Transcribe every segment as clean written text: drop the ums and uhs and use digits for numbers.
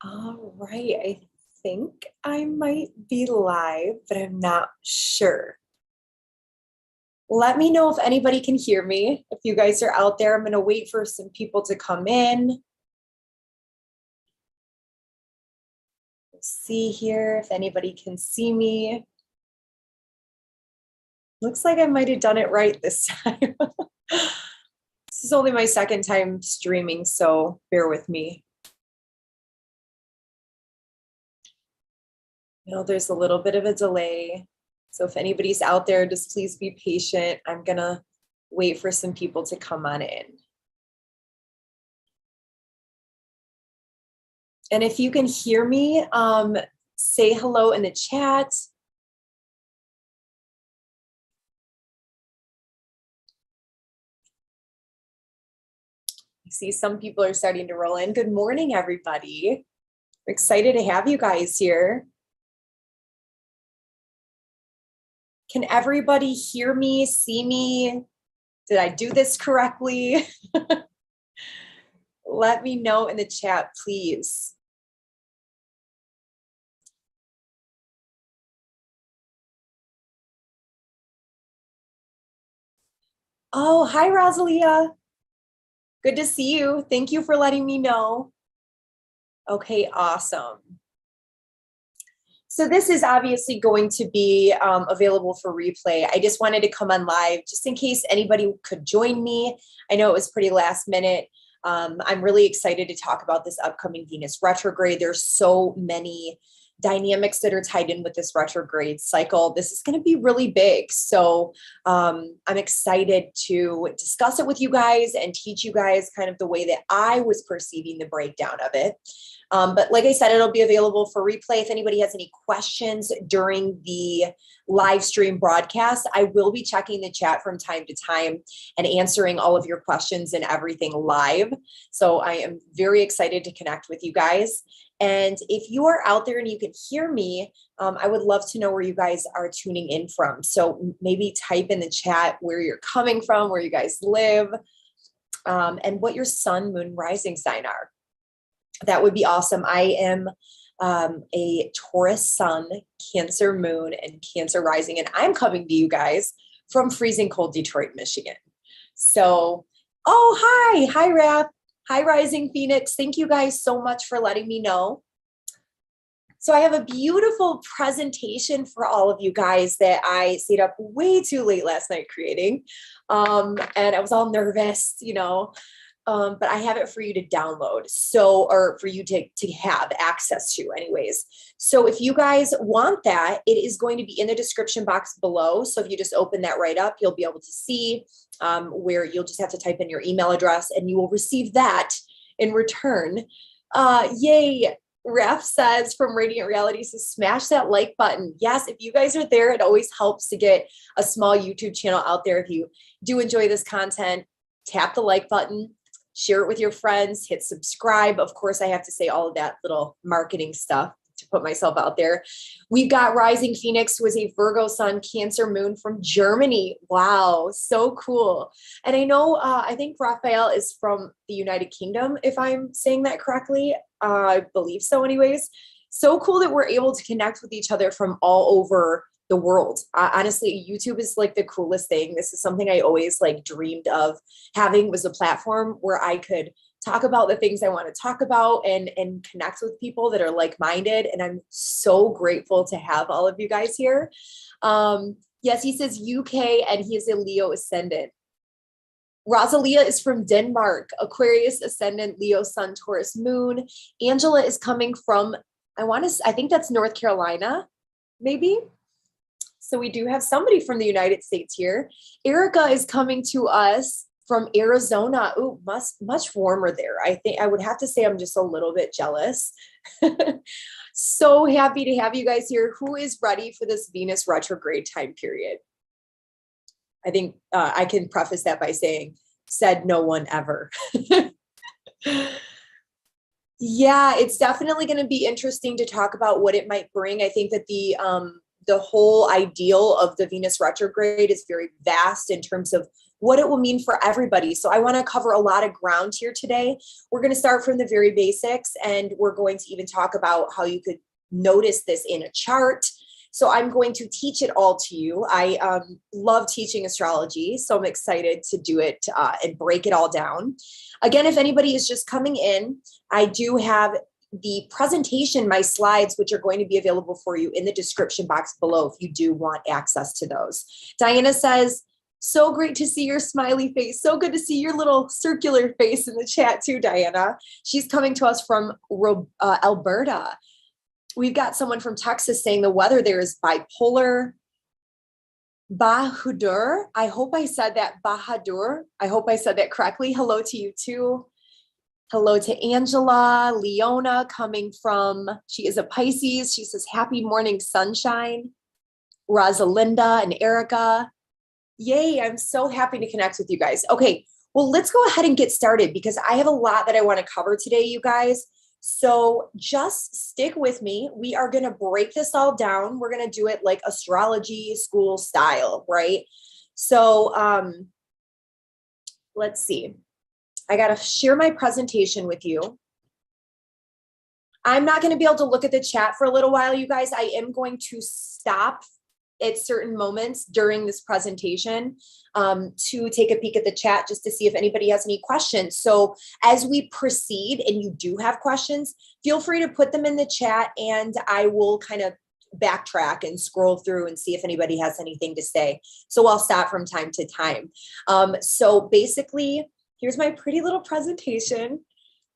All right, I think I might be live, but I'm not sure. Let me know if anybody can hear me. If you guys are out there, I'm going to wait for some people to come in. Let's see here if anybody can see me. Looks like I might have done it right this time. This is only my second time streaming, so bear with me. You know, there's a little bit of a delay. So if anybody's out there, just please be patient. I'm going to wait for some people to come on in. And if you can hear me, say hello in the chat. I see some people are starting to roll in. Good morning, everybody. We're excited to have you guys here. Can everybody hear me, see me? Did I do this correctly? Let me know in the chat, please. Oh, hi, Rosalia. Good to see you. Thank you for letting me know. Okay, awesome. So this is obviously going to be available for replay. I just wanted to come on live just in case anybody could join me. I know it was pretty last minute. I'm really excited to talk about this upcoming Venus retrograde. There's so many dynamics that are tied in with this retrograde cycle. This is going to be really big. So I'm excited to discuss it with you guys and teach you guys kind of the way that I was perceiving the breakdown of it. But like I said, it'll be available for replay. If anybody has any questions during the live stream broadcast, I will be checking the chat from time to time and answering all of your questions and everything live. So I am very excited to connect with you guys. And if you are out there and you can hear me, I would love to know where you guys are tuning in from. So maybe type in the chat where you're coming from, where you guys live, and what your sun, moon, rising sign are. That would be awesome. I am a Taurus sun, Cancer moon, and Cancer rising, and I'm coming to you guys from freezing cold Detroit, Michigan. So, oh, hi, Raph. Hi, Rising Phoenix. Thank you guys so much for letting me know. So I have a beautiful presentation for all of you guys that I stayed up way too late last night creating. And I was all nervous, you know, but I have it for you to download. So, or for you to have access to anyways. So if you guys want that, it is going to be in the description box below. So if you just open that right up, you'll be able to see where you'll just have to type in your email address and you will receive that in return. Yay. Ref says from Radiant Realities to smash that like button. Yes, if you guys are there, it always helps to get a small YouTube channel out there. If you do enjoy this content, tap the like button, share it with your friends, hit subscribe. Of course, I have to say all of that little marketing stuff to put myself out there. We've got Rising Phoenix, who is a Virgo sun, Cancer moon from Germany. Wow, so cool. And I know, I think Raphael is from the United Kingdom, if I'm saying that correctly. I believe so anyways. So cool that we're able to connect with each other from all over the world. Honestly, YouTube is like the coolest thing. This is something I always like dreamed of having, was a platform where I could talk about the things I want to talk about and connect with people that are like-minded. And I'm so grateful to have all of you guys here. Yes, he says UK and he is a Leo ascendant. Rosalia is from Denmark, Aquarius ascendant, Leo sun, Taurus moon. Angela is coming from, I think that's North Carolina, maybe. So we do have somebody from the United States here. Erica is coming to us from Arizona. Ooh, much warmer there. I think I would have to say I'm just a little bit jealous. So happy to have you guys here. Who is ready for this Venus retrograde time period? I think I can preface that by saying, said no one ever. Yeah, it's definitely going to be interesting to talk about what it might bring. I think that the whole ideal of the Venus retrograde is very vast in terms of what it will mean for everybody. So I want to cover a lot of ground here today. We're going to start from the very basics, and we're going to even talk about how you could notice this in a chart. So I'm going to teach it all to you. I love teaching astrology, so I'm excited to do it and break it all down. Again, if anybody is just coming in, I do have the presentation, my slides, which are going to be available for you in the description box below if you do want access to those. Diana says, so great to see your smiley face. So good to see your little circular face in the chat too, Diana. She's coming to us from Alberta. We've got someone from Texas saying the weather there is bipolar. Bahadur. I hope I said that. Bahadur. I hope I said that correctly. Hello to you too. Hello to Angela. Leona coming from, she is a Pisces. She says, happy morning, sunshine. Rosalinda and Erica. Yay, I'm so happy to connect with you guys. Okay, well, let's go ahead and get started because I have a lot that I want to cover today, you guys. So just stick with me. We are going to break this all down. We're going to do it like astrology school style, right? So let's see. I got to share my presentation with you. I'm not going to be able to look at the chat for a little while, you guys. I am going to stop at certain moments during this presentation to take a peek at the chat just to see if anybody has any questions. So as we proceed and you do have questions, feel free to put them in the chat and I will kind of backtrack and scroll through and see if anybody has anything to say. So I'll stop from time to time. So basically, here's my pretty little presentation,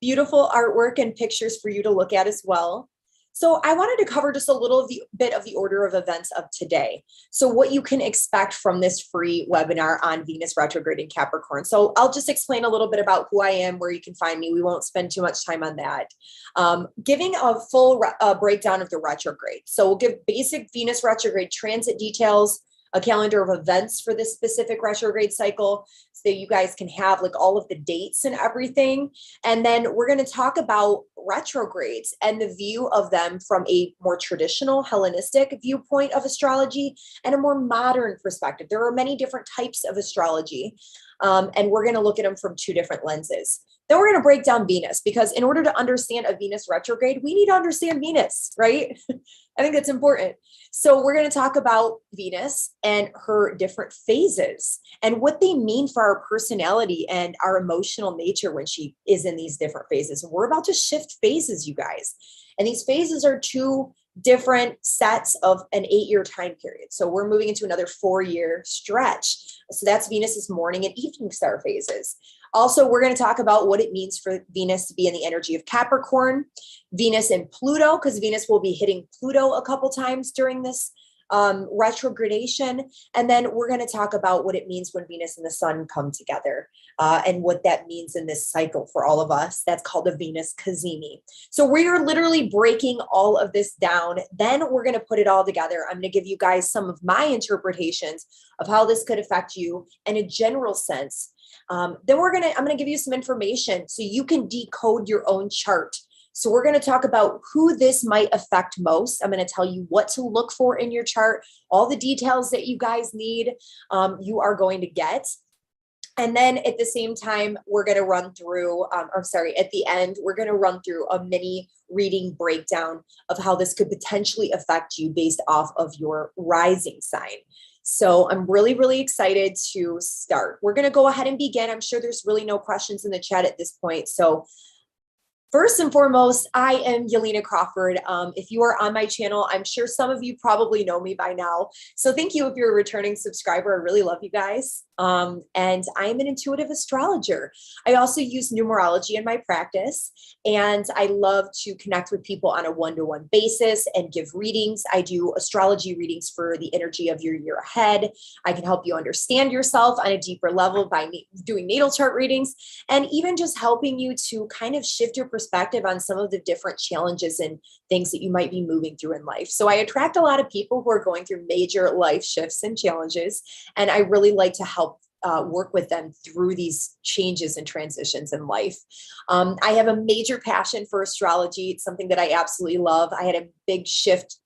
beautiful artwork and pictures for you to look at as well. So I wanted to cover just a little bit of the order of events of today. So what you can expect from this free webinar on Venus retrograde in Capricorn. So I'll just explain a little bit about who I am, where you can find me. We won't spend too much time on that. Giving a full breakdown of the retrograde. So we'll give basic Venus retrograde transit details, a calendar of events for this specific retrograde cycle so you guys can have like all of the dates and everything. And then we're going to talk about retrogrades and the view of them from a more traditional Hellenistic viewpoint of astrology and a more modern perspective. There are many different types of astrology, and we're going to look at them from two different lenses. Then we're going to break down Venus because in order to understand a Venus retrograde, we need to understand Venus, right? I think that's important. So we're going to talk about Venus and her different phases and what they mean for our personality and our emotional nature when she is in these different phases. And we're about to shift phases, you guys. And these phases are two different sets of an 8-year time period. So we're moving into another 4-year stretch. So that's Venus's morning and evening star phases. Also, we're going to talk about what it means for Venus to be in the energy of Capricorn, Venus and Pluto, because Venus will be hitting Pluto a couple times during this retrogradation. And then we're going to talk about what it means when Venus and the Sun come together and what that means in this cycle for all of us. That's called a Venus cazimi. So we are literally breaking all of this down. Then we're going to put it all together. I'm going to give you guys some of my interpretations of how this could affect you in a general sense. Then I'm going to give you some information so you can decode your own chart. So we're going to talk about who this might affect most. I'm going to tell you what to look for in your chart, all the details that you guys need, you are going to get. And then at the same time, we're going to run through, at the end, we're going to run through a mini reading breakdown of how this could potentially affect you based off of your rising sign. So I'm really, really excited to start. We're going to go ahead and begin. I'm sure there's really no questions in the chat at this point. So first and foremost, I am Yelena Crawford. If you are on my channel, I'm sure some of you probably know me by now. So thank you if you're a returning subscriber. I really love you guys. And I am an intuitive astrologer. I also use numerology in my practice, and I love to connect with people on a one-to-one basis and give readings. I do astrology readings for the energy of your year ahead. I can help you understand yourself on a deeper level by doing natal chart readings, and even just helping you to kind of shift your perspective on some of the different challenges and things that you might be moving through in life. So I attract a lot of people who are going through major life shifts and challenges, and I really like to help work with them through these changes and transitions in life. I have a major passion for astrology. It's something that I absolutely love. I had a big shift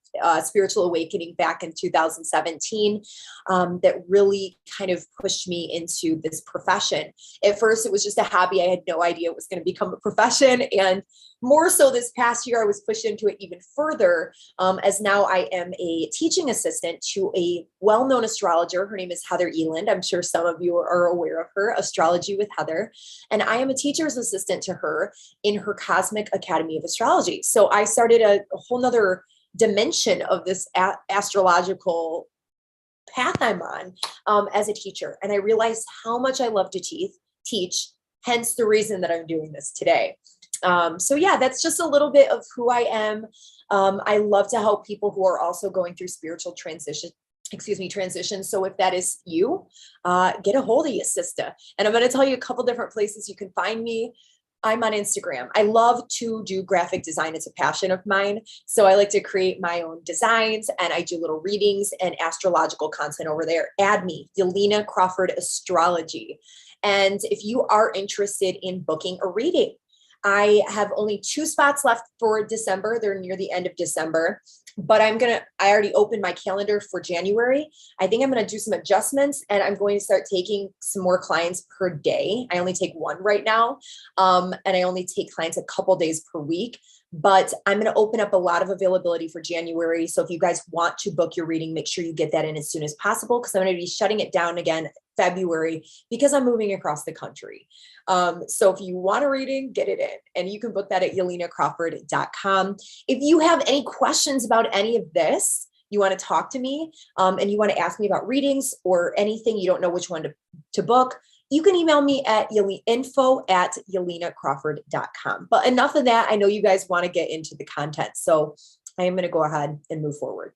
spiritual awakening back in 2017 that really kind of pushed me into this profession. At first, it was just a hobby. I had no idea it was going to become a profession. And more so this past year, I was pushed into it even further, as now I am a teaching assistant to a well-known astrologer. Her name is Heather Eland. I'm sure some of you are aware of her, Astrology with Heather. And I am a teacher's assistant to her in her Cosmic Academy of Astrology. So I started a whole nother dimension of this astrological path I'm on as a teacher. And I realized how much I love to teach, hence the reason that I'm doing this today. So yeah, that's just a little bit of who I am. I love to help people who are also going through spiritual transition. So if that is you, get a hold of your sister. And I'm going to tell you a couple different places you can find me. I'm on Instagram. I love to do graphic design. It's a passion of mine. So I like to create my own designs, and I do little readings and astrological content over there. Add me, Yelena Crawford Astrology. And if you are interested in booking a reading, I have only 2 spots left for December. They're near the end of December, but I already opened my calendar for January. I think I'm going to do some adjustments, and I'm going to start taking some more clients per day. I only take 1 right now. And I only take clients a couple days per week, but I'm going to open up a lot of availability for January. So if you guys want to book your reading, make sure you get that in as soon as possible, because I'm going to be shutting it down again February because I'm moving across the country. So if you want a reading, get it in, and you can book that at yelenacrawford.com. If you have any questions about any of this, you want to talk to me, and you want to ask me about readings or anything, you don't know which one to book, you can email me at info@yelenacrawford.com. But enough of that. I know you guys want to get into the content, so I am going to go ahead and move forward.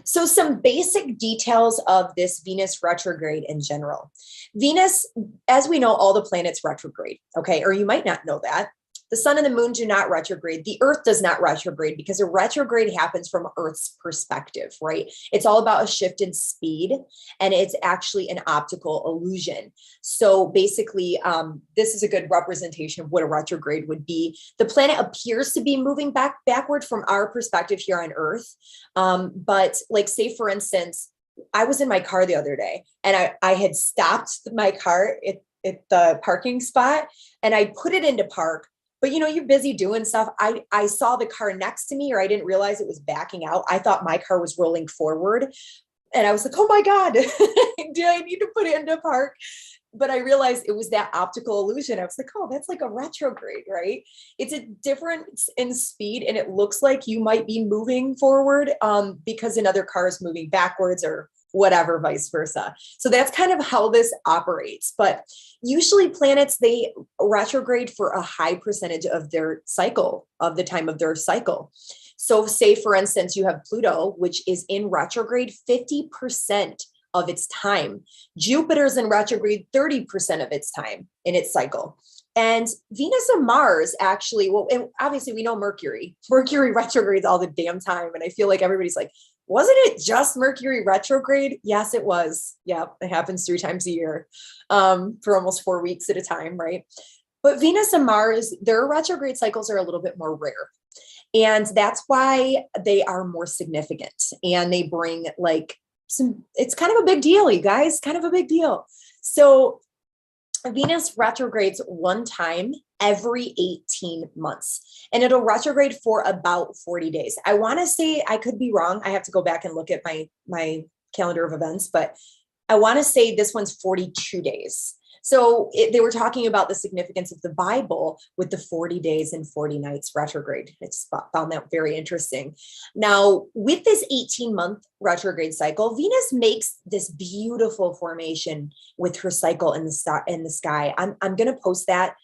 So some basic details of this Venus retrograde in general. Venus, as we know, all the planets retrograde, okay? Or you might not know that. The sun and the moon do not retrograde. The earth does not retrograde, because a retrograde happens from Earth's perspective, right? It's all about a shift in speed, and it's actually an optical illusion. So basically, this is a good representation of what a retrograde would be. The planet appears to be moving backward from our perspective here on Earth. But like, say for instance, I was in my car the other day, and I had stopped my car at the parking spot, and I put it into park. But you know, you're busy doing stuff. I saw the car next to me, or I didn't realize it was backing out. I thought my car was rolling forward, and I was like, oh my God, do I need to put it into park? But I realized it was that optical illusion. I was like, oh, that's like a retrograde, right? It's a difference in speed, and it looks like you might be moving forward because another car is moving backwards, or whatever, vice versa. So that's kind of how this operates. But usually planets, they retrograde for a high percentage of their cycle, of the time of their cycle. So say, for instance, you have Pluto, which is in retrograde 50% of its time. Jupiter's in retrograde 30% of its time in its cycle. And Venus and Mars actually, well, and obviously we know Mercury retrogrades all the damn time. And I feel like everybody's like, wasn't it just Mercury retrograde? Yes, it was. Yeah, it happens 3 times a year for almost 4 weeks at a time, right? But Venus and Mars, their retrograde cycles are a little bit more rare. And that's why they are more significant. And they bring like it's kind of a big deal, you guys, kind of a big deal. So Venus retrogrades 1 time every 18 months, and it'll retrograde for about 40 days. I want to say, I could be wrong. I have to go back and look at my calendar of events, but I want to say this one's 42 days. So they were talking about the significance of the Bible with the 40 days and 40 nights retrograde. I just found that very interesting. Now, with this 18-month retrograde cycle, Venus makes this beautiful formation with her cycle in the sky. I'm going to post that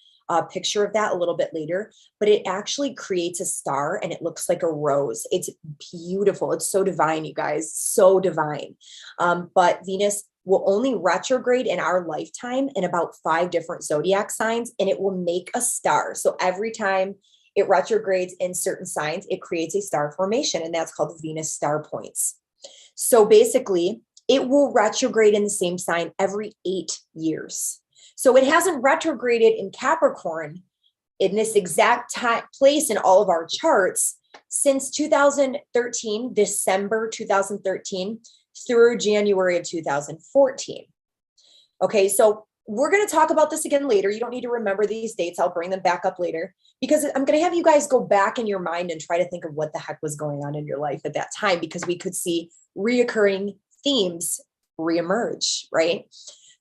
picture of that a little bit later, but it actually creates a star, and it looks like a rose. It's beautiful. It's so divine, you guys, so divine. But Venus will only retrograde in our lifetime in about 5 different zodiac signs, and it will make a star. So every time it retrogrades in certain signs, it creates a star formation, and that's called Venus star points. So basically, it will retrograde in the same sign every 8 years. So it hasn't retrograded in Capricorn in this exact place in all of our charts since 2013, December 2013 through January of 2014. Okay, so we're going to talk about this again later. You don't need to remember these dates. I'll bring them back up later because I'm going to have you guys go back in your mind and try to think of what the heck was going on in your life at that time, because we could see reoccurring themes reemerge, right?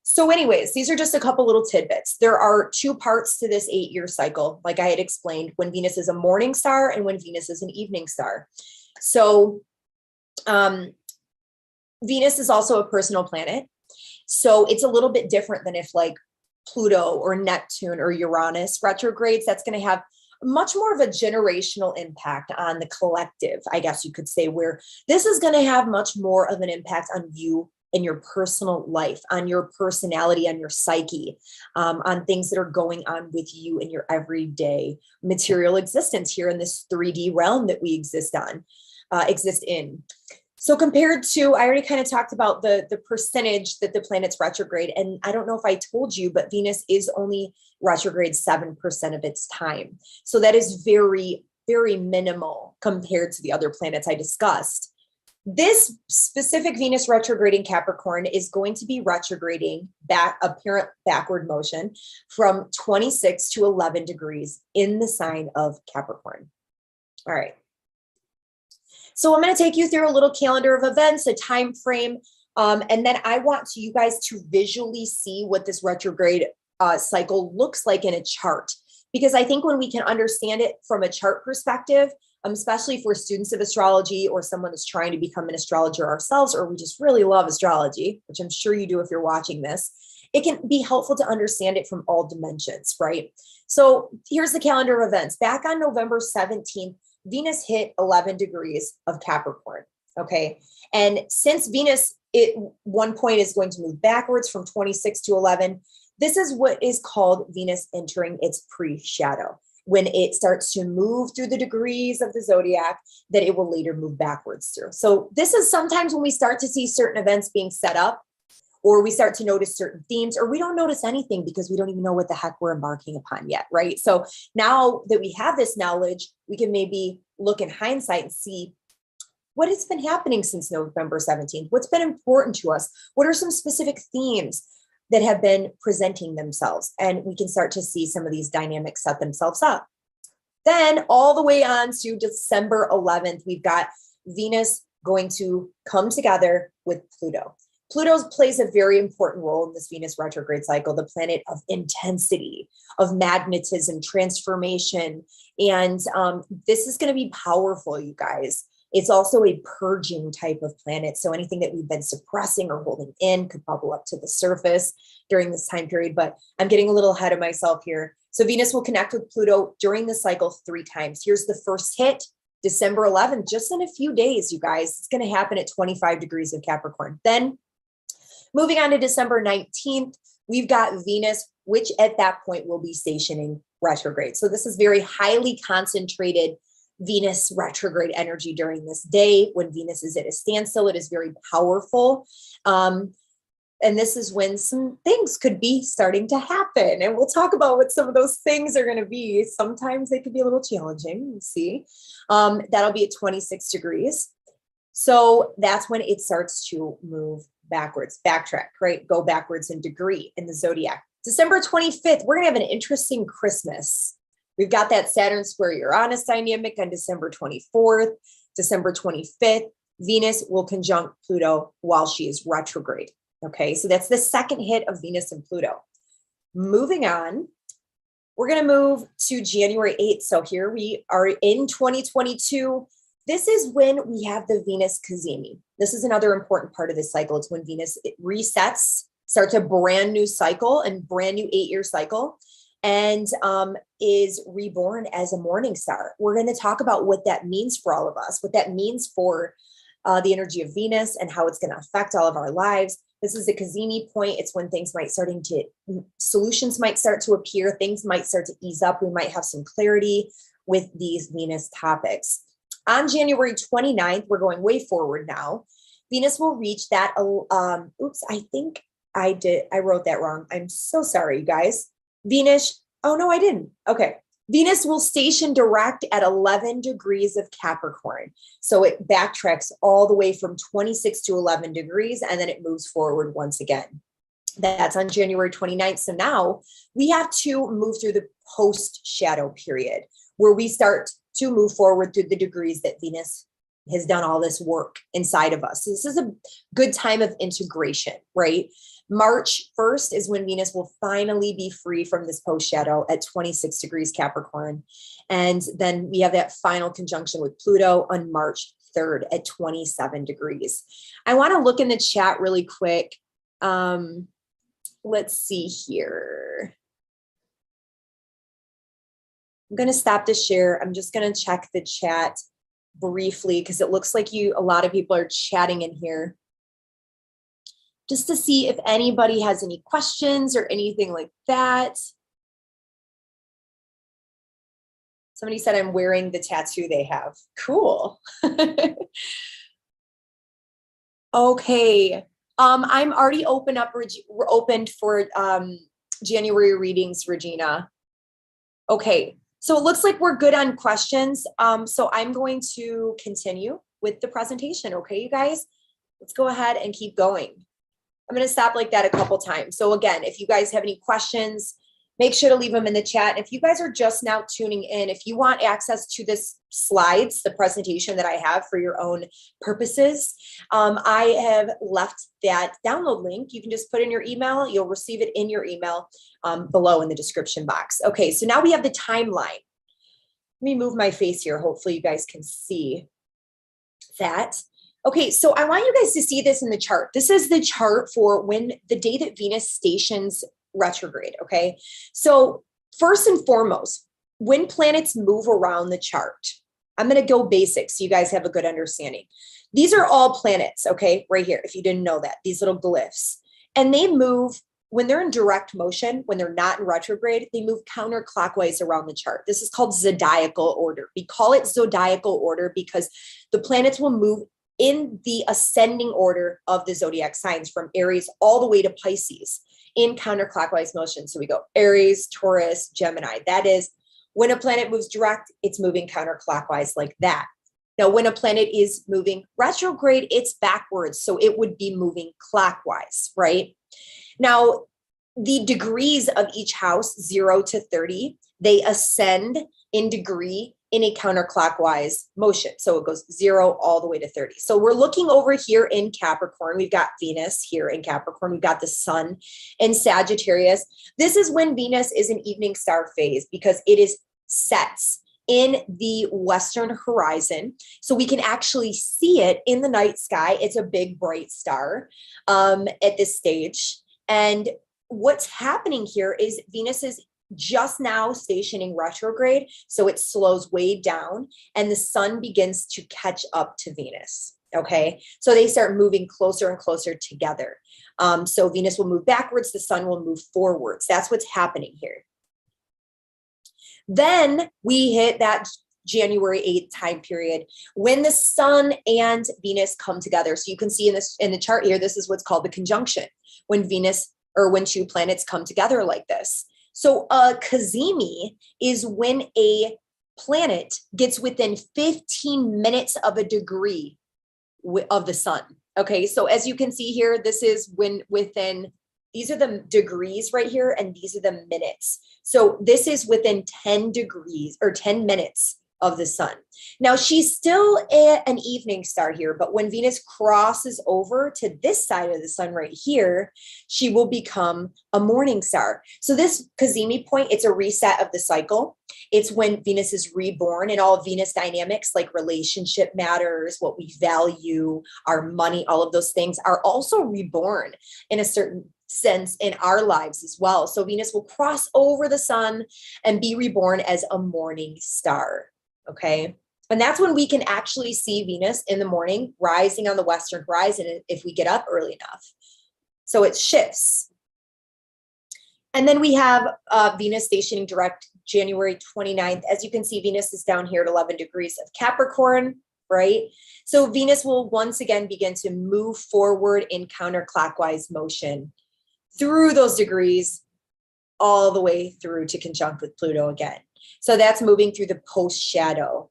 So anyways, these are just a couple little tidbits. There are two parts to this 8-year cycle, like I had explained, when Venus is a morning star and when Venus is an evening star. So Venus is also a personal planet. So it's a little bit different than if like Pluto or Neptune or Uranus retrogrades. That's going to have much more of a generational impact on the collective, I guess you could say, where this is going to have much more of an impact on you in your personal life, on your personality, on your psyche, on things that are going on with you in your everyday material existence here in this 3D realm that we exist in. So compared to, I already kind of talked about the percentage that the planets retrograde. And I don't know if I told you, but Venus is only retrograde 7% of its time. So that is very, very minimal compared to the other planets I discussed. This specific Venus retrograde in Capricorn is going to be retrograding apparent backward motion from 26 to 11 degrees in the sign of Capricorn. All right. So I'm going to take you through a little calendar of events, a time frame, and then I want you guys to visually see what this retrograde cycle looks like in a chart. Because I think when we can understand it from a chart perspective, especially for students of astrology or someone that's trying to become an astrologer ourselves, or we just really love astrology, which I'm sure you do if you're watching this, it can be helpful to understand it from all dimensions, right? So here's the calendar of events. Back on November 17th, Venus hit 11 degrees of Capricorn, okay? And since Venus at one point is going to move backwards from 26 to 11, this is what is called Venus entering its pre-shadow. When it starts to move through the degrees of the zodiac, that it will later move backwards through. So this is sometimes when we start to see certain events being set up, or we start to notice certain themes, or we don't notice anything because we don't even know what the heck we're embarking upon yet, right? So now that we have this knowledge, we can maybe look in hindsight and see what has been happening since November 17th. What's been important to us? What are some specific themes that have been presenting themselves? And we can start to see some of these dynamics set themselves up. Then all the way on to December 11th, we've got Venus going to come together with Pluto. Pluto plays a very important role in this Venus retrograde cycle, the planet of intensity, of magnetism, transformation. And this is going to be powerful, you guys. It's also a purging type of planet. So anything that we've been suppressing or holding in could bubble up to the surface during this time period. But I'm getting a little ahead of myself here. So Venus will connect with Pluto during the cycle 3 times. Here's the first hit, December 11th, just in a few days, you guys. It's going to happen at 25 degrees of Capricorn. Then moving on to December 19th, we've got Venus, which at that point will be stationing retrograde. So this is very highly concentrated Venus retrograde energy during this day. When Venus is at a standstill, it is very powerful. And this is when some things could be starting to happen. And we'll talk about what some of those things are going to be. Sometimes they could be a little challenging. We'll see. That'll be at 26 degrees. So that's when it starts to move backwards, backtrack, right? Go backwards in degree in the zodiac. December 25th, we're going to have an interesting Christmas. We've got that Saturn square Uranus dynamic on December 24th. December 25th, Venus will conjunct Pluto while she is retrograde. Okay, so that's the second hit of Venus and Pluto. Moving on, we're going to move to January 8th. So here we are in 2022. This is when we have the Venus cazimi. This is another important part of this cycle. It's when Venus resets, starts a brand new cycle and brand new 8-year cycle, and is reborn as a morning star. We're going to talk about what that means for all of us, what that means for the energy of Venus and how it's going to affect all of our lives. This is a cazimi point. It's when things might solutions might start to appear. Things might start to ease up. We might have some clarity with these Venus topics. On January 29th, we're going way forward now. Venus will reach that, I think I wrote that wrong. I'm so sorry, you guys. Venus, oh no, I didn't. Okay. Venus will station direct at 11 degrees of Capricorn. So it backtracks all the way from 26 to 11 degrees, and then it moves forward once again. That's on January 29th. So now we have to move through the post shadow period where we start to move forward through the degrees that Venus has done all this work inside of us. So this is a good time of integration, right? March 1st is when Venus will finally be free from this post shadow at 26 degrees Capricorn. And then we have that final conjunction with Pluto on March 3rd at 27 degrees. I want to look in the chat really quick. Let's see here. I'm going to stop the share. I'm just going to check the chat briefly because it looks like a lot of people are chatting in here, just to see if anybody has any questions or anything like that. Somebody said I'm wearing the tattoo they have. Cool. Okay. I'm already we're opened for January readings, Regina. Okay. So it looks like we're good on questions. So I'm going to continue with the presentation. Okay, you guys, let's go ahead and keep going. I'm going to stop like that a couple times. So again, if you guys have any questions, make sure to leave them in the chat. If you guys are just now tuning in, if you want access to this slides, the presentation that I have for your own purposes, I have left that download link. You can just put in your email. You'll receive it in your email below in the description box. Okay, so now we have the timeline. Let me move my face here. Hopefully you guys can see that. Okay, so I want you guys to see this in the chart. This is the chart for when the day that Venus stations retrograde, okay? So first and foremost, when planets move around the chart, I'm going to go basic so you guys have a good understanding. These are all planets, okay? Right here, if you didn't know that, these little glyphs. And they move, when they're in direct motion, when they're not in retrograde, they move counterclockwise around the chart. This is called zodiacal order. We call it zodiacal order because the planets will move in the ascending order of the zodiac signs from Aries all the way to Pisces in counterclockwise motion. So we go Aries, Taurus, Gemini. That is when a planet moves direct, it's moving counterclockwise like that. Now, when a planet is moving retrograde, it's backwards. So it would be moving clockwise, right? Now, the degrees of each house, 0 to 30, they ascend in degree in a counterclockwise motion. So it goes 0 all the way to 30. So we're looking over here in Capricorn. We've got Venus here in Capricorn. We've got the sun in Sagittarius. This is when Venus is in evening star phase because it is sets in the western horizon. So we can actually see it in the night sky. It's a big bright star at this stage. And what's happening here is Venus is just now stationing retrograde. So it slows way down and the sun begins to catch up to Venus. Okay. So they start moving closer and closer together. So Venus will move backwards. The sun will move forwards. That's what's happening here. Then we hit that January 8th time period when the sun and Venus come together. So you can see in the chart here, this is what's called the conjunction when Venus or when two planets come together like this. So a cazimi is when a planet gets within 15 minutes of a degree of the sun. Okay, so as you can see here, this is when within, these are the degrees right here, and these are the minutes. So this is within 10 degrees or 10 minutes of the sun. Now she's still an evening star here, but when Venus crosses over to this side of the sun right here, she will become a morning star. So this cazimi point, it's a reset of the cycle. It's when Venus is reborn and all Venus dynamics like relationship matters, what we value, our money, all of those things are also reborn in a certain sense in our lives as well. So Venus will cross over the sun and be reborn as a morning star. Okay. And that's when we can actually see Venus in the morning rising on the western horizon if we get up early enough. So it shifts. And then we have Venus stationing direct January 29th. As you can see, Venus is down here at 11 degrees of Capricorn, right? So Venus will once again begin to move forward in counterclockwise motion through those degrees all the way through to conjunct with Pluto again. So that's moving through the post shadow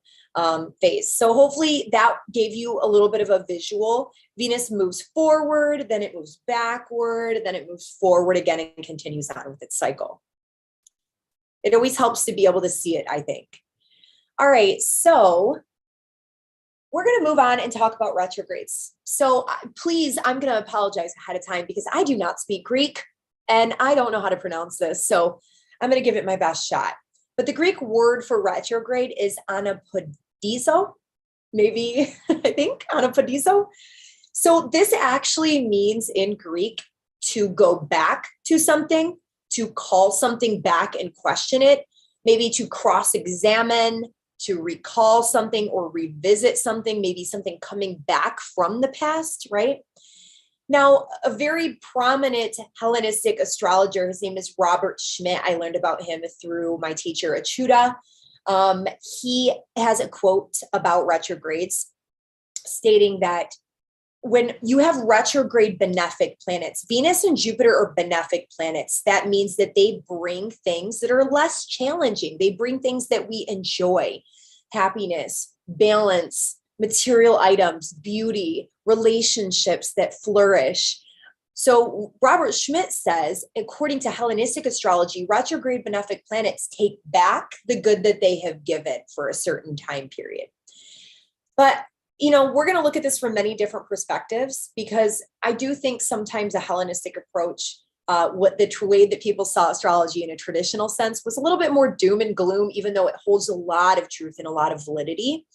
phase. So hopefully that gave you a little bit of a visual. Venus moves forward, then it moves backward, then it moves forward again and continues on with its cycle. It always helps to be able to see it, I think. All right, so we're going to move on and talk about retrogrades. So please, I'm going to apologize ahead of time because I do not speak Greek and I don't know how to pronounce this. So I'm going to give it my best shot. But the Greek word for retrograde is anapodizo, maybe, I think, anapodizo. So this actually means in Greek to go back to something, to call something back and question it, maybe to cross-examine, to recall something or revisit something, maybe something coming back from the past, right? Now, a very prominent Hellenistic astrologer, his name is Robert Schmidt. I learned about him through my teacher, Achuda. He has a quote about retrogrades stating that when you have retrograde benefic planets, Venus and Jupiter are benefic planets. That means that they bring things that are less challenging. They bring things that we enjoy, happiness, balance, material items, beauty, relationships that flourish. So Robert Schmidt says, according to Hellenistic astrology, retrograde benefic planets take back the good that they have given for a certain time period. But you know, we're going to look at this from many different perspectives because I do think sometimes a Hellenistic approach, what the way that people saw astrology in a traditional sense was a little bit more doom and gloom, even though it holds a lot of truth and a lot of validity.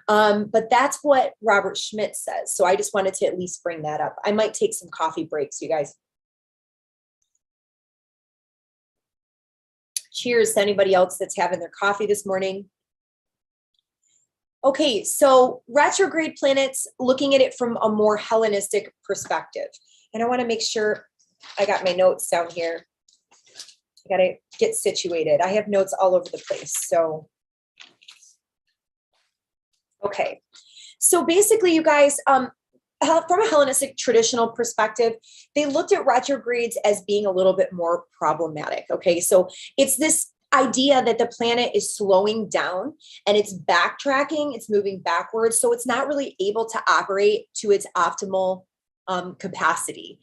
But that's what Robert Schmidt says. So I just wanted to at least bring that up. I might take some coffee breaks, you guys. Cheers to anybody else that's having their coffee this morning. Okay, so retrograde planets, looking at it from a more Hellenistic perspective. And I want to make sure I got my notes down here. I got to get situated. I have notes all over the place. So, okay. So basically, you guys, from a Hellenistic traditional perspective, they looked at retrogrades as being a little bit more problematic. Okay, so it's this idea that the planet is slowing down and it's backtracking, it's moving backwards. So it's not really able to operate to its optimal capacity.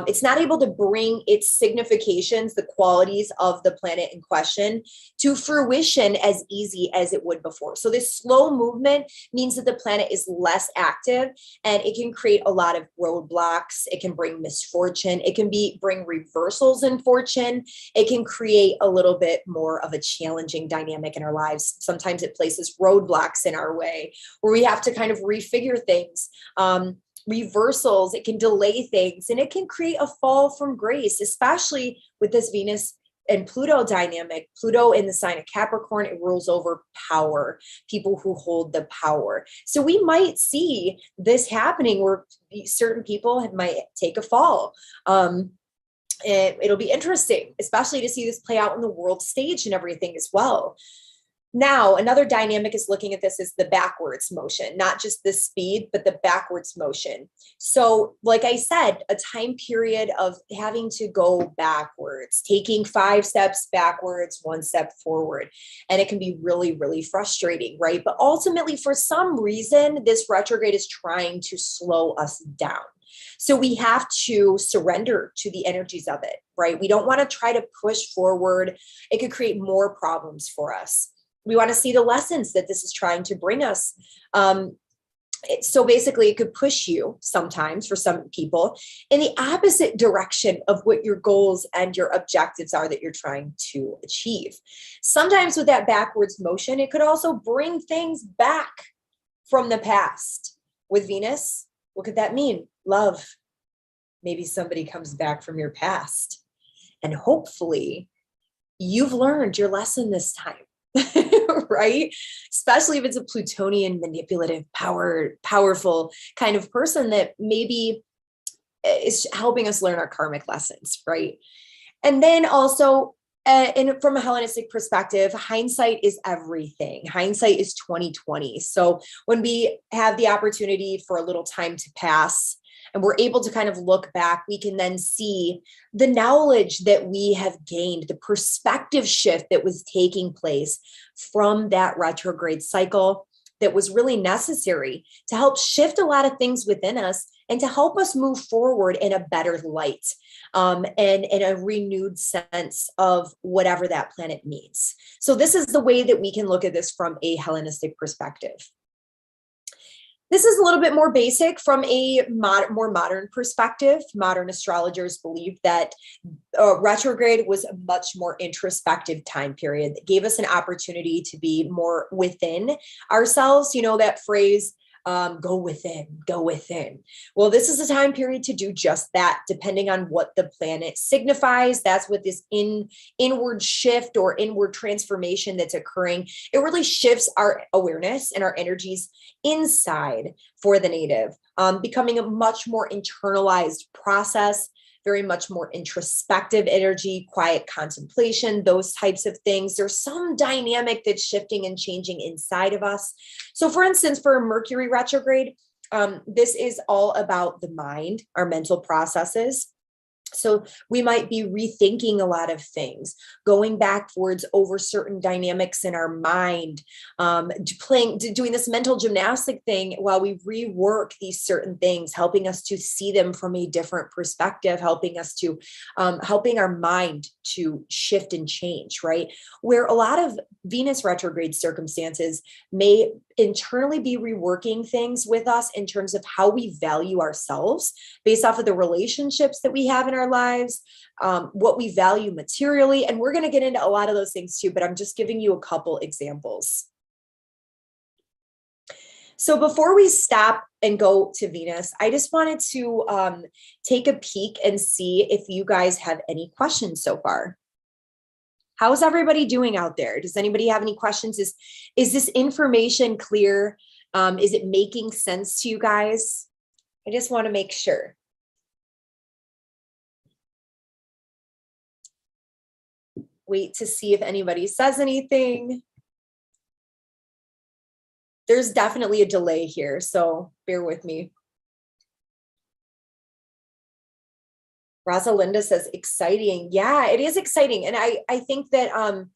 It's not able to bring its significations, the qualities of the planet in question, to fruition as easy as it would before. So this slow movement means that the planet is less active and it can create a lot of roadblocks. It can bring misfortune. It can bring reversals in fortune. It can create a little bit more of a challenging dynamic in our lives. Sometimes it places roadblocks in our way where we have to kind of refigure things. Reversals, it can delay things, and it can create a fall from grace, especially with this Venus and Pluto dynamic. Pluto in the sign of Capricorn, it rules over power, people who hold the power. So we might see this happening where certain people might take a fall. It'll be interesting, especially to see this play out on the world stage and everything as well. Now, another dynamic is looking at this as the backwards motion, not just the speed, but the backwards motion. So like I said, a time period of having to go backwards, taking 5 steps backwards, 1 step forward. And it can be really, really frustrating, right? But ultimately, for some reason, this retrograde is trying to slow us down. So we have to surrender to the energies of it, right? We don't want to try to push forward. It could create more problems for us. We want to see the lessons that this is trying to bring us. So basically, it could push you sometimes for some people in the opposite direction of what your goals and your objectives are that you're trying to achieve. Sometimes with that backwards motion, it could also bring things back from the past. With Venus, what could that mean? Love. Maybe somebody comes back from your past. And hopefully, you've learned your lesson this time. Right? Especially if it's a Plutonian, manipulative, powerful kind of person that maybe is helping us learn our karmic lessons, right? And then also, from a Hellenistic perspective, hindsight is everything. Hindsight is 20/20. So when we have the opportunity for a little time to pass and we're able to kind of look back, we can then see the knowledge that we have gained, the perspective shift that was taking place from that retrograde cycle that was really necessary to help shift a lot of things within us and to help us move forward in a better light, and in a renewed sense of whatever that planet needs. So this is the way that we can look at this from a Hellenistic perspective. This is a little bit more basic from a more modern perspective. Modern astrologers believe that retrograde was a much more introspective time period that gave us an opportunity to be more within ourselves. You know, that phrase, go within, go within. Well, this is a time period to do just that, depending on what the planet signifies. That's what this inward shift or inward transformation that's occurring. It really shifts our awareness and our energies inside for the native, becoming a much more internalized process, very much more introspective energy, quiet contemplation, those types of things. There's some dynamic that's shifting and changing inside of us. So for instance, for Mercury retrograde, this is all about the mind, our mental processes. So we might be rethinking a lot of things, going backwards over certain dynamics in our mind, doing this mental gymnastic thing while we rework these certain things, helping us to see them from a different perspective, helping us to, helping our mind to shift and change, right? Where a lot of Venus retrograde circumstances may internally be reworking things with us in terms of how we value ourselves based off of the relationships that we have in our lives, what we value materially. And we're going to get into a lot of those things too, but I'm just giving you a couple examples. So before we stop and go to Venus, I just wanted to take a peek and see if you guys have any questions so far. How's everybody doing out there? Does anybody have any questions? Is this information clear? Is it making sense to you guys? I just want to make sure. Wait to see if anybody says anything. There's definitely a delay here, so bear with me. Rosalinda says, exciting. Yeah, it is exciting. And I think that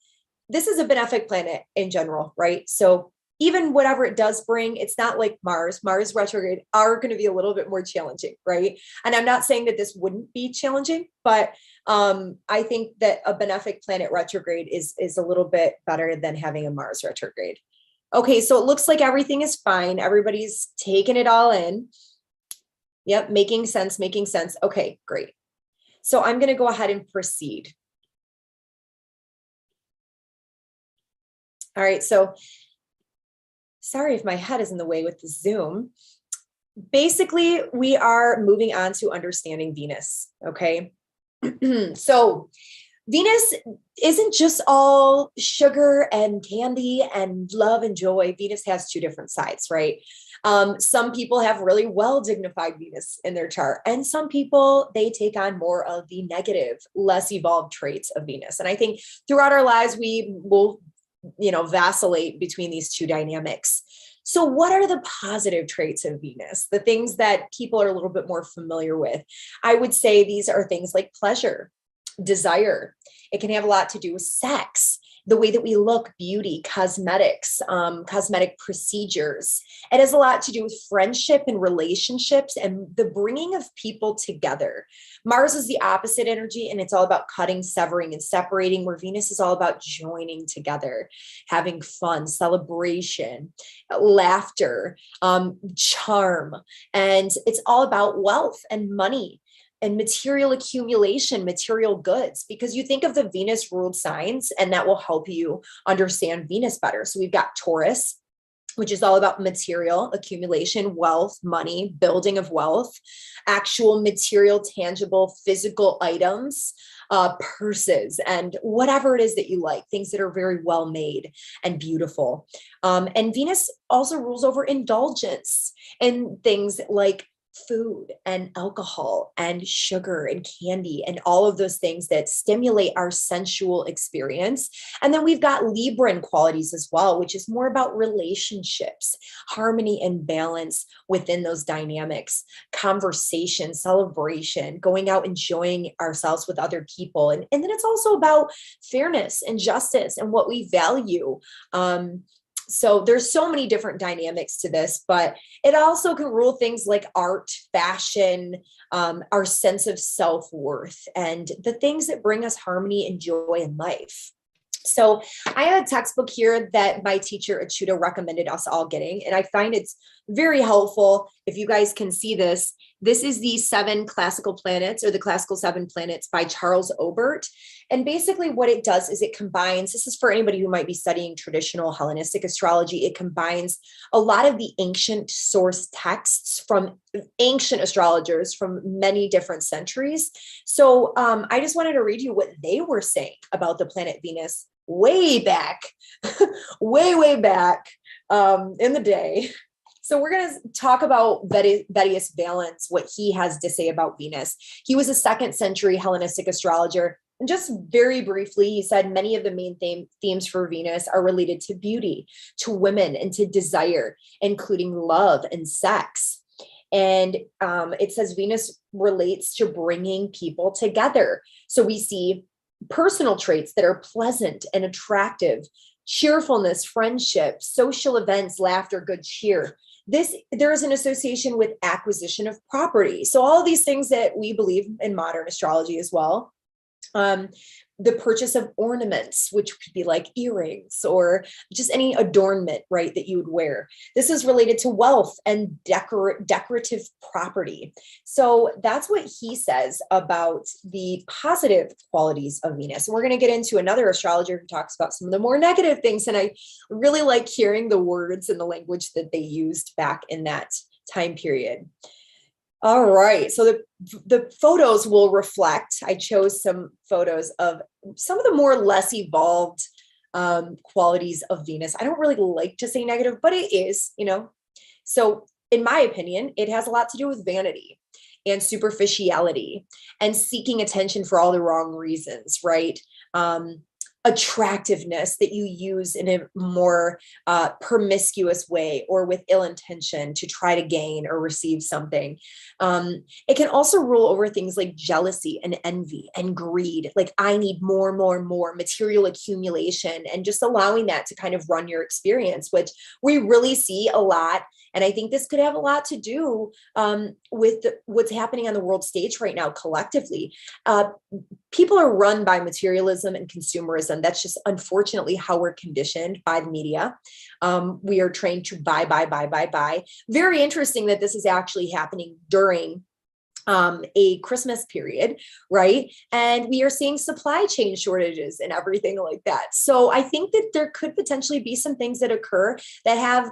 this is a benefic planet in general, right? So even whatever it does bring, it's not like Mars retrograde are going to be a little bit more challenging, right? And I'm not saying that this wouldn't be challenging, but I think that a benefic planet retrograde is a little bit better than having a Mars retrograde. Okay, so it looks like everything is fine. Everybody's taking it all in. Yep, making sense, making sense. Okay, great. So I'm going to go ahead and proceed. All right, so sorry if my head is in the way with the Zoom. Basically, we are moving on to understanding Venus, okay? So Venus isn't just all sugar and candy and love and joy. Venus has two different sides, right? Some people have really well dignified Venus in their chart, and some people, they take on more of the negative, less evolved traits of Venus. And I think throughout our lives, we will, vacillate between these two dynamics. So what are the positive traits of Venus? The things that people are a little bit more familiar with? I would say these are things like pleasure, desire. It can have a lot to do with sex, the way that we look, beauty, cosmetics, cosmetic procedures. It has a lot to do with friendship and relationships and the bringing of people together. Mars is the opposite energy, and it's all about cutting, severing, and separating, where Venus is all about joining together, having fun, celebration, laughter, charm. And it's all about wealth and money and material accumulation, material goods, because you think of the Venus ruled signs, and that will help you understand Venus better. So we've got Taurus, which is all about material accumulation, wealth, money, building of wealth, actual material, tangible, physical items, purses, and whatever it is that you like, things that are very well made and beautiful. And Venus also rules over indulgence and things like food and alcohol and sugar and candy and all of those things that stimulate our sensual experience. And then we've got Libran qualities as well, which is more about relationships, harmony and balance within those dynamics, conversation, celebration, going out, enjoying ourselves with other people. And then it's also about fairness and justice and what we value. So there's so many different dynamics to this, but it also can rule things like art, fashion, our sense of self-worth, and the things that bring us harmony and joy in life. So I have a textbook here that my teacher, Achuta, recommended us all getting, and I find it's very helpful. If you guys can see this, this is the 7 classical planets, or the classical 7 planets by Charles Obert. And basically what it does is it combines, this is for anybody who might be studying traditional Hellenistic astrology, it combines a lot of the ancient source texts from ancient astrologers from many different centuries. So I just wanted to read you what they were saying about the planet Venus way back, way back in the day. So we're going to talk about Vettius Valens, what he has to say about Venus. He was a 2nd century Hellenistic astrologer. And just very briefly, he said many of the main themes for Venus are related to beauty, to women, and to desire, including love and sex. And it says Venus relates to bringing people together. So we see personal traits that are pleasant and attractive, cheerfulness, friendship, social events, laughter, good cheer. There is an association with acquisition of property. So all of these things that we believe in modern astrology as well. The purchase of ornaments, which could be like earrings or just any adornment, right, that you would wear. This is related to wealth and decorative property. So that's what he says about the positive qualities of Venus. And we're going to get into another astrologer who talks about some of the more negative things. And I really like hearing the words and the language that they used back in that time period. All right, so the photos will reflect, I chose some photos of some of the more or less evolved qualities of Venus. I don't really like to say negative, but it is, you know. So in my opinion, it has a lot to do with vanity and superficiality and seeking attention for all the wrong reasons, right? Attractiveness that you use in a more promiscuous way or with ill intention to try to gain or receive something. It can also rule over things like jealousy and envy and greed. Like I need more, material accumulation, and just allowing that to kind of run your experience, which we really see a lot. And I think this could have a lot to do with what's happening on the world stage right now collectively. People are run by materialism and consumerism. That's just unfortunately how we're conditioned by the media. We are trained to buy. Very interesting that this is actually happening during a Christmas period, right? And we are seeing supply chain shortages and everything like that. So I think that there could potentially be some things that occur that have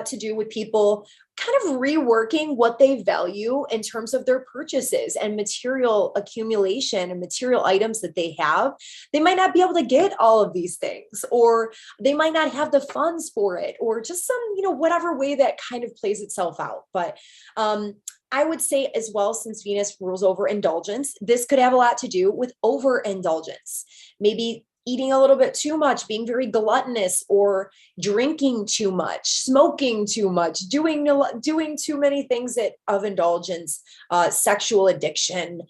to do with people kind of reworking what they value in terms of their purchases and material accumulation and material items that they have. They might not be able to get all of these things, or they might not have the funds for it, or just some, whatever way that kind of plays itself out. But I would say as well, since Venus rules over indulgence, this could have a lot to do with overindulgence. Maybe eating a little bit too much, being very gluttonous, or drinking too much, smoking too much, doing too many things that of indulgence, sexual addiction,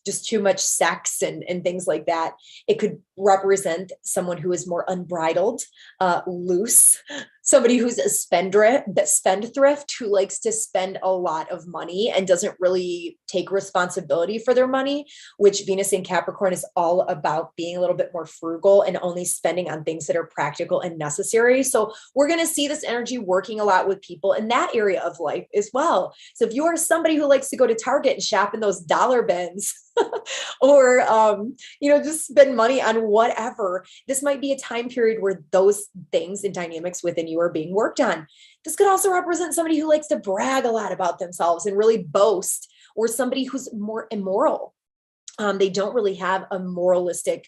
just too much sex and things like that. It could represent someone who is more unbridled, loose, somebody who's a spendthrift who likes to spend a lot of money and doesn't really take responsibility for their money, which Venus in Capricorn is all about being a little bit more frugal and only spending on things that are practical and necessary. So we're going to see this energy working a lot with people in that area of life as well. So if you are somebody who likes to go to Target and shop in those dollar bins or, just spend money on whatever, this might be a time period where those things and dynamics within you are being worked on. This could also represent somebody who likes to brag a lot about themselves and really boast, or somebody who's more immoral. They don't really have a moralistic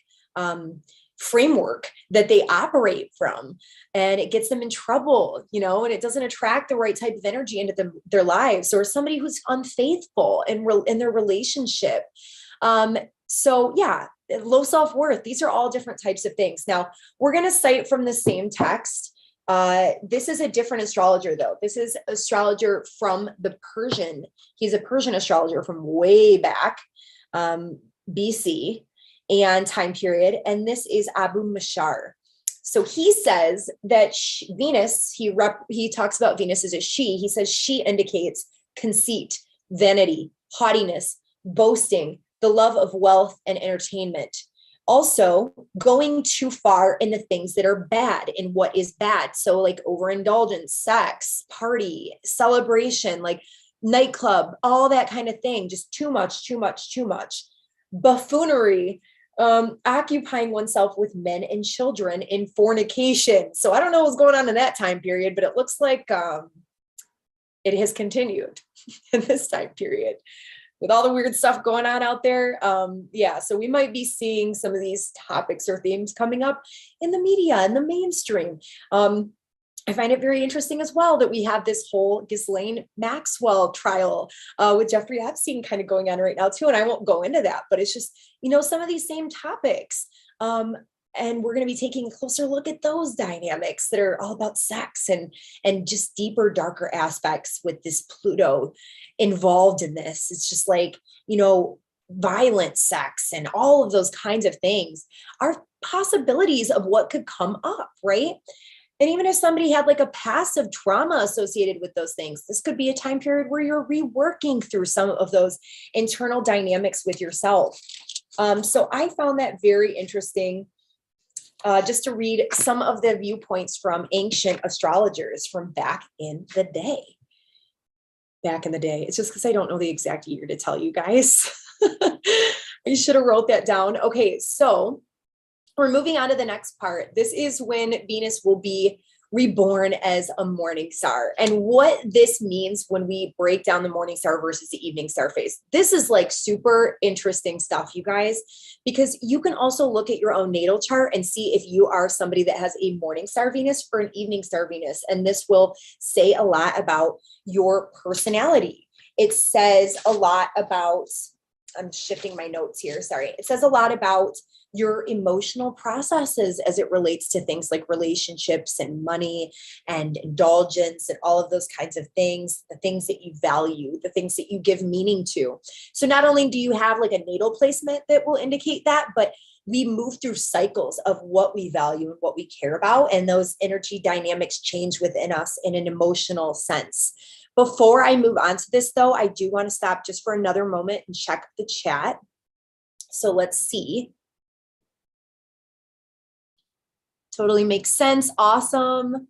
framework that they operate from, and it gets them in trouble, you know, and it doesn't attract the right type of energy into their lives, or somebody who's unfaithful in their relationship. So yeah, low self-worth, these are all different types of things. Now we're going to cite from the same text. This is a different astrologer though. This is astrologer from the Persian. He's a Persian astrologer from way back, BC and time period. And this is Abu Mashar. So he says that Venus, he talks about Venus as a she. He says she indicates conceit, vanity, haughtiness, boasting, the love of wealth and entertainment. Also, going too far in the things that are bad, in what is bad. So like overindulgence, sex, party, celebration, like nightclub, all that kind of thing. Just too much, too much, too much. Buffoonery, occupying oneself with men and children in fornication. So I don't know what's going on in that time period, but it looks like it has continued in this time period with all the weird stuff going on out there. Yeah, so we might be seeing some of these topics or themes coming up in the media, in the mainstream. I find it very interesting as well that we have this whole Ghislaine Maxwell trial with Jeffrey Epstein kind of going on right now too. And I won't go into that, but it's just, you know, some of these same topics. And we're going to be taking a closer look at those dynamics that are all about sex and just deeper, darker aspects with this Pluto involved in this. It's just like, you know, violent sex and all of those kinds of things are possibilities of what could come up, right? And even if somebody had like a passive trauma associated with those things, this could be a time period where you're reworking through some of those internal dynamics with yourself. So I found that very interesting, just to read some of the viewpoints from ancient astrologers from back in the day. Back in the day. It's just because I don't know the exact year to tell you guys. I should have wrote that down. Okay, so we're moving on to the next part. This is when Venus will be reborn as a morning star. And what this means when we break down the morning star versus the evening star phase. This is like super interesting stuff, you guys, because you can also look at your own natal chart and see if you are somebody that has a morning star Venus or an evening star Venus. And this will say a lot about your personality. It says a lot about, I'm shifting my notes here, sorry. It says a lot about your emotional processes as it relates to things like relationships and money and indulgence and all of those kinds of things, the things that you value, the things that you give meaning to. So not only do you have like a natal placement that will indicate that, but we move through cycles of what we value and what we care about. And those energy dynamics change within us in an emotional sense. Before I move on to this though, I do want to stop just for another moment and check the chat. So let's see. Totally makes sense. Awesome.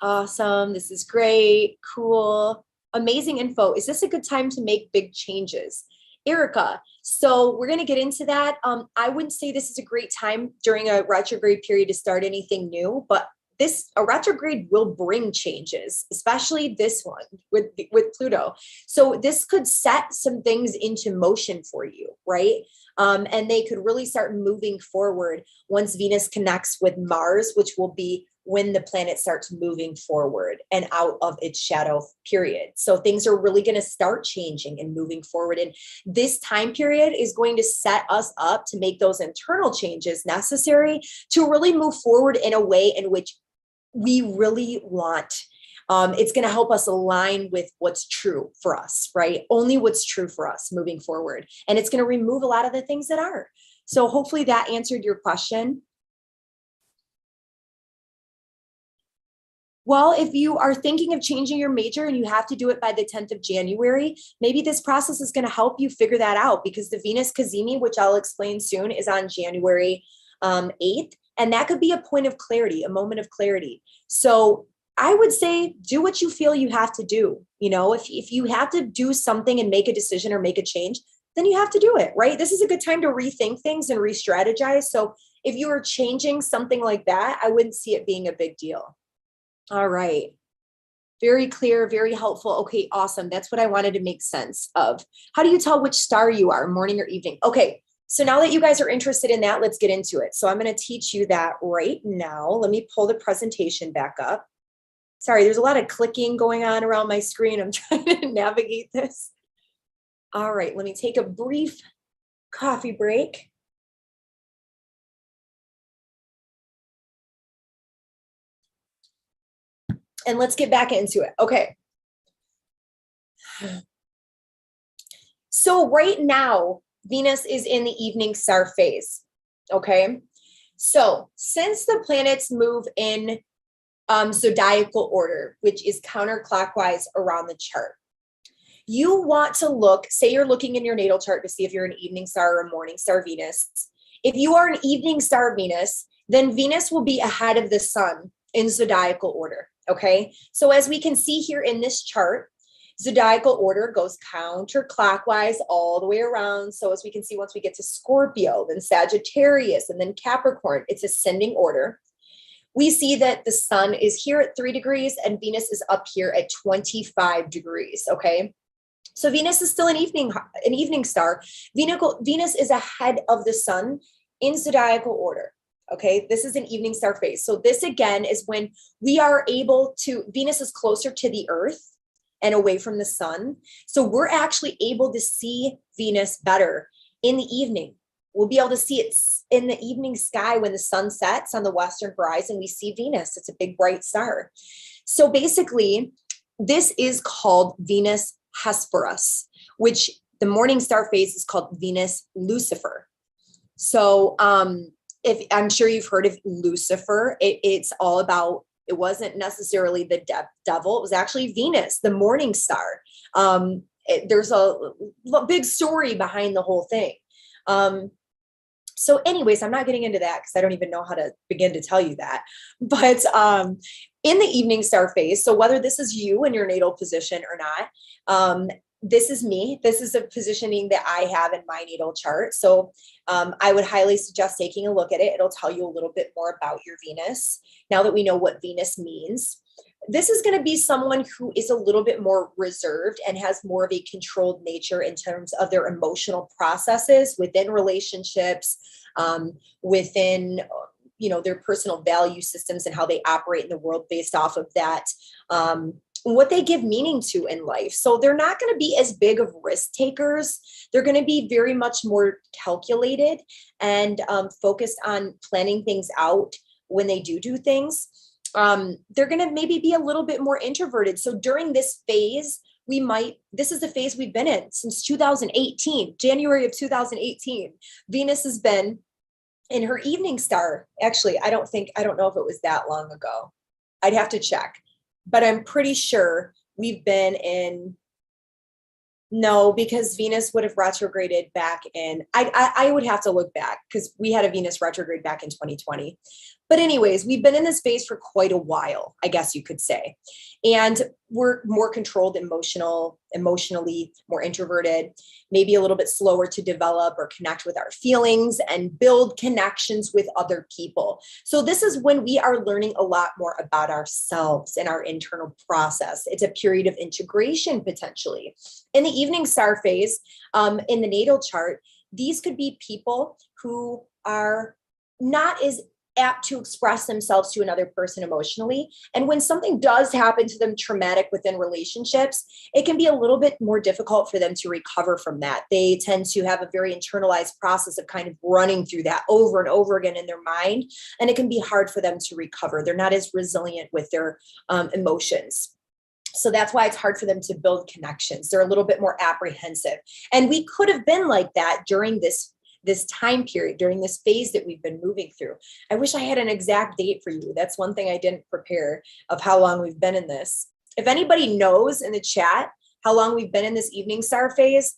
Awesome. This is great. Cool. Amazing info. Is this a good time to make big changes? Erica, so we're going to get into that. I wouldn't say this is a great time during a retrograde period to start anything new, but a retrograde will bring changes, especially this one with Pluto. So this could set some things into motion for you, right? And they could really start moving forward once Venus connects with Mars, which will be when the planet starts moving forward and out of its shadow period. So things are really going to start changing and moving forward. And this time period is going to set us up to make those internal changes necessary to really move forward in a way in which we really want. It's going to help us align with what's true for us, right? Only what's true for us moving forward. And it's going to remove a lot of the things that aren't. So hopefully that answered your question. Well, if you are thinking of changing your major and you have to do it by the 10th of January, maybe this process is going to help you figure that out, because the Venus Cazimi, which I'll explain soon, is on January 8th. And that could be a point of clarity, a moment of clarity. So I would say do what you feel you have to do. You know, if you have to do something and make a decision or make a change, then you have to do it, right? This is a good time to rethink things and re-strategize. So if you are changing something like that, I wouldn't see it being a big deal. All right. Very clear, very helpful. Okay, awesome. That's what I wanted to make sense of. How do you tell which star you are, morning or evening? Okay, So now that you guys are interested in that, let's get into it. So I'm going to teach you that right now. Let me pull the presentation back up. Sorry, there's a lot of clicking going on around my screen. I'm trying to navigate this. All right, let me take a brief coffee break. And let's get back into it. Okay. So right now, Venus is in the evening star phase. Okay. So since the planets move in zodiacal order, which is counterclockwise around the chart, you want to look, say you're looking in your natal chart to see if you're an evening star or a morning star Venus. If you are an evening star Venus, then Venus will be ahead of the sun in zodiacal order. Okay. So as we can see here in this chart, zodiacal order goes counterclockwise all the way around. So as we can see, once we get to Scorpio, then Sagittarius, and then Capricorn, it's ascending order. We see that the sun is here at 3 degrees and Venus is up here at 25 degrees. Okay. So Venus is still an evening star. Venus is ahead of the sun in zodiacal order. Okay, this is an evening star phase. So this again is when we are able to, Venus is closer to the earth and away from the sun. So we're actually able to see Venus better in the evening. We'll be able to see it in the evening sky when the sun sets on the western horizon. We see Venus. It's a big bright star. So basically, this is called Venus Hesperus, which the morning star phase is called Venus Lucifer. So if I'm sure you've heard of Lucifer, it's all about, it wasn't necessarily the devil. It was actually Venus, the morning star. There's a big story behind the whole thing. So anyways, I'm not getting into that because I don't even know how to begin to tell you that. But in the evening star phase, so whether this is you in your natal position or not, this is me. This is a positioning that I have in my natal chart. So I would highly suggest taking a look at it. It'll tell you a little bit more about your Venus. Now that we know what Venus means, this is going to be someone who is a little bit more reserved and has more of a controlled nature in terms of their emotional processes within relationships, within, their personal value systems and how they operate in the world based off of that, what they give meaning to in life. So they're not going to be as big of risk takers. They're going to be very much more calculated and focused on planning things out when they do things. They're going to maybe be a little bit more introverted. So during this phase, this is the phase we've been in since 2018, January of 2018. Venus has been in her evening star. Actually, I don't know if it was that long ago. I'd have to check, but I'm pretty sure we've been in, no, because Venus would have retrograded back in, I would have to look back because we had a Venus retrograde back in 2020. But anyways, we've been in this phase for quite a while, I guess you could say. And we're more controlled emotionally, more introverted, maybe a little bit slower to develop or connect with our feelings and build connections with other people. So this is when we are learning a lot more about ourselves and our internal process. It's a period of integration potentially. In the evening star phase, in the natal chart, these could be people who are not as apt to express themselves to another person emotionally. And when something does happen to them traumatic within relationships, it can be a little bit more difficult for them to recover from that. They tend to have a very internalized process of kind of running through that over and over again in their mind. And it can be hard for them to recover. They're not as resilient with their emotions. So that's why it's hard for them to build connections. They're a little bit more apprehensive. And we could have been like that during this time period, during this phase that we've been moving through. I wish I had an exact date for you. That's one thing I didn't prepare of how long we've been in this. If anybody knows in the chat how long we've been in this evening star phase,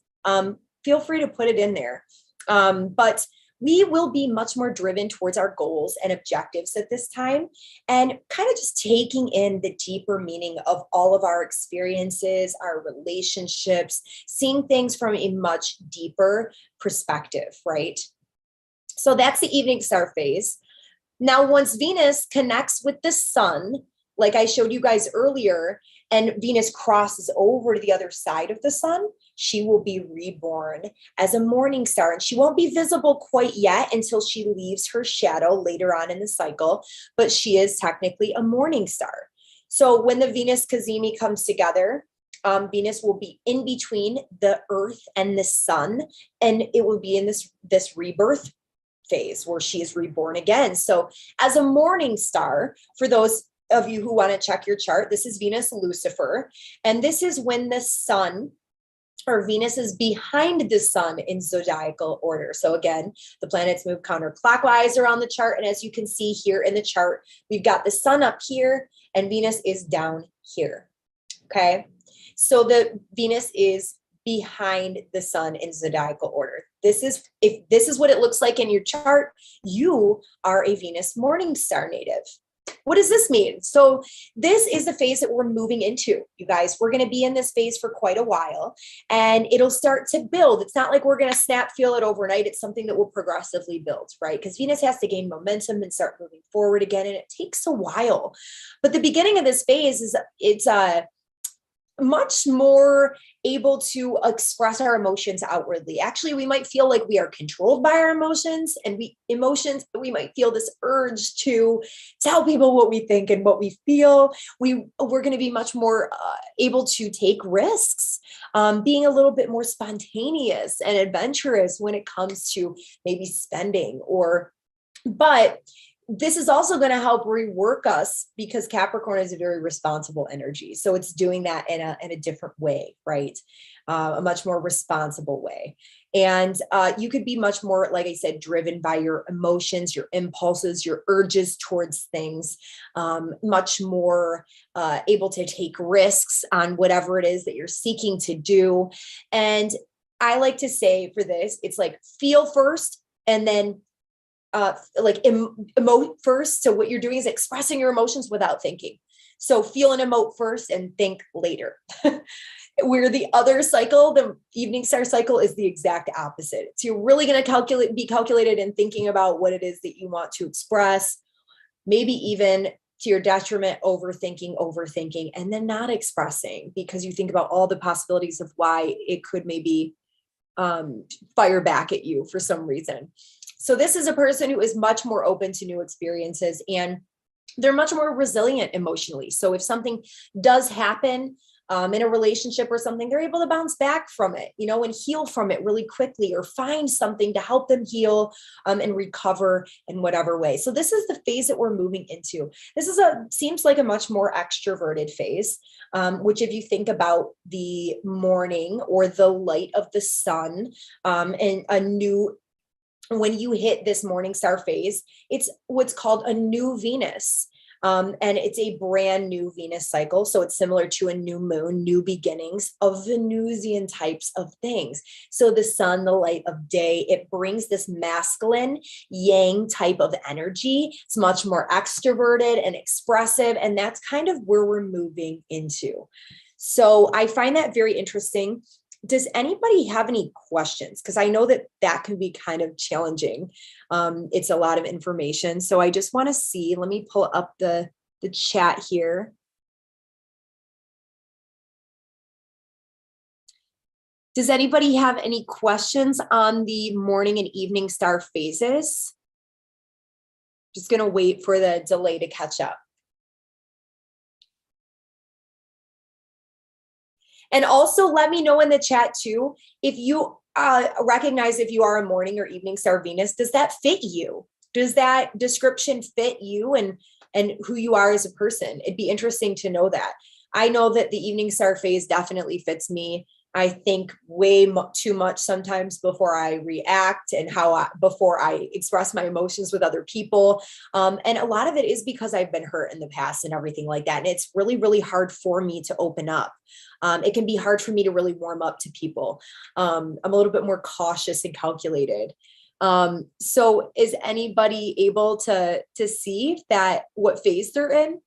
feel free to put it in there. But we will be much more driven towards our goals and objectives at this time, and kind of just taking in the deeper meaning of all of our experiences, our relationships, seeing things from a much deeper perspective, right? So that's the evening star phase. Now, once Venus connects with the sun, like I showed you guys earlier, and Venus crosses over to the other side of the sun, she will be reborn as a morning star. And she won't be visible quite yet until she leaves her shadow later on in the cycle, but she is technically a morning star. So when the Venus Cazimi comes together, Venus will be in between the earth and the sun, and it will be in this rebirth phase where she is reborn again. So as a morning star, for those of you who want to check your chart, this is Venus Lucifer, and this is when the sun or Venus is behind the sun in zodiacal order. So again, the planets move counterclockwise around the chart. And as you can see here in the chart, we've got the sun up here and Venus is down here. Okay. So the Venus is behind the sun in zodiacal order. If this is what it looks like in your chart, you are a Venus morning star native. What does this mean? So this is the phase that we're moving into, you guys. We're going to be in this phase for quite a while and it'll start to build. It's not like we're going to snap feel it overnight. It's something that will progressively build, right? Because Venus has to gain momentum and start moving forward again. And it takes a while. But the beginning of this phase it's much more able to express our emotions outwardly. Actually, we might feel like we are controlled by our emotions, and we might feel this urge to tell people what we think and what we feel. We're going to be much more able to take risks, being a little bit more spontaneous and adventurous when it comes to maybe spending but this is also going to help rework us because Capricorn is a very responsible energy. So it's doing that in a different way, right? A much more responsible way. And you could be much more, like I said, driven by your emotions, your impulses, your urges towards things, much more able to take risks on whatever it is that you're seeking to do. And I like to say for this, it's like feel first and then emote first. So what you're doing is expressing your emotions without thinking. So feel and emote first and think later. Where the other cycle, the evening star cycle, is the exact opposite. So you're really going to be calculated in thinking about what it is that you want to express, maybe even to your detriment, overthinking, and then not expressing because you think about all the possibilities of why it could maybe fire back at you for some reason. So this is a person who is much more open to new experiences and they're much more resilient emotionally. So if something does happen in a relationship or something, they're able to bounce back from it, and heal from it really quickly or find something to help them heal and recover in whatever way. So this is the phase that we're moving into. This seems like a much more extroverted phase, which if you think about the morning or the light of the sun and when you hit this morning star phase, it's what's called a new Venus. And it's a brand new Venus cycle. So it's similar to a new moon, new beginnings of Venusian types of things. So the sun, the light of day, it brings this masculine yang type of energy. It's much more extroverted and expressive. And that's kind of where we're moving into. So I find that very interesting. Does anybody have any questions? Because I know that can be kind of challenging. It's a lot of information. So I just want to see, let me pull up the chat here. Does anybody have any questions on the morning and evening star phases? Just going to wait for the delay to catch up. And also let me know in the chat too, if you recognize if you are a morning or evening star Venus, does that fit you? Does that description fit you and who you are as a person? It'd be interesting to know that. I know that the evening star phase definitely fits me. I think way too much sometimes before I react and before I express my emotions with other people. And a lot of it is because I've been hurt in the past and everything like that. And it's really, really hard for me to open up. It can be hard for me to really warm up to people. I'm a little bit more cautious and calculated. So is anybody able to see what phase they're in?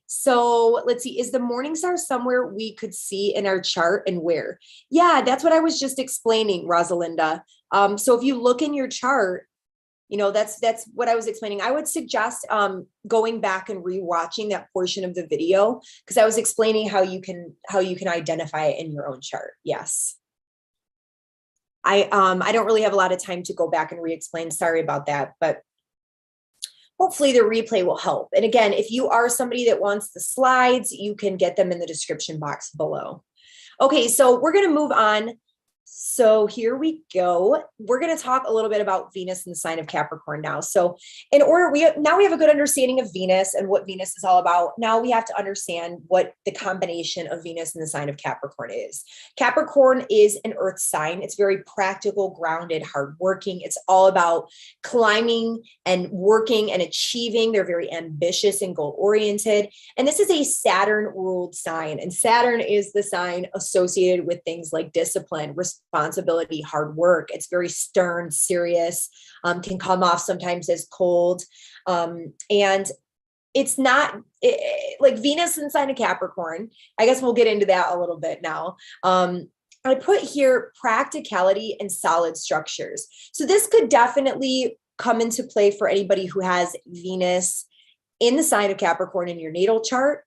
So let's see, is the morning star somewhere we could see in our chart and where? Yeah, that's what I was just explaining, Rosalinda. So if you look in your chart, That's what I was explaining. I would suggest going back and rewatching that portion of the video, because I was explaining how you can identify it in your own chart. Yes. I don't really have a lot of time to go back and re-explain. Sorry about that, but hopefully the replay will help. And again, if you are somebody that wants the slides, you can get them in the description box below. Okay, so we're going to move on. So here we go. We're going to talk a little bit about Venus in the sign of Capricorn now. So in order, now we have a good understanding of Venus and what Venus is all about. Now we have to understand what the combination of Venus in the sign of Capricorn is. Capricorn is an earth sign. It's very practical, grounded, hardworking. It's all about climbing and working and achieving. They're very ambitious and goal-oriented. And this is a Saturn-ruled sign. And Saturn is the sign associated with things like discipline, responsibility, hard work. It's very stern, serious, can come off sometimes as cold. And it's not like Venus in sign of Capricorn. I guess we'll get into that a little bit now. I put here practicality and solid structures. So this could definitely come into play for anybody who has Venus in the sign of Capricorn in your natal chart.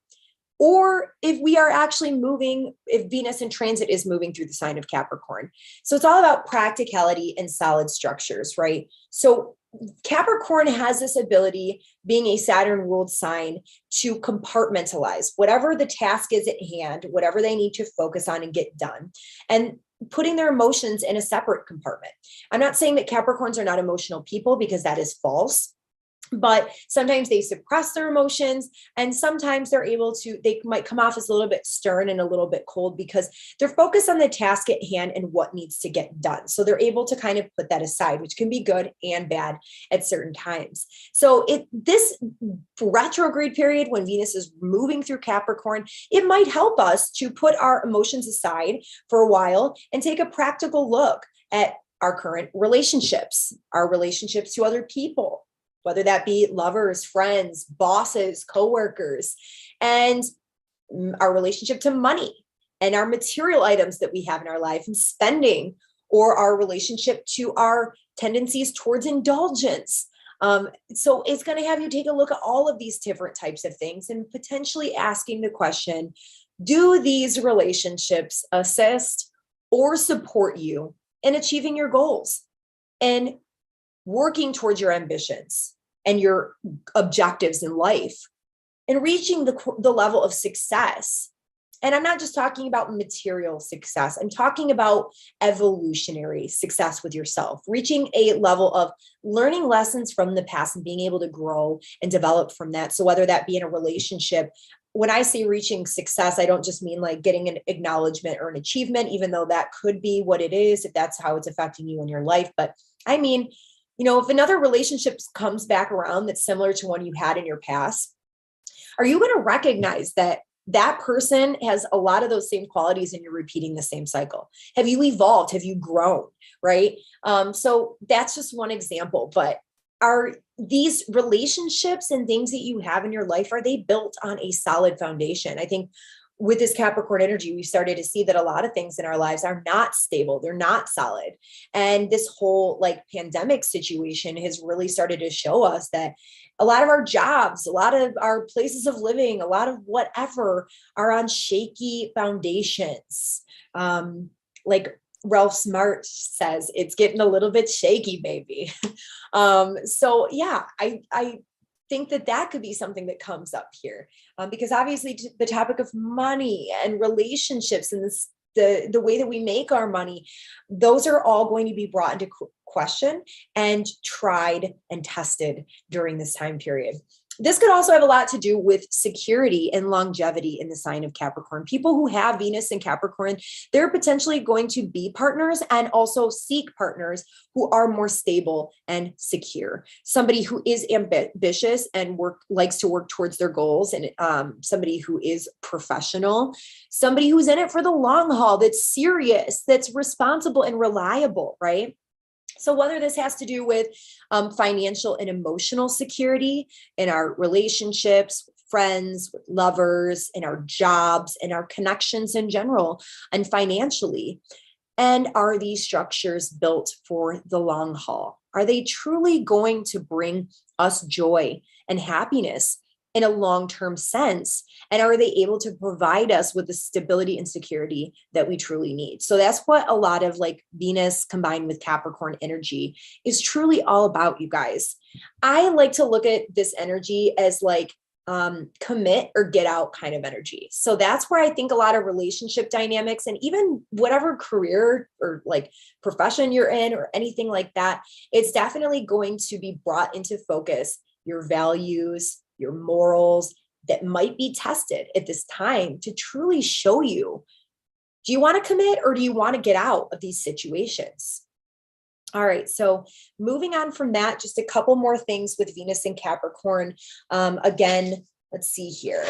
Or if we are actually moving, if Venus in transit is moving through the sign of Capricorn. So it's all about practicality and solid structures, right? So Capricorn has this ability, being a Saturn-ruled sign, to compartmentalize whatever the task is at hand, whatever they need to focus on and get done, and putting their emotions in a separate compartment. I'm not saying that Capricorns are not emotional people, because that is false. But sometimes they suppress their emotions, and sometimes they might come off as a little bit stern and a little bit cold because they're focused on the task at hand and what needs to get done. So they're able to kind of put that aside, which can be good and bad at certain times. So this retrograde period, when Venus is moving through Capricorn, it might help us to put our emotions aside for a while and take a practical look at our current relationships, our relationships to other people, whether that be lovers, friends, bosses, coworkers, and our relationship to money and our material items that we have in our life and spending, or our relationship to our tendencies towards indulgence. So it's going to have you take a look at all of these different types of things and potentially asking the question, do these relationships assist or support you in achieving your goals and working towards your ambitions and your objectives in life and reaching the level of success? And I'm not just talking about material success. I'm talking about evolutionary success with yourself, reaching a level of learning lessons from the past and being able to grow and develop from that. So whether that be in a relationship, when I say reaching success, I don't just mean like getting an acknowledgement or an achievement, even though that could be what it is, if that's how it's affecting you in your life. But I mean, if another relationship comes back around that's similar to one you had in your past, are you going to recognize that that person has a lot of those same qualities and you're repeating the same cycle? Have you evolved? Have you grown? Right? So that's just one example, but are these relationships and things that you have in your life, are they built on a solid foundation? I think with this Capricorn energy, we've started to see that a lot of things in our lives are not stable. They're not solid. And this whole pandemic situation has really started to show us that a lot of our jobs, a lot of our places of living, a lot of whatever are on shaky foundations. Like Ralph Smart says, it's getting a little bit shaky, baby. So yeah, I think that could be something that comes up here, because obviously the topic of money and relationships and the way that we make our money, those are all going to be brought into question and tried and tested during this time period. This could also have a lot to do with security and longevity in the sign of Capricorn. People who have Venus in Capricorn, they're potentially going to be partners and also seek partners who are more stable and secure. Somebody who is ambitious and likes to work towards their goals, and somebody who is professional, somebody who's in it for the long haul, that's serious, that's responsible and reliable, right? So whether this has to do with financial and emotional security in our relationships, friends, with lovers, in our jobs, in our connections in general, and financially, and are these structures built for the long haul? Are they truly going to bring us joy and happiness in a long-term sense? And are they able to provide us with the stability and security that we truly need? So that's what a lot of like Venus combined with Capricorn energy is truly all about, you guys. I like to look at this energy as like commit or get out kind of energy. So that's where I think a lot of relationship dynamics and even whatever career or like profession you're in or anything like that, it's definitely going to be brought into focus, your values, your morals that might be tested at this time to truly show you, do you want to commit or do you want to get out of these situations? All right, so moving on from that, just a couple more things with Venus and Capricorn. Again, let's see here.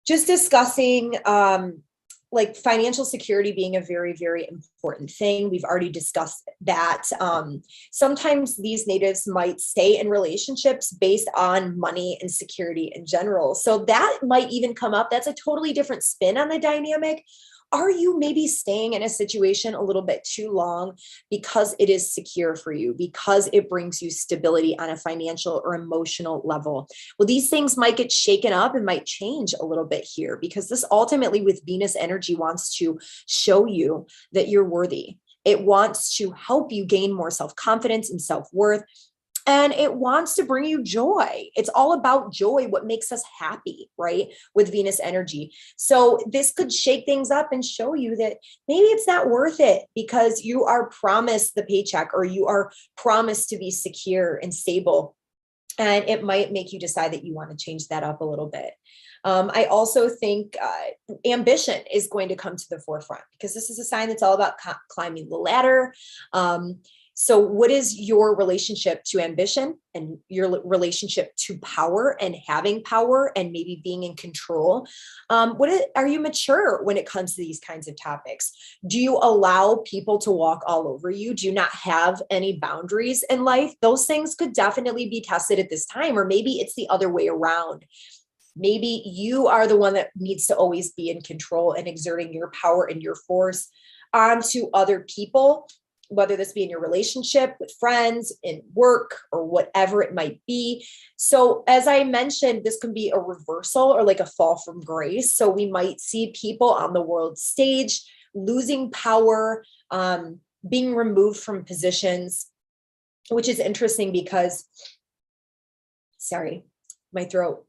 Just discussing like financial security being a very, very important thing. We've already discussed that. Sometimes these natives might stay in relationships based on money and security in general. So that might even come up. That's a totally different spin on the dynamic. Are you maybe staying in a situation a little bit too long because it is secure for you, because it brings you stability on a financial or emotional level? Well, these things might get shaken up and might change a little bit here, because this ultimately with Venus energy wants to show you that you're worthy. It wants to help you gain more self-confidence and self-worth. And it wants to bring you joy. It's all about joy, what makes us happy, right? With Venus energy. So this could shake things up and show you that maybe it's not worth it because you are promised the paycheck or you are promised to be secure and stable. And it might make you decide that you want to change that up a little bit. I also think ambition is going to come to the forefront because this is a sign that's all about climbing the ladder. So what is your relationship to ambition and your relationship to power and having power and maybe being in control? Are you mature when it comes to these kinds of topics? Do you allow people to walk all over you? Do you not have any boundaries in life? Those things could definitely be tested at this time, or maybe it's the other way around. Maybe you are the one that needs to always be in control and exerting your power and your force onto other people, whether this be in your relationship with friends, in work, or whatever it might be. So as I mentioned, this can be a reversal or like a fall from grace. So we might see people on the world stage losing power, being removed from positions, which is interesting because, sorry, my throat.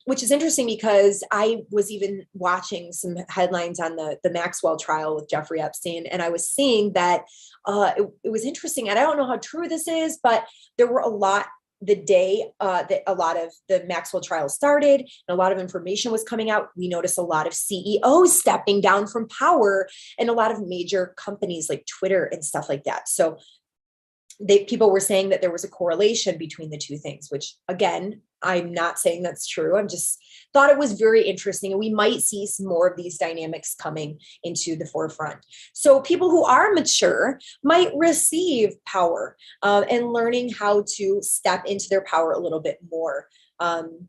Which is interesting because I was even watching some headlines on the Maxwell trial with Jeffrey Epstein, and I was seeing that it was interesting, and I don't know how true this is, but there were the day that a lot of the Maxwell trial started and a lot of information was coming out, we noticed a lot of CEOs stepping down from power and a lot of major companies like Twitter and stuff like that. So people were saying that there was a correlation between the two things, which again, I'm not saying that's true. I'm just thought it was very interesting. And we might see some more of these dynamics coming into the forefront. So people who are mature might receive power and learning how to step into their power a little bit more.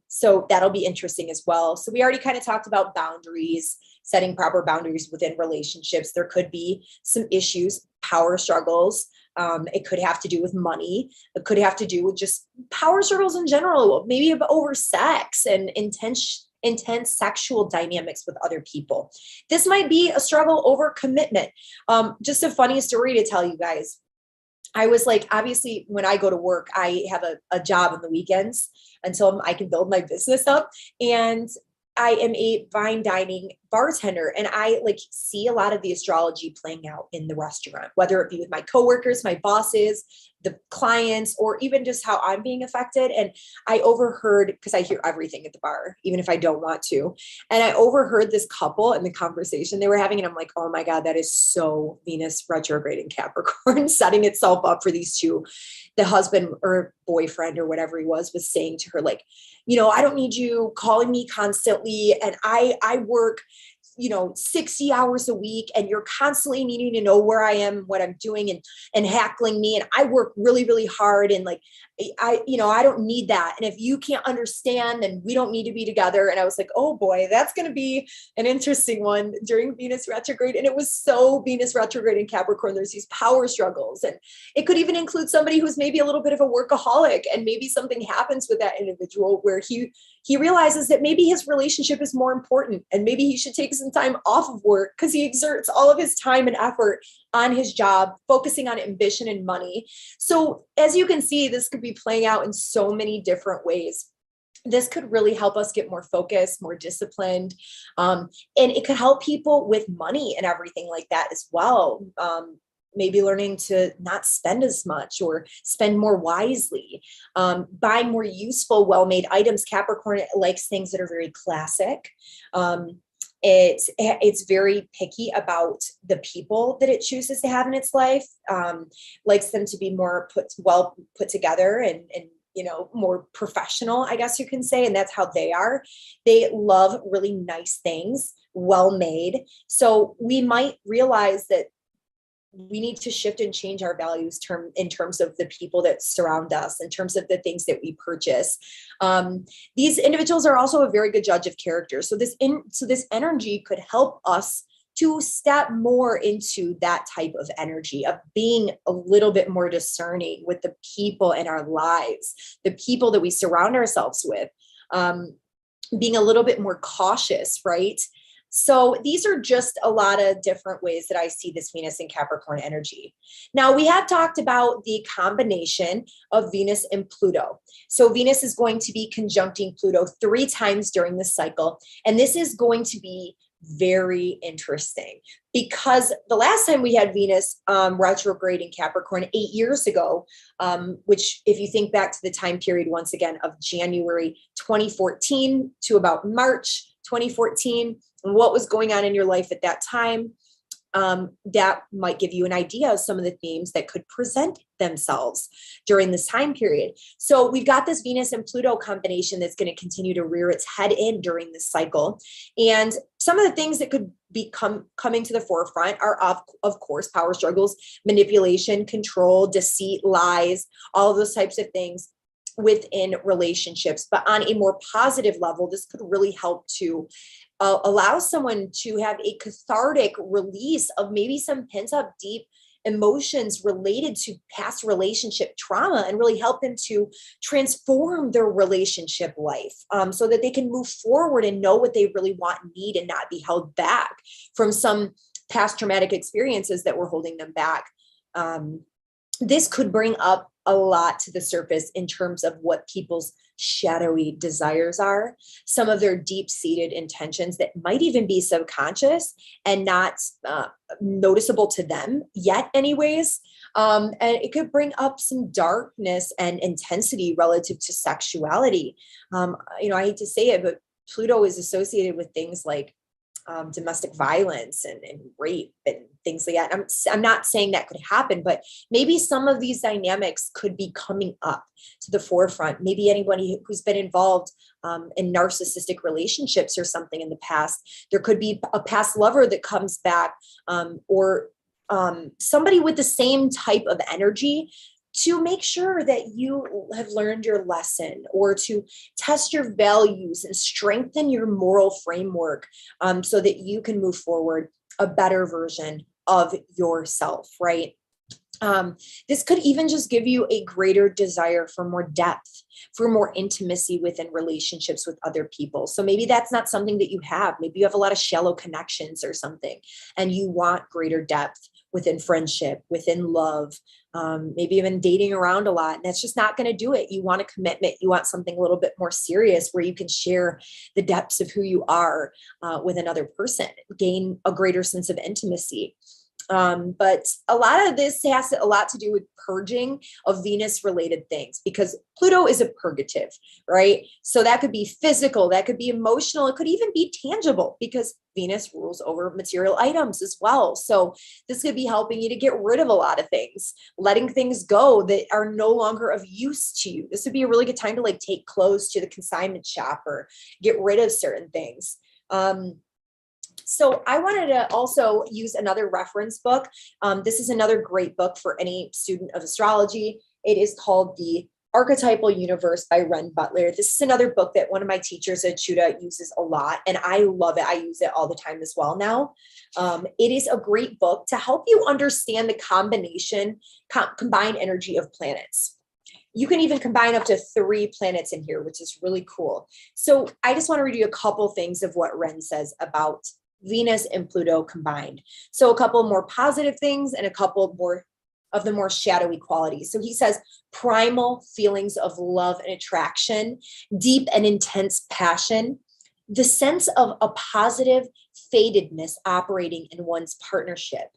So that'll be interesting as well. So we already kind of talked about boundaries, setting proper boundaries within relationships. There could be some issues, power struggles. It could have to do with money. It could have to do with just power struggles in general, maybe over sex and intense sexual dynamics with other people. This might be a struggle over commitment. Just a funny story to tell you guys. I was like, obviously, when I go to work, I have a job on the weekends until I can build my business up. And I am a fine dining bartender, and I like see a lot of the astrology playing out in the restaurant, whether it be with my coworkers, my bosses, the clients, or even just how I'm being affected. And I overheard, because I hear everything at the bar, even if I don't want to. And I overheard this couple in the conversation they were having. And I'm like, oh my God, that is so Venus retrograde in Capricorn, setting itself up for these two. The husband or boyfriend or whatever he was saying to her, like, I don't need you calling me constantly. And I work 60 hours a week, and you're constantly needing to know where I am, what I'm doing, and hackling me. And I work really, really hard. And like, I don't need that. And if you can't understand, then we don't need to be together. And I was like, oh boy, that's going to be an interesting one during Venus retrograde. And it was so Venus retrograde in Capricorn. There's these power struggles. And it could even include somebody who's maybe a little bit of a workaholic, and maybe something happens with that individual where he realizes that maybe his relationship is more important, and maybe he should take some time off of work because he exerts all of his time and effort on his job, focusing on ambition and money. So as you can see, this could be playing out in so many different ways. This could really help us get more focused, more disciplined. And it could help people with money and everything like that as well. Maybe learning to not spend as much or spend more wisely, buying more useful, well-made items. Capricorn likes things that are very classic. It's very picky about the people that it chooses to have in its life, likes them to be more well put together and more professional, I guess you can say. And that's how they are. They love really nice things, well made. So we might realize that we need to shift and change our values in terms of the people that surround us, in terms of the things that we purchase. These individuals are also a very good judge of character. So this energy could help us to step more into that type of energy of being a little bit more discerning with the people in our lives, the people that we surround ourselves with, being a little bit more cautious, right? So these are just a lot of different ways that I see this Venus and Capricorn energy. Now, we have talked about the combination of Venus and Pluto. So Venus is going to be conjuncting Pluto 3 times during the cycle. And this is going to be very interesting because the last time we had Venus retrograde in Capricorn 8 years ago, which if you think back to the time period, once again, of January 2014 to about March 2014, and what was going on in your life at that time, that might give you an idea of some of the themes that could present themselves during this time period. So we've got this Venus and Pluto combination that's going to continue to rear its head in during this cycle. And some of the things that could be coming to the forefront are, of course, power struggles, manipulation, control, deceit, lies, all of those types of things within relationships. But on a more positive level, this could really help to allow someone to have a cathartic release of maybe some pent up deep emotions related to past relationship trauma, and really help them to transform their relationship life, so that they can move forward and know what they really want and need, and not be held back from some past traumatic experiences that were holding them back. This could bring up a lot to the surface in terms of what people's shadowy desires are, some of their deep-seated intentions that might even be subconscious and not noticeable to them yet anyways. And it could bring up some darkness and intensity relative to sexuality. I hate to say it, but Pluto is associated with things like domestic violence and rape and things like that. I'm not saying that could happen, but maybe some of these dynamics could be coming up to the forefront. Maybe anybody who's been involved in narcissistic relationships or something in the past, there could be a past lover that comes back, or somebody with the same type of energy, to make sure that you have learned your lesson, or to test your values and strengthen your moral framework, so that you can move forward a better version of yourself, right? This could even just give you a greater desire for more depth, for more intimacy within relationships with other people. So maybe that's not something that you have. Maybe you have a lot of shallow connections or something, and you want greater depth within friendship, within love, maybe even dating around a lot. And that's just not going to do it. You want a commitment. You want something a little bit more serious where you can share the depths of who you are with another person, gain a greater sense of intimacy. But a lot of this has a lot to do with purging of Venus related things, because Pluto is a purgative, right? So that could be physical, that could be emotional, it could even be tangible, because Venus rules over material items as well. So this could be helping you to get rid of a lot of things, letting things go that are no longer of use to you. This would be a really good time to like take clothes to the consignment shop or get rid of certain things. So I wanted to also use another reference book. This is another great book for any student of astrology. It is called The Archetypal Universe by Ren Butler. This is another book that one of my teachers at Chuda uses a lot, and I love it. I use it all the time as well now. It is a great book to help you understand the combined energy of planets. You can even combine up to 3 planets in here, which is really cool. So I just want to read you a couple things of what Ren says about Venus and Pluto combined. So a couple more positive things and a couple more of the more shadowy qualities. So he says primal feelings of love and attraction, deep and intense passion, the sense of a positive fatedness operating in one's partnership,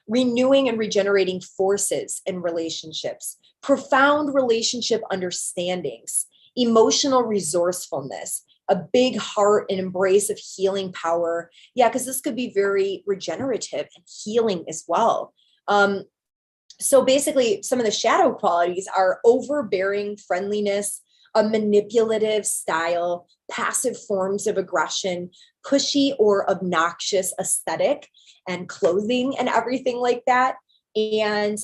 renewing and regenerating forces in relationships, profound relationship understandings, emotional resourcefulness, a big heart and embrace of healing power. Yeah, because this could be very regenerative and healing as well. So basically, some of the shadow qualities are overbearing friendliness, a manipulative style, passive forms of aggression, pushy or obnoxious aesthetic and clothing and everything like that. And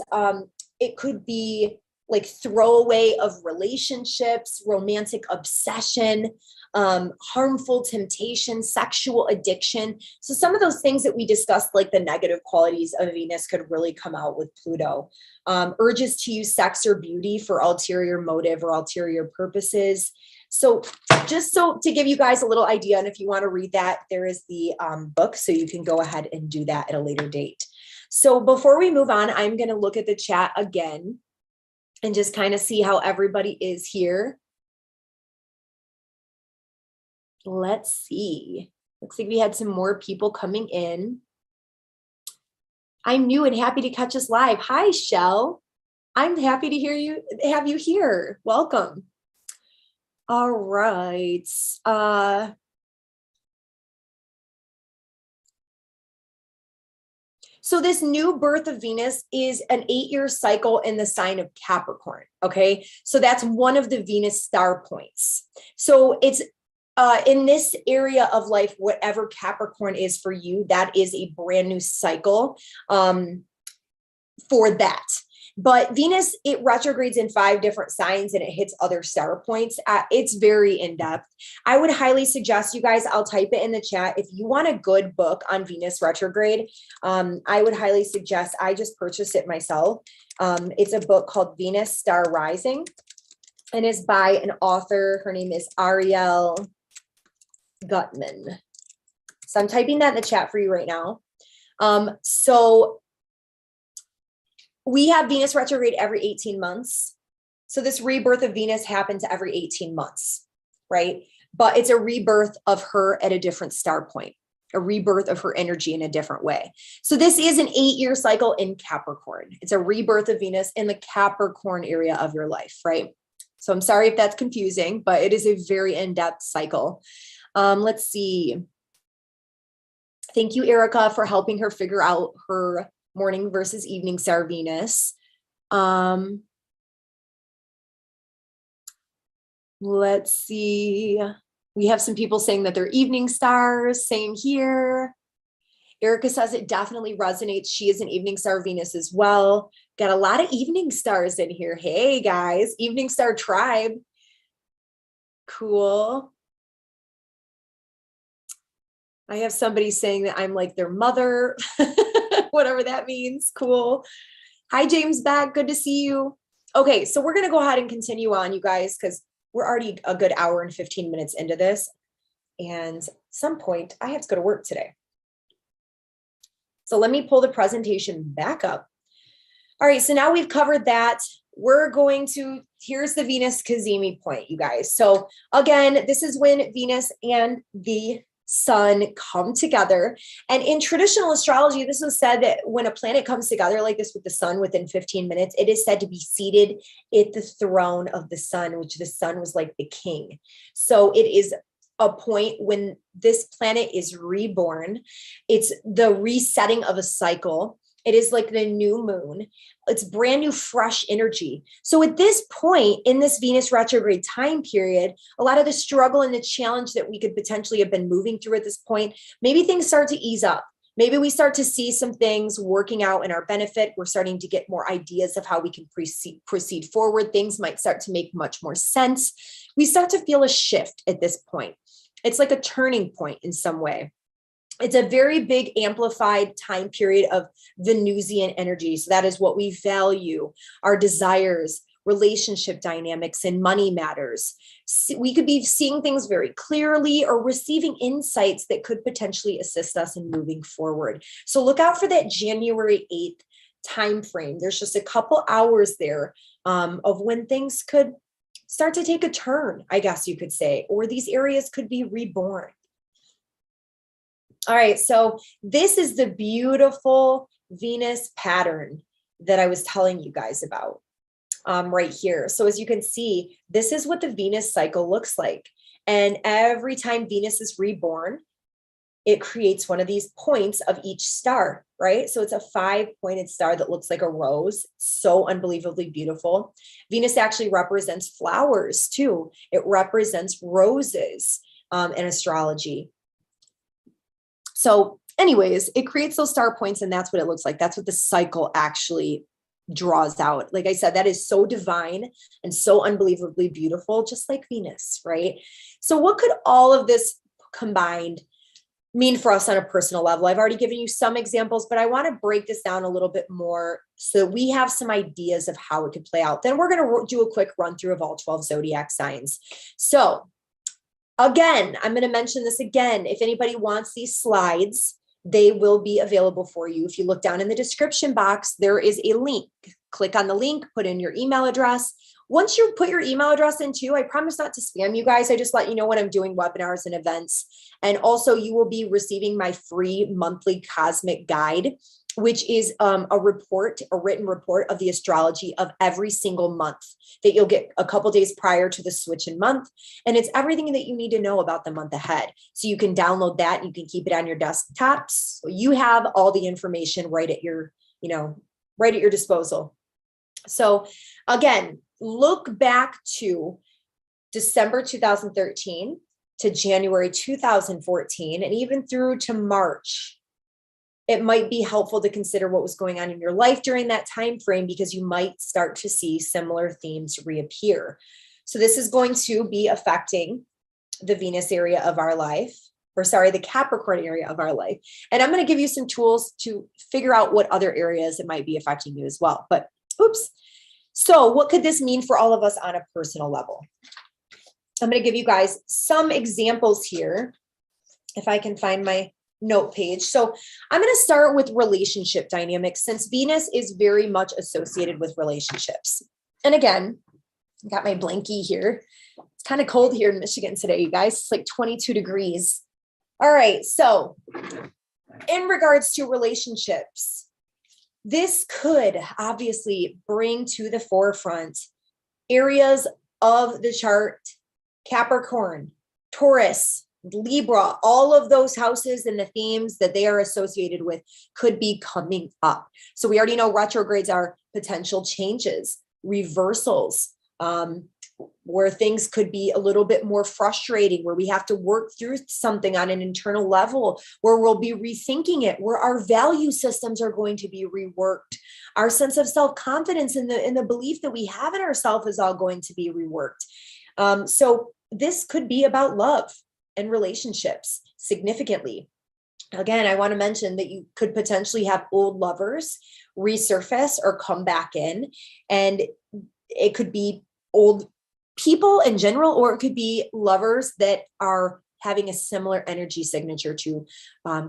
it could be like throwaway of relationships, romantic obsession, harmful temptation, sexual addiction. So some of those things that we discussed, like the negative qualities of Venus, could really come out with Pluto. Urges to use sex or beauty for ulterior motive or ulterior purposes. So just so to give you guys a little idea, and if you want to read that, there is the book, so you can go ahead and do that at a later date. So before we move on, I'm going to look at the chat again and just kind of see how everybody is here. Let's see. Looks like we had some more people coming in. I'm new and happy to catch us live. Hi, Shell. I'm happy to have you here. Welcome. All right. So this new birth of Venus is an 8-year cycle in the sign of Capricorn. Okay. So that's one of the Venus star points. So it's in this area of life, whatever Capricorn is for you, that is a brand new cycle for that. But Venus, it retrogrades in 5 different signs and it hits other star points. It's very in-depth. I would highly suggest you guys, I'll type it in the chat. If you want a good book on Venus retrograde, I would highly suggest, I just purchased it myself. It's a book called Venus Star Rising and is by an author. Her name is Ariel Gutman. So I'm typing that in the chat for you right now. So we have Venus retrograde every 18 months. So this rebirth of Venus happens every 18 months, right? But it's a rebirth of her at a different star point, a rebirth of her energy in a different way. So this is an 8-year cycle in Capricorn. It's a rebirth of Venus in the Capricorn area of your life, right? So I'm sorry if that's confusing, but it is a very in-depth cycle. Let's see. Thank you, Erica, for helping her figure out her morning versus evening star Venus. Let's see. We have some people saying that they're evening stars. Same here. Erica says it definitely resonates. She is an evening star Venus as well. Got a lot of evening stars in here. Hey guys, evening star tribe. Cool. I have somebody saying that I'm like their mother, whatever that means. Cool. Hi, James Beck. Good to see you. Okay, so we're going to go ahead and continue on, you guys, because we're already a good hour and 15 minutes into this. And at some point, I have to go to work today. So let me pull the presentation back up. All right, so now we've covered that. We're going to, here's the Venus Cazimi point, you guys. So again, this is when Venus and the Sun come together. And in traditional astrology, this was said that when a planet comes together like this with the Sun within 15 minutes, it is said to be seated at the throne of the Sun, which the Sun was like the king. So it is a point when this planet is reborn. It's the resetting of a cycle. It is like the new moon. It's brand new, fresh energy. So at this point in this Venus retrograde time period, a lot of the struggle and the challenge that we could potentially have been moving through at this point, maybe things start to ease up. Maybe we start to see some things working out in our benefit. We're starting to get more ideas of how we can proceed forward. Things might start to make much more sense. We start to feel a shift at this point. It's like a turning point in some way. It's a very big amplified time period of Venusian energy. So that is what we value, our desires, relationship dynamics, and money matters. We could be seeing things very clearly or receiving insights that could potentially assist us in moving forward. So look out for that January 8th time frame. There's just a couple hours there of when things could start to take a turn, I guess you could say, or these areas could be reborn. All right, so this is the beautiful Venus pattern that I was telling you guys about right here. So as you can see, this is what the Venus cycle looks like. And every time Venus is reborn, it creates one of these points of each star, right? So it's a 5-pointed star that looks like a rose. So unbelievably beautiful. Venus actually represents flowers too. It represents roses in astrology. So anyways, it creates those star points, and that's what it looks like. That's what the cycle actually draws out. Like I said, that is so divine and so unbelievably beautiful, just like Venus, right? So what could all of this combined mean for us on a personal level? I've already given you some examples, but I want to break this down a little bit more so that we have some ideas of how it could play out. Then we're going to do a quick run through of all 12 zodiac signs. So again, I'm going to mention this again. If anybody wants these slides, they will be available for you. If you look down in the description box, there is a link. Click on the link, put in your email address. Once you put your email address in too, I promise not to spam you guys. I just let you know when I'm doing webinars and events. And also you will be receiving my free monthly cosmic guide, which is a written report of the astrology of every single month that you'll get a couple days prior to the switch in month. And it's everything that you need to know about the month ahead. So you can download that. You can keep it on your desktops. So you have all the information right at your disposal. So again, look back to December 2013 to January 2014, and even through to March. It might be helpful to consider what was going on in your life during that time frame, because you might start to see similar themes reappear. So this is going to be affecting the Venus area of our life, the Capricorn area of our life. And I'm going to give you some tools to figure out what other areas it might be affecting you as well. But oops. So what could this mean for all of us on a personal level? I'm going to give you guys some examples here, if I can find my note page. So I'm going to start with relationship dynamics, since Venus is very much associated with relationships. And again, I got my blankie here. It's kind of cold here in Michigan today, you guys. It's like 22 degrees. All right. So in regards to relationships, this could obviously bring to the forefront areas of the chart: Capricorn, Taurus, Libra. All of those houses and the themes that they are associated with could be coming up. So we already know retrogrades are potential changes, reversals, where things could be a little bit more frustrating, where we have to work through something on an internal level, where we'll be rethinking it, where our value systems are going to be reworked. Our sense of self-confidence and the belief that we have in ourselves is all going to be reworked. So this could be about love and relationships significantly. Again, I want to mention that you could potentially have old lovers resurface or come back in, and it could be old people in general, or it could be lovers that are having a similar energy signature to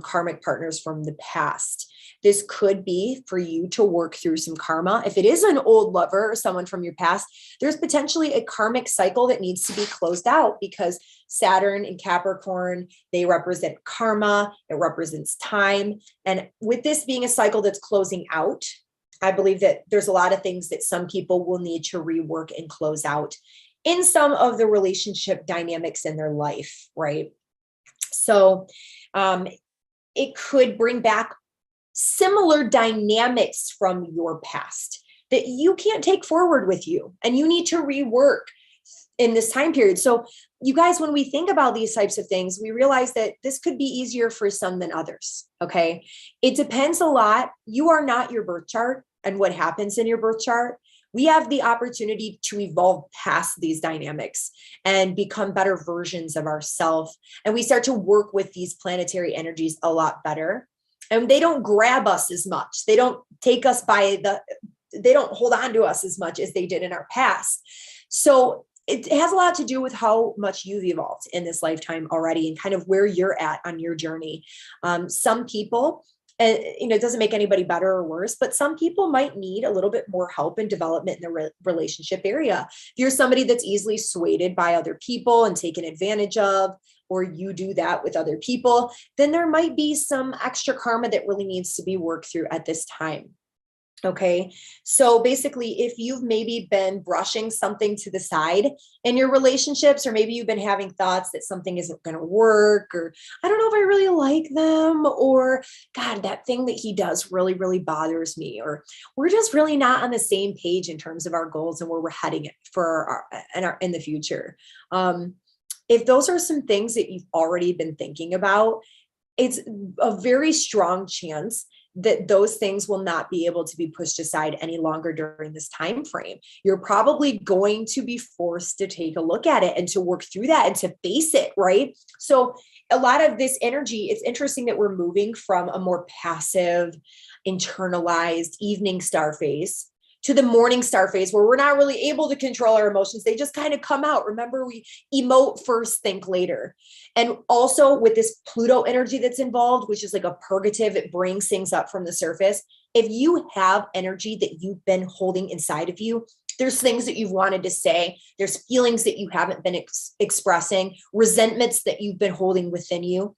karmic partners from the past. This could be for you to work through some karma. If it is an old lover or someone from your past, there's potentially a karmic cycle that needs to be closed out, because Saturn and Capricorn, they represent karma. It represents time. And with this being a cycle that's closing out, I believe that there's a lot of things that some people will need to rework and close out in some of the relationship dynamics in their life, right? So it could bring back similar dynamics from your past that you can't take forward with you and you need to rework in this time period. So you guys, when we think about these types of things, we realize that this could be easier for some than others. Okay. It depends a lot. You are not your birth chart and what happens in your birth chart. We have the opportunity to evolve past these dynamics and become better versions of ourselves. And we start to work with these planetary energies a lot better. And they don't grab us as much. They don't take us they don't hold on to us as much as they did in our past. So it has a lot to do with how much you've evolved in this lifetime already and kind of where you're at on your journey. Some people, it doesn't make anybody better or worse, but some people might need a little bit more help and development in the relationship area. If you're somebody that's easily swayed by other people and taken advantage of, or you do that with other people, then there might be some extra karma that really needs to be worked through at this time. Okay. So basically, if you've maybe been brushing something to the side in your relationships, or maybe you've been having thoughts that something isn't going to work, or I don't know if I really like them, or God, that thing that he does really, really bothers me, or we're just really not on the same page in terms of our goals and where we're heading for in the future. If those are some things that you've already been thinking about, it's a very strong chance that those things will not be able to be pushed aside any longer during this time frame. You're probably going to be forced to take a look at it and to work through that and to face it, right? So a lot of this energy, it's interesting that we're moving from a more passive, internalized evening star phase to the morning star phase, where we're not really able to control our emotions. They just kind of come out. Remember, we emote first, think later. And also with this Pluto energy that's involved, which is like a purgative, it brings things up from the surface. If you have energy that you've been holding inside of you, there's things that you've wanted to say, there's feelings that you haven't been expressing, resentments that you've been holding within you.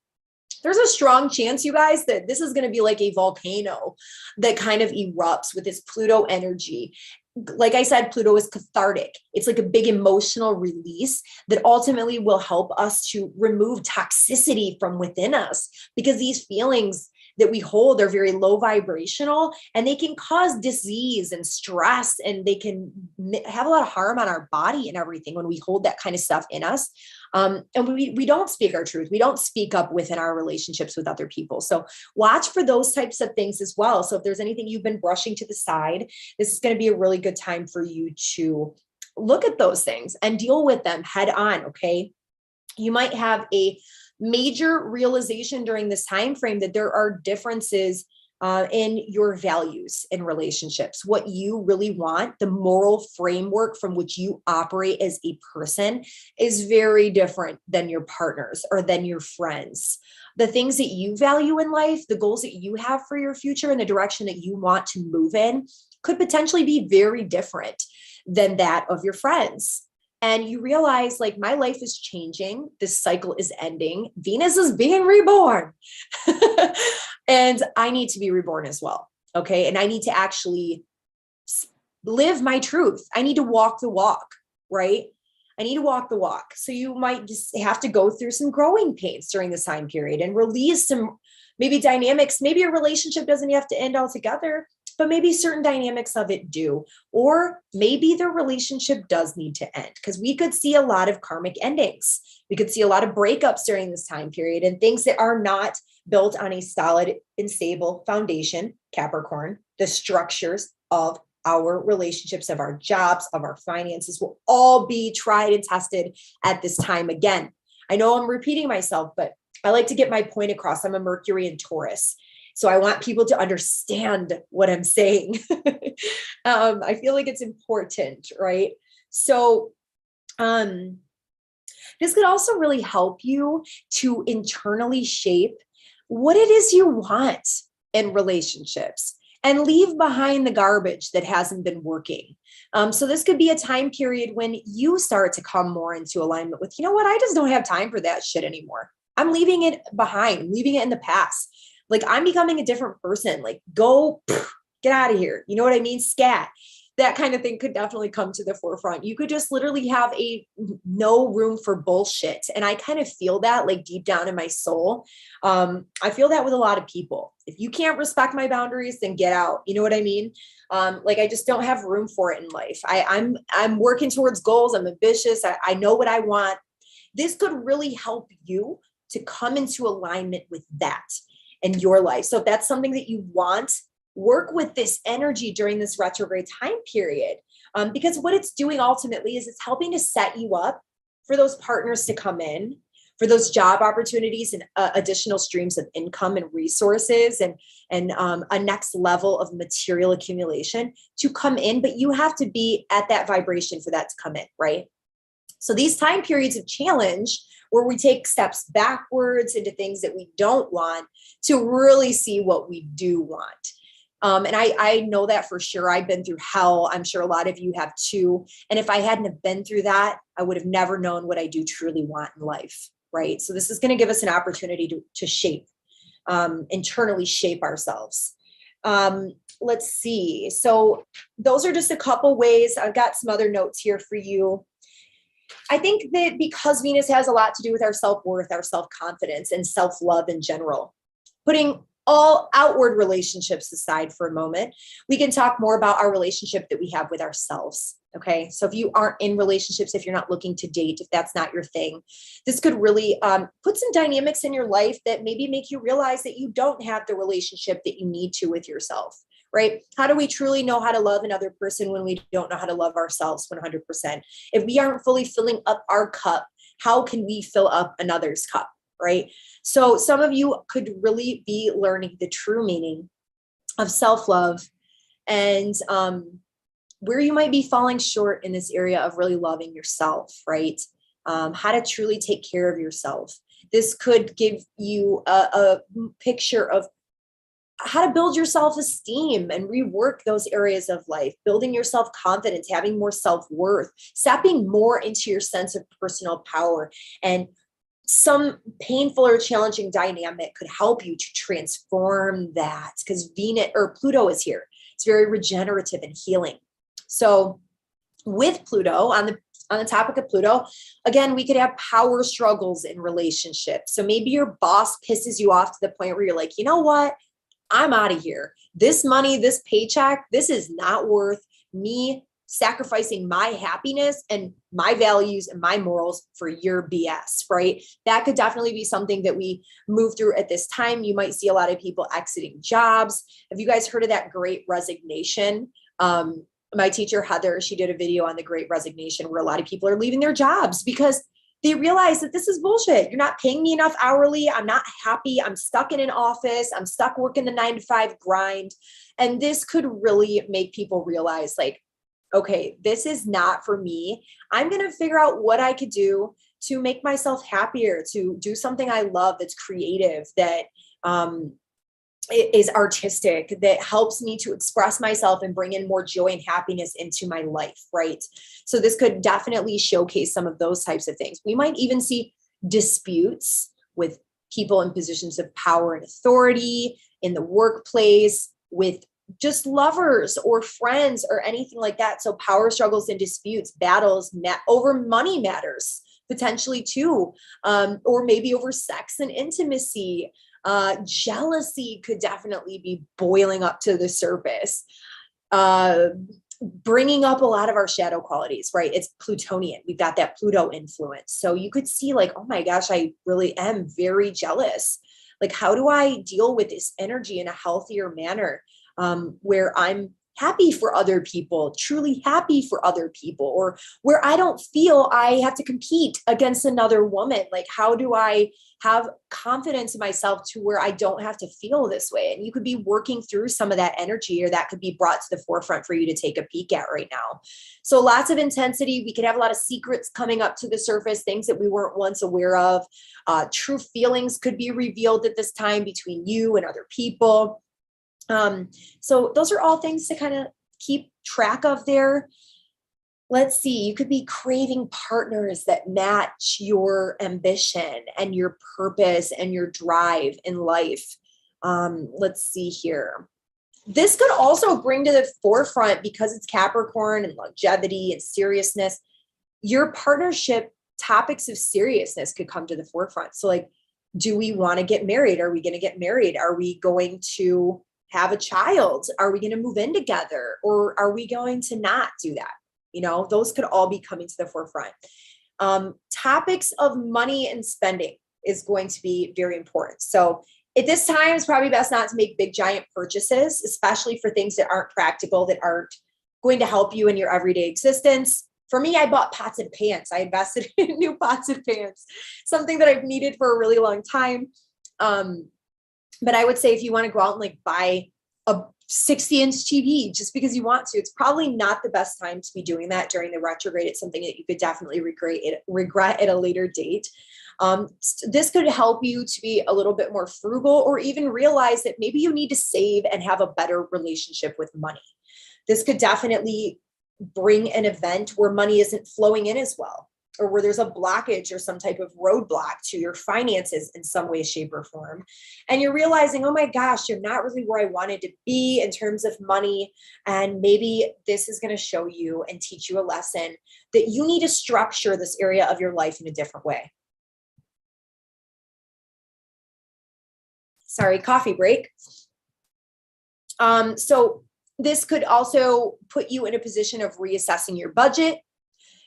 There's a strong chance, you guys, that this is going to be like a volcano that kind of erupts with this Pluto energy. Like I said, Pluto is cathartic. It's like a big emotional release that ultimately will help us to remove toxicity from within us, because these feelings that we hold are very low vibrational and they can cause disease and stress, and they can have a lot of harm on our body and everything when we hold that kind of stuff in us. And we don't speak our truth. We don't speak up within our relationships with other people. So watch for those types of things as well. So if there's anything you've been brushing to the side, this is going to be a really good time for you to look at those things and deal with them head on. Okay. You might have a major realization during this time frame that there are differences in your values in relationships, what you really want, the moral framework from which you operate as a person is very different than your partners or than your friends. The things that you value in life, the goals that you have for your future and the direction that you want to move in could potentially be very different than that of your friends. And you realize, like, my life is changing. This cycle is ending. Venus is being reborn. And I need to be reborn as well. Okay. And I need to actually live my truth. I need to walk the walk, right? I need to walk the walk. So you might just have to go through some growing pains during this time period and release some maybe dynamics. Maybe your relationship doesn't have to end altogether, but maybe certain dynamics of it do. Or maybe the relationship does need to end, because we could see a lot of karmic endings. We could see a lot of breakups during this time period and things that are not built on a solid and stable foundation. Capricorn, the structures of our relationships, of our jobs, of our finances will all be tried and tested at this time again. I know I'm repeating myself, but I like to get my point across. I'm a Mercury in Taurus. So I want people to understand what I'm saying. I feel like it's important, right? So this could also really help you to internally shape what it is you want in relationships and leave behind the garbage that hasn't been working. So this could be a time period when you start to come more into alignment with, you know what, I just don't have time for that shit anymore. I'm leaving it behind, I'm leaving it in the past. Like, I'm becoming a different person. Like, go get out of here. You know what I mean? Scat. that kind of thing could definitely come to the forefront. You could just literally have no room for bullshit. And I kind of feel that like deep down in my soul. I feel that with a lot of people. If you can't respect my boundaries, then get out. You know what I mean? Like I just don't have room for it in life. I'm working towards goals. I'm ambitious. I know what I want. This could really help you to come into alignment with that in your life. So if that's something that you want, work with this energy during this retrograde time period, because what it's doing ultimately is it's helping to set you up for those partners to come in, for those job opportunities and additional streams of income and resources and a next level of material accumulation to come in. But you have to be at that vibration for that to come in, right? So these time periods of challenge where we take steps backwards into things that we don't want to really see what we do want. And I know that for sure. I've been through hell. I'm sure a lot of you have too. And if I hadn't have been through that, I would have never known what I do truly want in life, right? So this is going to give us an opportunity to shape, internally shape ourselves. Let's see. So those are just a couple ways. I've got some other notes here for you. I think that because Venus has a lot to do with our self-worth, our self-confidence, and self-love in general, putting all outward relationships aside for a moment, we can talk more about our relationship that we have with ourselves. Okay. So if you aren't in relationships, if you're not looking to date, if that's not your thing, this could really put some dynamics in your life that maybe make you realize that you don't have the relationship that you need to with yourself, right? How do we truly know how to love another person when we don't know how to love ourselves 100%? If we aren't fully filling up our cup, how can we fill up another's cup? Right? So some of you could really be learning the true meaning of self-love and where you might be falling short in this area of really loving yourself, right? How to truly take care of yourself. This could give you a picture of how to build your self-esteem and rework those areas of life, building your self-confidence, having more self-worth, stepping more into your sense of personal power. And some painful or challenging dynamic could help you to transform that because Venus or Pluto is here. It's very regenerative and healing. So with Pluto, on the topic of Pluto, again, we could have power struggles in relationships. So maybe your boss pisses you off to the point where you're like, you know what? I'm out of here. This money, this paycheck, this is not worth me sacrificing my happiness and my values and my morals for your BS, right? That could definitely be something that we move through at this time. You might see a lot of people exiting jobs. Have you guys heard of that Great Resignation? My teacher, Heather, she did a video on the Great Resignation where a lot of people are leaving their jobs because they realize that this is bullshit. You're not paying me enough hourly. I'm not happy. I'm stuck in an office. I'm stuck working the 9-to-5 grind. And this could really make people realize like, okay, this is not for me. I'm going to figure out what I could do to make myself happier, to do something I love that's creative, that is artistic, that helps me to express myself and bring in more joy and happiness into my life, right? So this could definitely showcase some of those types of things. We might even see disputes with people in positions of power and authority in the workplace, with just lovers or friends or anything like that. So power struggles and disputes, battles over money matters potentially too, or maybe over sex and intimacy. Jealousy could definitely be boiling up to the surface, bringing up a lot of our shadow qualities, right? It's Plutonian. We've got that Pluto influence. So you could see like, oh my gosh, I really am very jealous. Like, how do I deal with this energy in a healthier manner? Where I'm happy for other people, truly happy for other people, or where I don't feel I have to compete against another woman. Like, how do I have confidence in myself to where I don't have to feel this way? And you could be working through some of that energy, or that could be brought to the forefront for you to take a peek at right now. So lots of intensity. We could have a lot of secrets coming up to the surface, things that we weren't once aware of. True feelings could be revealed at this time between you and other people. So those are all things to kind of keep track of there. Let's see, you could be craving partners that match your ambition and your purpose and your drive in life. Let's see here. This could also bring to the forefront, because it's Capricorn and longevity and seriousness, your partnership topics of seriousness could come to the forefront. So like, do we want to get married? Are we going to get married? Are we going to have a child? Are we going to move in together? Or are we going to not do that? You know, those could all be coming to the forefront. Topics of money and spending is going to be very important. So at this time, it's probably best not to make big, giant purchases, especially for things that aren't practical, that aren't going to help you in your everyday existence. For me, I bought pots and pans. I invested in new pots and pans, something that I've needed for a really long time. But I would say if you want to go out and like buy a 60-inch TV just because you want to, it's probably not the best time to be doing that during the retrograde. It's something that you could definitely regret at a later date. This could help you to be a little bit more frugal, or even realize that maybe you need to save and have a better relationship with money. This could definitely bring an event where money isn't flowing in as well, or where there's a blockage or some type of roadblock to your finances in some way, shape, or form. And you're realizing, oh my gosh, you're not really where I wanted to be in terms of money. And maybe this is going to show you and teach you a lesson that you need to structure this area of your life in a different way. Sorry, coffee break. So this could also put you in a position of reassessing your budget,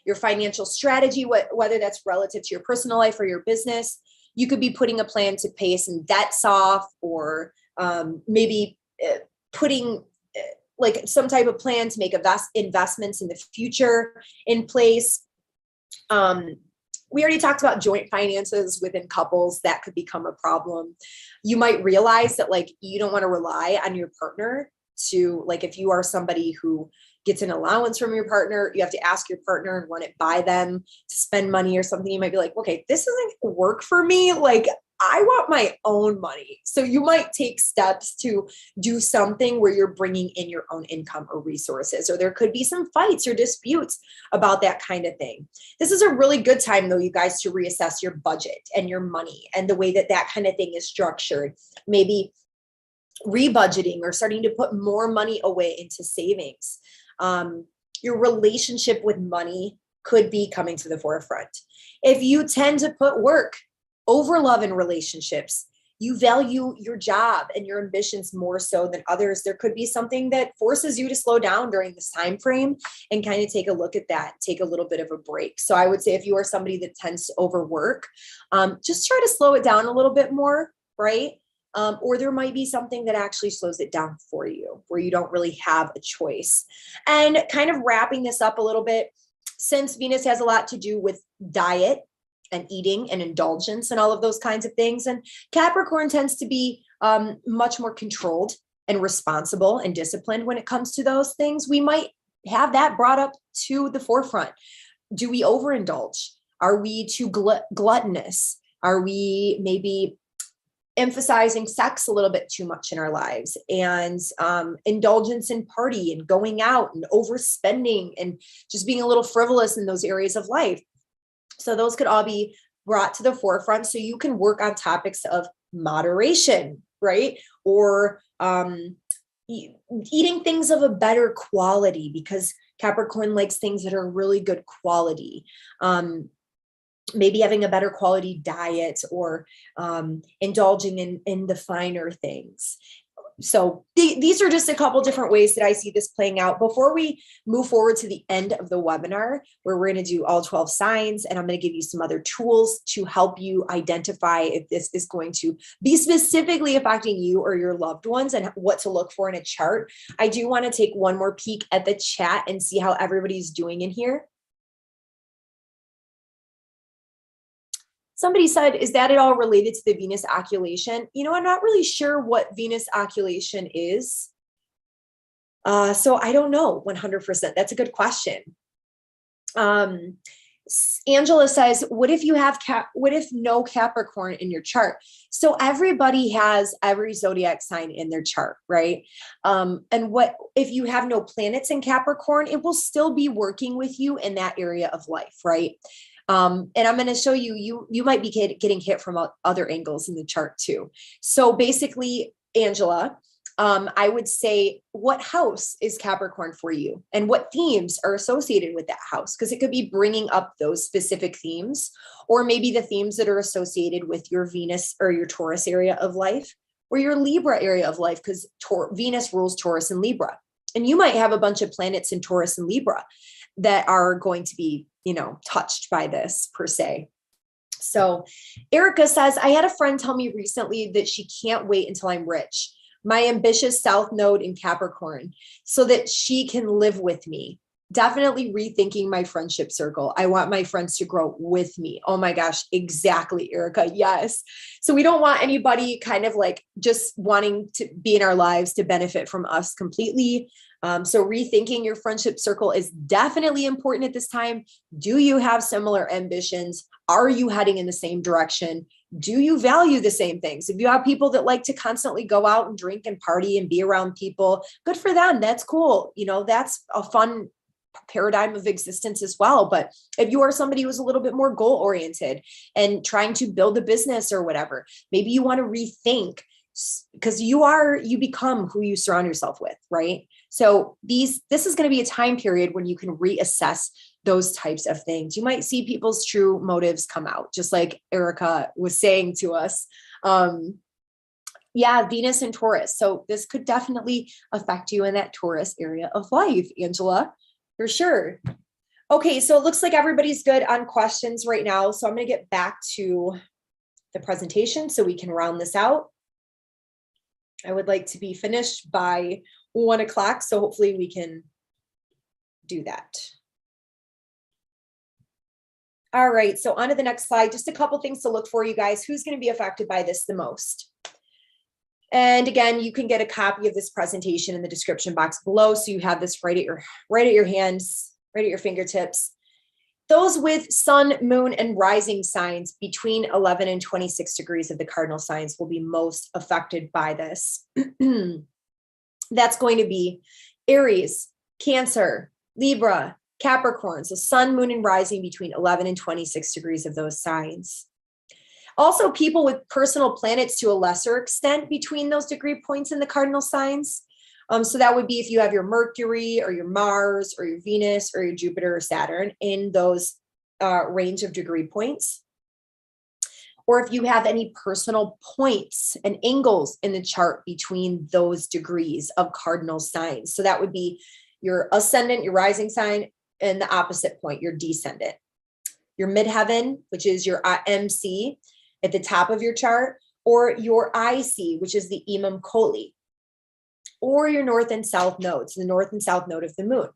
your financial strategy, whether that's relative to your personal life or your business. You could be putting a plan to pay some debts off, or maybe putting like some type of plan to make investments in the future in place. We already talked about joint finances within couples. That could become a problem. You might realize that like you don't want to rely on your partner to, like, if you are somebody who gets an allowance from your partner, you have to ask your partner and run it by them to spend money or something. You might be like, okay, this doesn't work for me. Like, I want my own money. So you might take steps to do something where you're bringing in your own income or resources, or there could be some fights or disputes about that kind of thing. This is a really good time though, you guys, to reassess your budget and your money and the way that that kind of thing is structured. Maybe rebudgeting or starting to put more money away into savings. Your relationship with money could be coming to the forefront. If you tend to put work over love in relationships, you value your job and your ambitions more so than others, there could be something that forces you to slow down during this time frame and kind of take a look at that, take a little bit of a break. So I would say if you are somebody that tends to overwork, just try to slow it down a little bit more, right? Or there might be something that actually slows it down for you, where you don't really have a choice. And kind of wrapping this up a little bit, since Venus has a lot to do with diet and eating and indulgence and all of those kinds of things, and Capricorn tends to be much more controlled and responsible and disciplined when it comes to those things, we might have that brought up to the forefront. Do we overindulge? Are we too gluttonous? Are we maybe emphasizing sex a little bit too much in our lives, and indulgence in party and going out and overspending and just being a little frivolous in those areas of life? So those could all be brought to the forefront so you can work on topics of moderation, right? Or eating things of a better quality, because Capricorn likes things that are really good quality. Maybe having a better quality diet, or indulging in the finer things. So these are just a couple different ways that I see this playing out. Before we move forward to the end of the webinar, where we're going to do all 12 signs, and I'm going to give you some other tools to help you identify if this is going to be specifically affecting you or your loved ones and what to look for in a chart, I do want to take one more peek at the chat and see how everybody's doing in here. Somebody said, is that at all related to the Venus occultation? You know, I'm not really sure what Venus occultation is. So I don't know 100%. That's a good question. Angela says, what if you have what if no Capricorn in your chart? So everybody has every zodiac sign in their chart, right? And what if you have no planets in Capricorn? It will still be working with you in that area of life, right? And I'm going to show you, you might be getting hit from other angles in the chart too. So basically, Angela, I would say, what house is Capricorn for you and what themes are associated with that house? Because it could be bringing up those specific themes, or maybe the themes that are associated with your Venus or your Taurus area of life or your Libra area of life, because Venus rules Taurus and Libra. And you might have a bunch of planets in Taurus and Libra that are going to be, touched by this per se. So Erica says, I had a friend tell me recently that she can't wait until I'm rich. My ambitious South Node in Capricorn, so that she can live with me. Definitely rethinking my friendship circle. I want my friends to grow with me. Oh my gosh, exactly, Erica. Yes. So we don't want anybody kind of like just wanting to be in our lives to benefit from us completely. So rethinking your friendship circle is definitely important at this time. Do you have similar ambitions? Are you heading in the same direction? Do you value the same things? If you have people that like to constantly go out and drink and party and be around people, good for them. That's cool. That's a fun paradigm of existence as well. But if you are somebody who's a little bit more goal oriented and trying to build a business or whatever, maybe you want to rethink, because you become who you surround yourself with, right? So this is going to be a time period when you can reassess those types of things. You might see people's true motives come out, just like Erica was saying to us. Venus and Taurus. So this could definitely affect you in that Taurus area of life, Angela, for sure. Okay, so it looks like everybody's good on questions right now. So I'm going to get back to the presentation so we can round this out. I would like to be finished by 1 o'clock. So hopefully we can do that. All right, so on to the next slide. Just a couple things to look for, you guys. Who's going to be affected by this the most? And again, you can get a copy of this presentation in the description box below. So you have this right at your hands, right at your fingertips. Those with sun, moon, and rising signs between 11 and 26 degrees of the cardinal signs will be most affected by this. That's going to be Aries, Cancer, Libra, Capricorn. So sun, moon, and rising between 11 and 26 degrees of those signs. Also, people with personal planets to a lesser extent between those degree points in the cardinal signs. So that would be if you have your Mercury or your Mars or your Venus or your Jupiter or Saturn in those range of degree points. Or if you have any personal points and angles in the chart between those degrees of cardinal signs. So that would be your ascendant, your rising sign, and the opposite point, your descendant. Your midheaven, which is your MC at the top of your chart, or your IC, which is the Imam Koli, or your north and south nodes, the north and south node of the moon.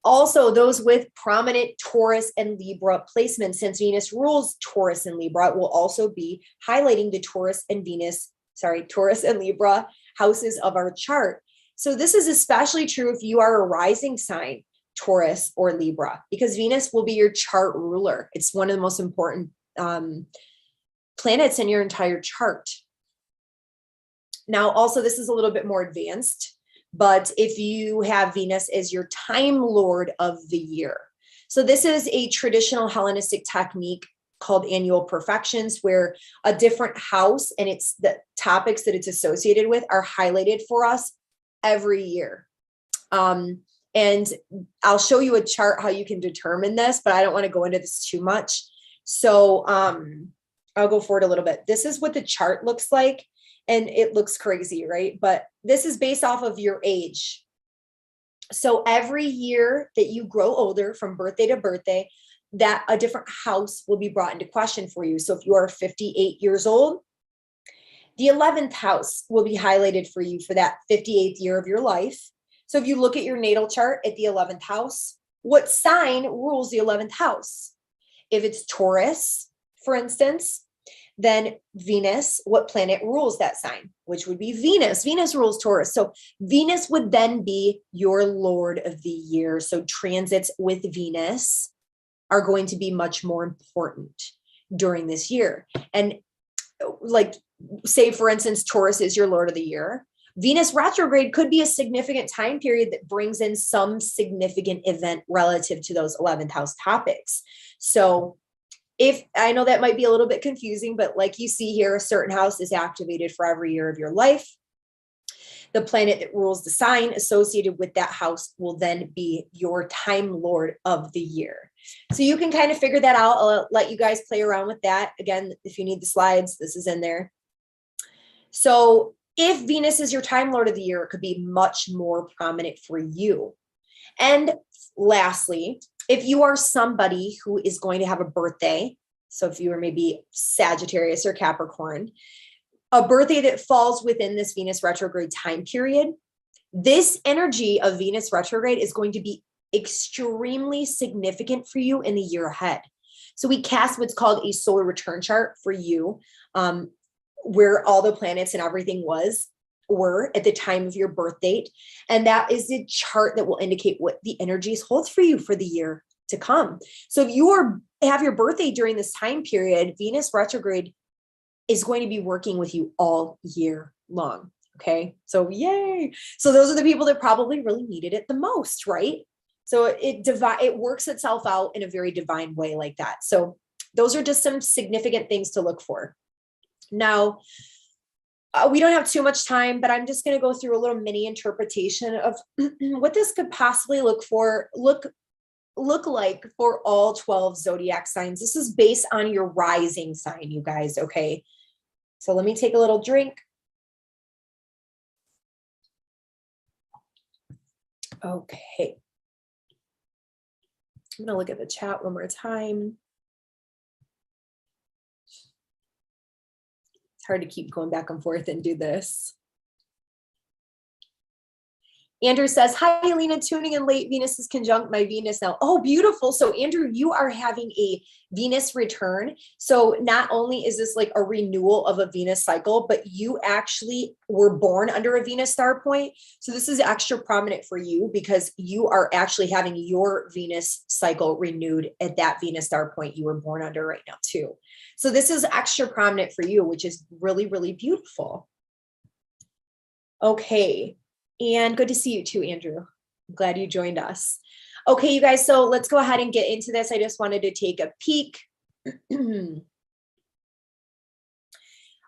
Also, those with prominent Taurus and Libra placements, since Venus rules Taurus and Libra, will also be highlighting the Taurus and Libra houses of our chart. So this is especially true if you are a rising sign, Taurus or Libra, because Venus will be your chart ruler. It's one of the most important planets in your entire chart. Now, also, this is a little bit more advanced, but if you have Venus as your time lord of the year. So this is a traditional Hellenistic technique called annual perfections, where a different house and it's the topics that it's associated with are highlighted for us every year. And I'll show you a chart how you can determine this, but I don't want to go into this too much. So I'll go forward a little bit. This is what the chart looks like. And it looks crazy, right? But this is based off of your age. So every year that you grow older from birthday to birthday, that a different house will be brought into question for you. So if you are 58 years old, the 11th house will be highlighted for you for that 58th year of your life. So if you look at your natal chart at the 11th house, what sign rules the 11th house? If it's Taurus, for instance, then Venus, what planet rules that sign? Which would be Venus. Venus rules Taurus. So Venus would then be your Lord of the year. So transits with Venus are going to be much more important during this year. And like, say, for instance, Taurus is your Lord of the year. Venus retrograde could be a significant time period that brings in some significant event relative to those 11th house topics. So If I know that might be a little bit confusing, but like you see here, a certain house is activated for every year of your life. The planet that rules the sign associated with that house will then be your time lord of the year. So you can kind of figure that out. I'll let you guys play around with that. Again, if you need the slides, this is in there. So if Venus is your time lord of the year, it could be much more prominent for you. And lastly, if you are somebody who is going to have a birthday, so if you are maybe Sagittarius or Capricorn, a birthday that falls within this Venus retrograde time period, this energy of Venus retrograde is going to be extremely significant for you in the year ahead. So we cast what's called a solar return chart for you, where all the planets and everything were at the time of your birth date. And that is the chart that will indicate what the energies hold for you for the year to come. So if you have your birthday during this time period, Venus retrograde is going to be working with you all year long. Okay. So yay. So those are the people that probably really needed it the most, right? So it works itself out in a very divine way like that. So those are just some significant things to look for. Now, we don't have too much time, but I'm just going to go through a little mini interpretation of what this could possibly look like for all 12 zodiac signs. This is based on your rising sign, you guys. Okay. So let me take a little drink. Okay. I'm going to look at the chat one more time. It's hard to keep going back and forth and do this. Andrew says, hi, Yelena, tuning in late. Venus is conjunct my Venus now. Oh, beautiful. So Andrew, you are having a Venus return. So not only is this like a renewal of a Venus cycle, but you actually were born under a Venus star point. So this is extra prominent for you because you are actually having your Venus cycle renewed at that Venus star point you were born under right now too. So this is extra prominent for you, which is really, really beautiful. Okay. And good to see you too, Andrew. I'm glad you joined us. Okay, you guys, so let's go ahead and get into this. I just wanted to take a peek.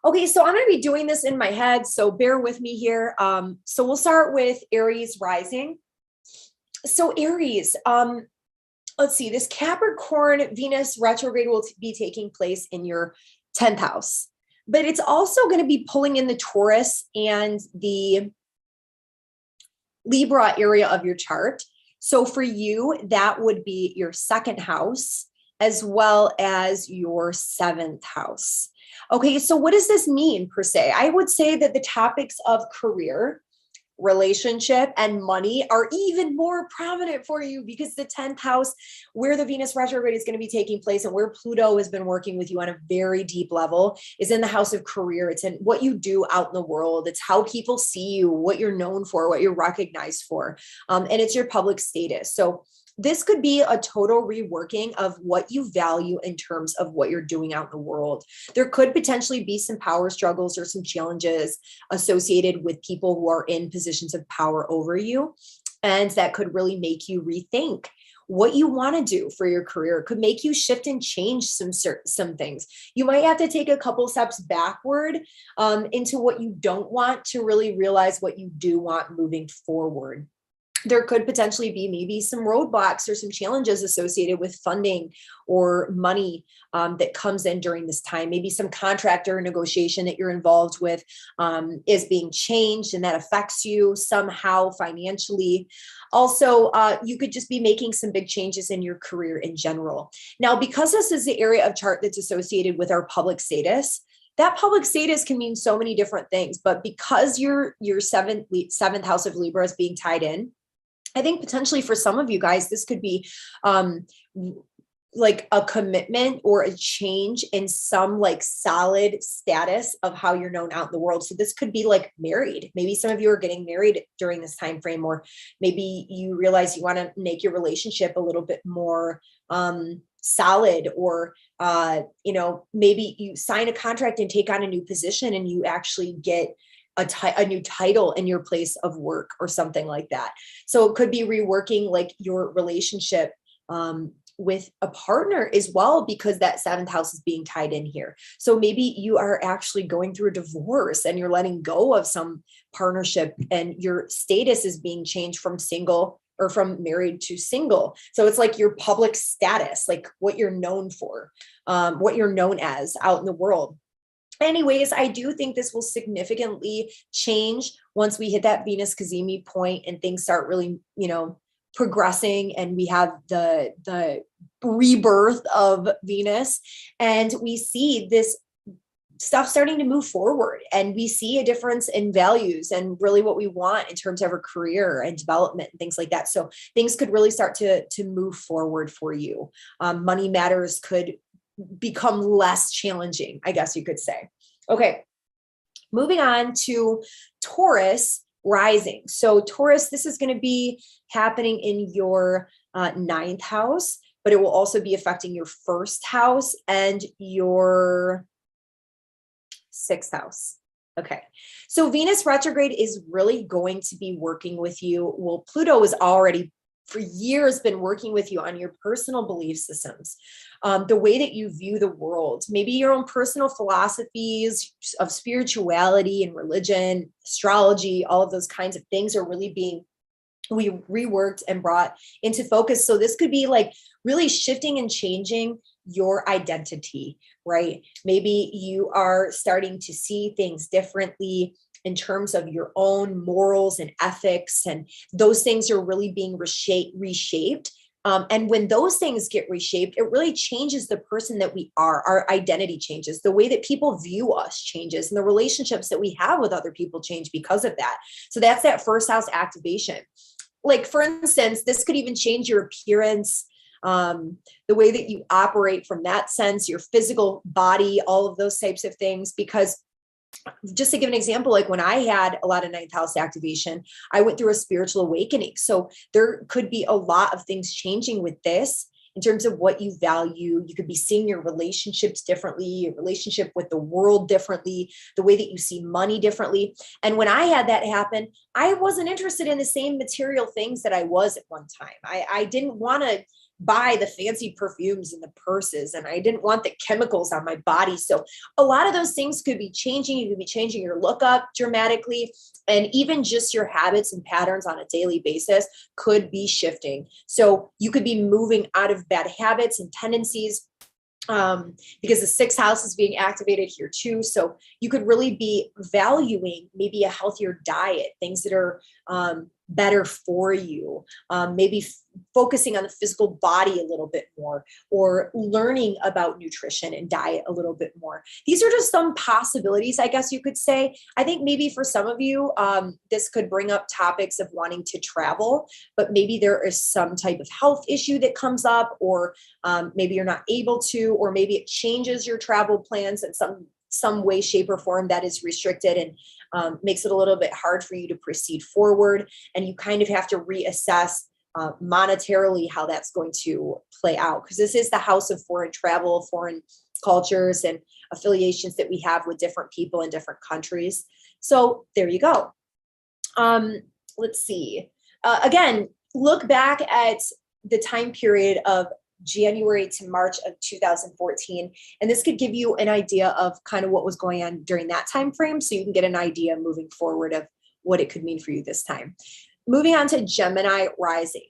Okay, so I'm going to be doing this in my head, so bear with me here. So we'll start with Aries rising. So Aries, let's see, this Capricorn Venus retrograde will be taking place in your 10th house, but it's also going to be pulling in the Taurus and the Libra area of your chart. So for you, that would be your 2nd house as well as your 7th house. Okay, so what does this mean per se? I would say that the topics of career, relationship, and money are even more prominent for you because the 10th house, where the Venus retrograde is going to be taking place and where Pluto has been working with you on a very deep level, is in the house of career. It's in what you do out in the world. It's how people see you, what you're known for, what you're recognized for. And it's your public status. So this could be a total reworking of what you value in terms of what you're doing out in the world. There could potentially be some power struggles or some challenges associated with people who are in positions of power over you. And that could really make you rethink what you want to do for your career. It could make you shift and change some things. You might have to take a couple steps backward into what you don't want to really realize what you do want moving forward. There could potentially be maybe some roadblocks or some challenges associated with funding or money that comes in during this time. Maybe some contract or negotiation that you're involved with is being changed and that affects you somehow financially. Also, you could just be making some big changes in your career in general. Now, because this is the area of chart that's associated with our public status, that public status can mean so many different things, but because your seventh house of Libra is being tied in, I think potentially for some of you guys, this could be like a commitment or a change in some like solid status of how you're known out in the world. So this could be like married. Maybe some of you are getting married during this time frame, or maybe you realize you want to make your relationship a little bit more solid, or maybe you sign a contract and take on a new position and you actually get a new title in your place of work or something like that. So it could be reworking like your relationship with a partner as well, because that seventh house is being tied in here. So maybe you are actually going through a divorce and you're letting go of some partnership, and your status is being changed from single or from married to single. So it's like your public status, like what you're known for, what you're known as out in the world. Anyways, I do think this will significantly change once we hit that Venus Cazimi point and things start really, progressing, and we have the rebirth of Venus, and we see this stuff starting to move forward, and we see a difference in values and really what we want in terms of our career and development and things like that. So things could really start to move forward for you. Money matters could become less challenging, I guess you could say. Okay, moving on to Taurus rising. So Taurus, this is going to be happening in your ninth house, but it will also be affecting your first house and your sixth house. Okay, so Venus retrograde is really going to be working with you. Well, Pluto is already for years been working with you on your personal belief systems, the way that you view the world, maybe your own personal philosophies of spirituality and religion, astrology, all of those kinds of things are really being reworked and brought into focus. So this could be like really shifting and changing your identity, right? Maybe you are starting to see things differently in terms of your own morals and ethics, and those things are really being reshaped. And when those things get reshaped, it really changes the person that we are. Our identity changes. The way that people view us changes, and the relationships that we have with other people change because of that. So that's that first house activation. Like, for instance, this could even change your appearance, the way that you operate from that sense, your physical body, all of those types of things. Because just to give an example, like when I had a lot of ninth house activation, I went through a spiritual awakening. So there could be a lot of things changing with this in terms of what you value. You could be seeing your relationships differently, your relationship with the world differently, the way that you see money differently. And when I had that happen, I wasn't interested in the same material things that I was at one time. I didn't want to buy the fancy perfumes and the purses, and I didn't want the chemicals on my body. So a lot of those things could be changing. You could be changing your look up dramatically, and even just your habits and patterns on a daily basis could be shifting. So you could be moving out of bad habits and tendencies, because the sixth house is being activated here too. So you could really be valuing maybe a healthier diet, things that are better for you, maybe focusing on the physical body a little bit more, or learning about nutrition and diet a little bit more. These are just some possibilities, I guess you could say. I think maybe for some of you, this could bring up topics of wanting to travel, but maybe there is some type of health issue that comes up, or maybe you're not able to, or maybe it changes your travel plans in some way, shape, or form that is restricted, and makes it a little bit hard for you to proceed forward. And you kind of have to reassess monetarily how that's going to play out, because this is the house of foreign travel, foreign cultures, and affiliations that we have with different people in different countries. So there you go. Let's see. Again, look back at the time period of January to March of 2014. And this could give you an idea of kind of what was going on during that time frame, so you can get an idea moving forward of what it could mean for you this time. Moving on to Gemini rising.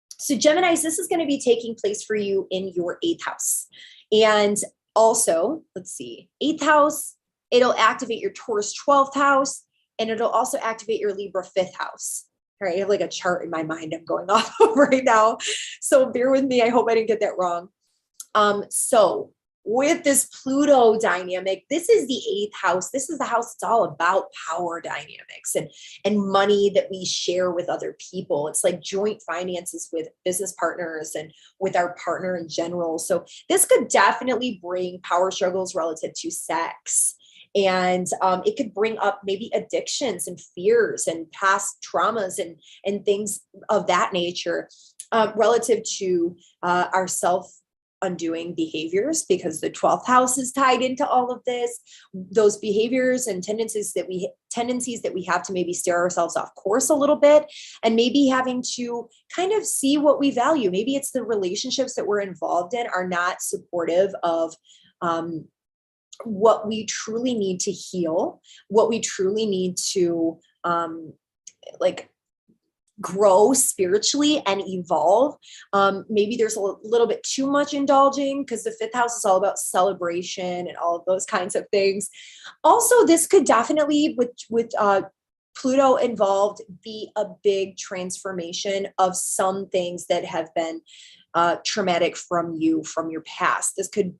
So Geminis, this is going to be taking place for you in your eighth house. And also, let's see, eighth house, it'll activate your Taurus 12th house, and it'll also activate your Libra 5th house. All right, I have like a chart in my mind I'm going off of right now, so bear with me. I hope I didn't get that wrong. So with this Pluto dynamic, this is the eighth house. This is the house that's all about power dynamics and money that we share with other people. It's like joint finances with business partners and with our partner in general. So this could definitely bring power struggles relative to sex. And it could bring up maybe addictions and fears and past traumas and things of that nature, relative to our undoing behaviors, because the 12th house is tied into all of this. Those behaviors and tendencies that we have to maybe steer ourselves off course a little bit, and maybe having to kind of see what we value. Maybe it's the relationships that we're involved in are not supportive of what we truly need to heal, what we truly need to like grow spiritually and evolve. Maybe there's a little bit too much indulging, because the 5th house is all about celebration and all of those kinds of things. Also, this could definitely, with Pluto involved, be a big transformation of some things that have been traumatic from your past. This could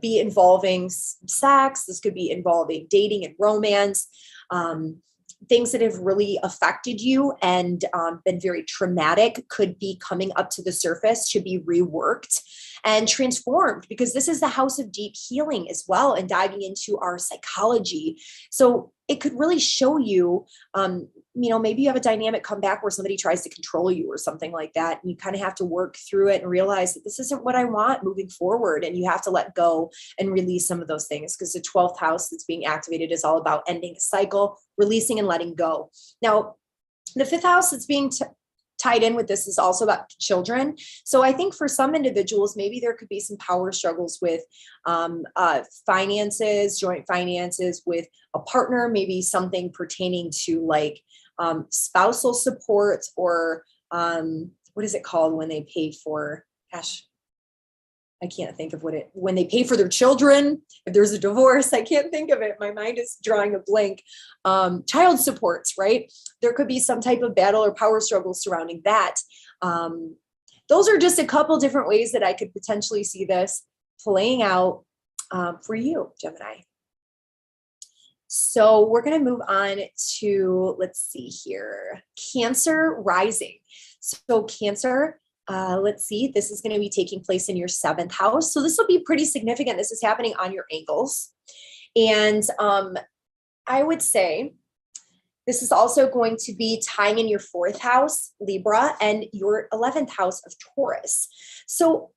be involving sex. This could be involving dating and romance. Things that have really affected you and been very traumatic could be coming up to the surface to be reworked and transformed, because this is the house of deep healing as well, and diving into our psychology. So it could really show you, maybe you have a dynamic come back where somebody tries to control you or something like that. And you kind of have to work through it and realize that this isn't what I want moving forward. And you have to let go and release some of those things, because the 12th house that's being activated is all about ending a cycle, releasing and letting go. Now, the 5th house that's being tied in with this is also about children. So I think for some individuals, maybe there could be some power struggles with finances, joint finances with a partner, maybe something pertaining to like spousal support, or what is it called when they pay for, I can't think of when they pay for their children. If there's a divorce, I can't think of it. My mind is drawing a blank. Child supports, right? There could be some type of battle or power struggle surrounding that. Those are just a couple different ways that I could potentially see this playing out for you, Gemini. So we're going to move on to, let's see here, Cancer rising. So Cancer, let's see, this is going to be taking place in your 7th house. So this will be pretty significant. This is happening on your angles. And I would say this is also going to be tying in your 4th house, Libra, and your 11th house of Taurus. So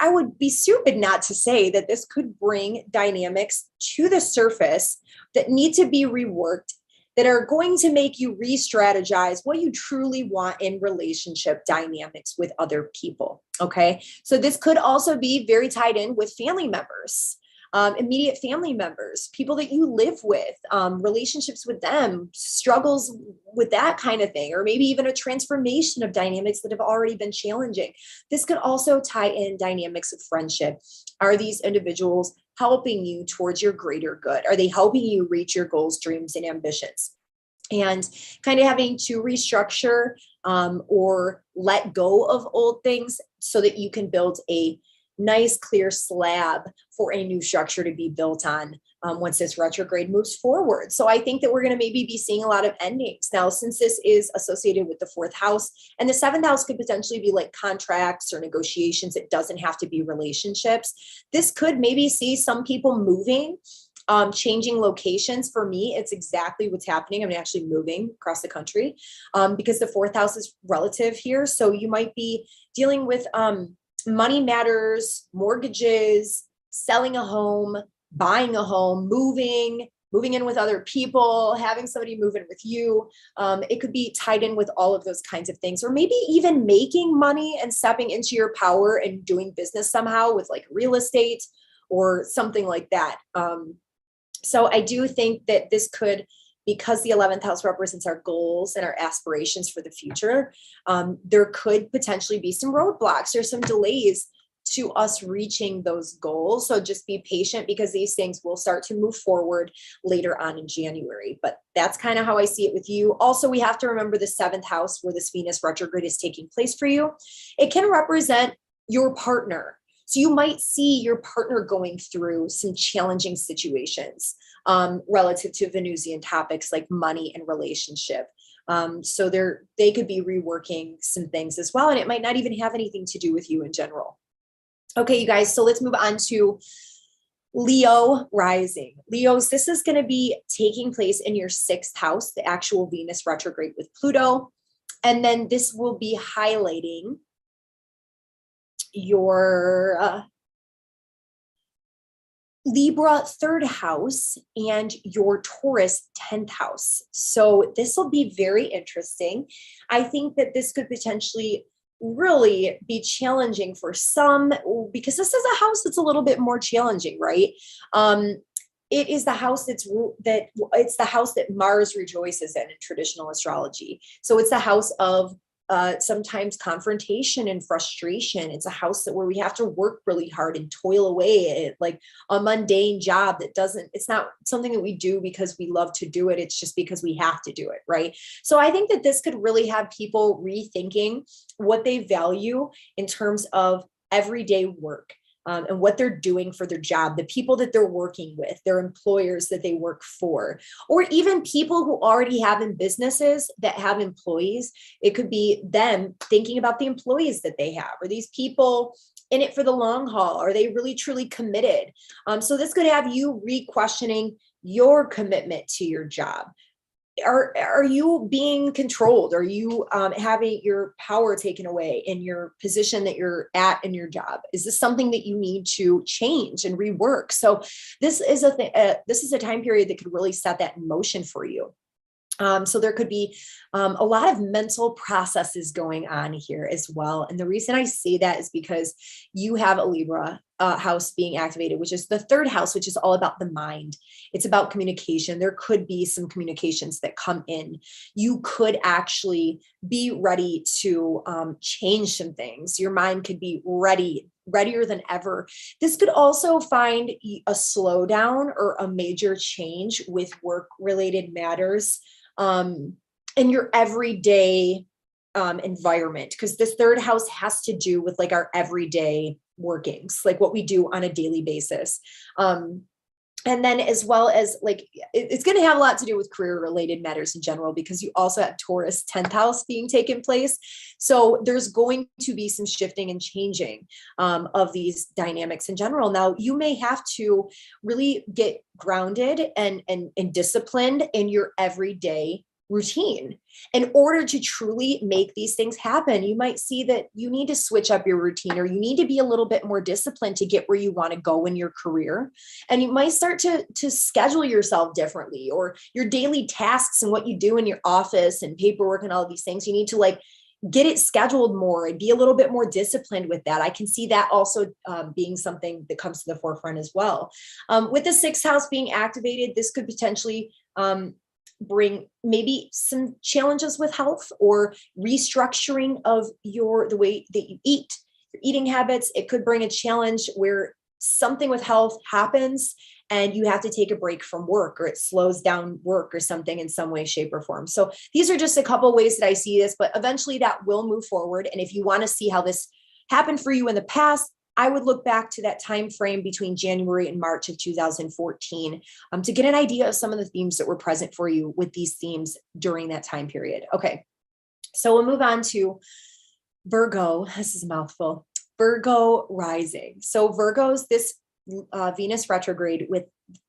I would be stupid not to say that this could bring dynamics to the surface that need to be reworked, that are going to make you re-strategize what you truly want in relationship dynamics with other people, okay? So this could also be very tied in with family members, immediate family members, people that you live with, relationships with them, struggles with that kind of thing, or maybe even a transformation of dynamics that have already been challenging. This could also tie in dynamics of friendship. Are these individuals helping you towards your greater good? Are they helping you reach your goals, dreams, and ambitions? And kind of having to restructure or let go of old things so that you can build a nice, clear slab for a new structure to be built on once this retrograde moves forward. So I think that we're going to maybe be seeing a lot of endings. Now, since this is associated with the 4th house, and the 7th house could potentially be like contracts or negotiations. It doesn't have to be relationships. This could maybe see some people moving, changing locations. For me, it's exactly what's happening. I'm actually moving across the country because the 4th house is relative here. So you might be dealing with money matters, mortgages, selling a home, buying a home, moving in with other people, having somebody move in with you. It could be tied in with all of those kinds of things, or maybe even making money and stepping into your power and doing business somehow with like real estate or something like that. So I do think that this could, because the 11th house represents our goals and our aspirations for the future, there could potentially be some roadblocks or some delays to us reaching those goals. So just be patient, because these things will start to move forward later on in January. But that's kind of how I see it with you. Also, we have to remember the 7th house where this Venus retrograde is taking place for you. It can represent your partner. So you might see your partner going through some challenging situations relative to Venusian topics like money and relationship. So they could be reworking some things as well. And it might not even have anything to do with you in general. Okay, you guys, so let's move on to Leo rising. Leos, this is going to be taking place in your 6th house, the actual Venus retrograde with Pluto. And then this will be highlighting your Libra 3rd house and your Taurus 10th house. So this will be very interesting. I think that this could potentially really be challenging for some, because this is a house that's a little bit more challenging, right? It is the house it's the house that Mars rejoices in traditional astrology. So it's the house of sometimes confrontation and frustration. It's a house where we have to work really hard and toil away at like a mundane job it's not something that we do because we love to do it. It's just because we have to do it, right? So I think that this could really have people rethinking what they value in terms of everyday work. And what they're doing for their job, the people that they're working with, their employers that they work for, or even people who already have in businesses that have employees. It could be them thinking about the employees that they have. Are these people in it for the long haul? Are they really truly committed? So this could have you re-questioning your commitment to your job. Are you being controlled? Are you having your power taken away in your position that you're at in your job? Is this something that you need to change and rework? So this is a time period that could really set that in motion for you. So there could be a lot of mental processes going on here as well. And the reason I say that is because you have a Libra house being activated, which is the 3rd house, which is all about the mind. It's about communication. There could be some communications that come in. You could actually be ready to change some things. Your mind could be readier than ever. This could also find a slowdown or a major change with work-related matters in your everyday environment, because this 3rd house has to do with like our everyday workings, like what we do on a daily basis. And then as well as like, it's going to have a lot to do with career related matters in general, because you also have Taurus 10th house being taken place. So there's going to be some shifting and changing of these dynamics in general. Now you may have to really get grounded and disciplined in your everyday routine in order to truly make these things happen. You might see that you need to switch up your routine, or you need to be a little bit more disciplined to get where you want to go in your career. And you might start to schedule yourself differently, or your daily tasks and what you do in your office and paperwork and all of these things. You need to like get it scheduled more and be a little bit more disciplined with that. I can see that also being something that comes to the forefront as well. With the 6th house being activated, this could potentially bring maybe some challenges with health or restructuring of the way that you eat, your eating habits. It could bring a challenge where something with health happens and you have to take a break from work, or it slows down work or something in some way, shape, or form. So these are just a couple of ways that I see this, but eventually that will move forward. And if you want to see how this happened for you in the past, I would look back to that time frame between January and March of 2014 to get an idea of some of the themes that were present for you with these themes during that time period. Okay, so we'll move on to Virgo. This is a mouthful. Virgo rising. So Virgos, this Venus retrograde with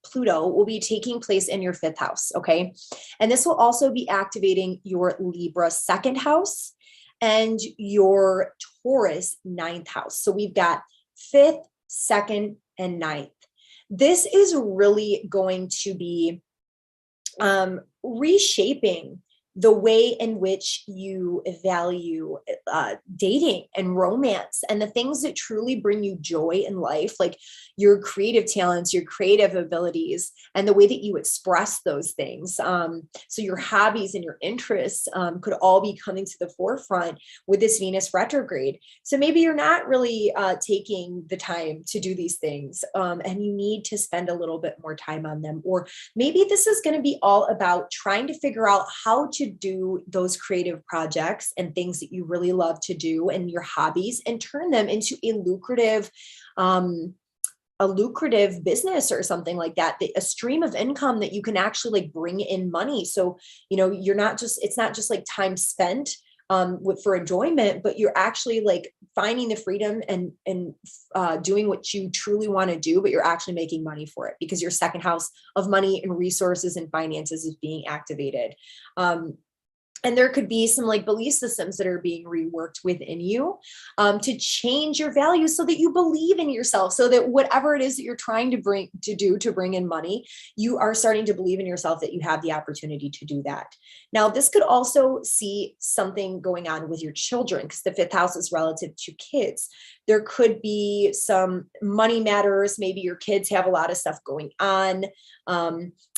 Pluto will be taking place in your 5th house. Okay, and this will also be activating your Libra 2nd house and your Taurus 9th house. So we've got 5th, 2nd, and 9th. This is really going to be reshaping the way in which you value dating and romance and the things that truly bring you joy in life, like your creative talents, your creative abilities, and the way that you express those things. So your hobbies and your interests could all be coming to the forefront with this Venus retrograde. So maybe you're not really taking the time to do these things and you need to spend a little bit more time on them. Or maybe this is going to be all about trying to figure out how to do those creative projects and things that you really love to do and your hobbies and turn them into a lucrative business or something like that, a stream of income that you can actually like bring in money. So, you know, it's not just like time spent for enjoyment, but you're actually like finding the freedom and doing what you truly want to do, but you're actually making money for it because your 2nd house of money and resources and finances is being activated. And there could be some like belief systems that are being reworked within you to change your values so that you believe in yourself, so that whatever it is that you're trying to bring in money, you are starting to believe in yourself that you have the opportunity to do that. Now, this could also see something going on with your children, because the fifth house is relative to kids. There could be some money matters. Maybe your kids have a lot of stuff going on.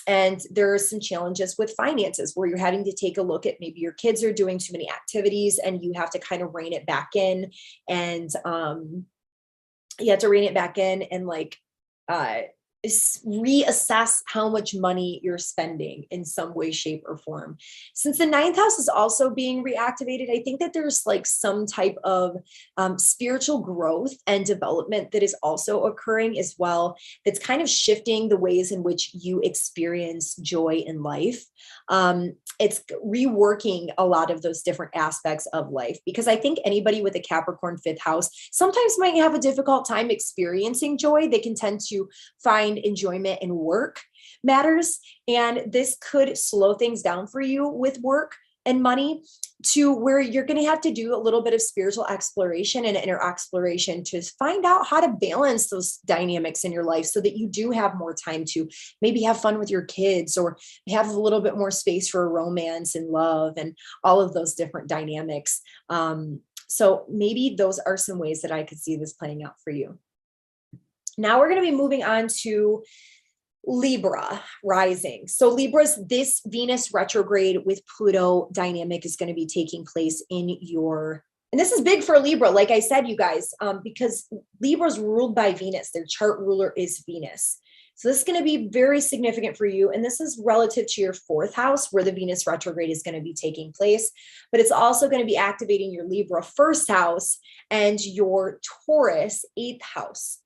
And there are some challenges with finances where you're having to take a look at maybe your kids are doing too many activities and you have to kind of rein it back in. And you have to rein it back in and like reassess how much money you're spending in some way, shape, or form. Since the ninth house is also being reactivated, I think that there's like some type of spiritual growth and development that is also occurring as well. That's kind of shifting the ways in which you experience joy in life. It's reworking a lot of those different aspects of life, because I think anybody with a Capricorn fifth house sometimes might have a difficult time experiencing joy. They can tend to find enjoyment in work matters. And this could slow things down for you with work and money, to where you're going to have to do a little bit of spiritual exploration and inner exploration to find out how to balance those dynamics in your life so that you do have more time to maybe have fun with your kids, or have a little bit more space for romance and love and all of those different dynamics. So maybe those are some ways that I could see this playing out for you. Now we're going to be moving on to Libra rising. So Libras, this Venus retrograde with Pluto dynamic is going to be taking place in your, and this is big for Libra, like I said, you guys, because Libra's ruled by Venus. Their chart ruler is Venus. So this is going to be very significant for you. And this is relative to your fourth house, where the Venus retrograde is going to be taking place. But it's also going to be activating your Libra first house and your Taurus eighth house.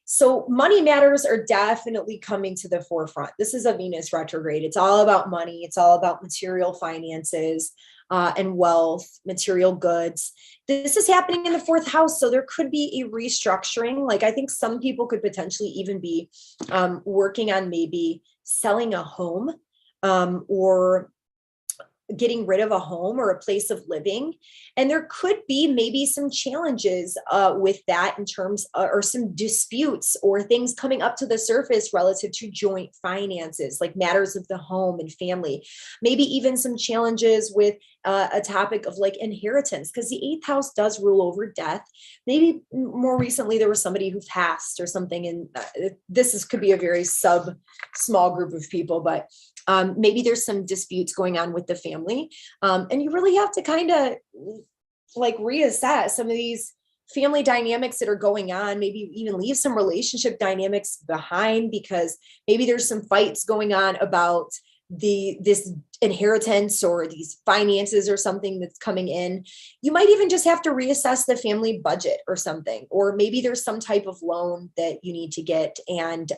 So money matters are definitely coming to the forefront. This is a Venus retrograde. It's all about money. It's all about material finances and wealth, material goods. This is happening in the fourth house. So there could be a restructuring. Like I think some people could potentially even be working on maybe selling a home or getting rid of a home or a place of living. And there could be maybe some challenges with that in terms or some disputes or things coming up to the surface relative to joint finances, like matters of the home and family. Maybe even some challenges with a topic of like inheritance, because the eighth house does rule over death. Maybe more recently there was somebody who passed or something, and could be a very small group of people, but maybe there's some disputes going on with the family. And you really have to kind of like reassess some of these family dynamics that are going on, maybe even leave some relationship dynamics behind, because maybe there's some fights going on about this inheritance or these finances or something that's coming in. You might even just have to reassess the family budget or something, or maybe there's some type of loan that you need to get, and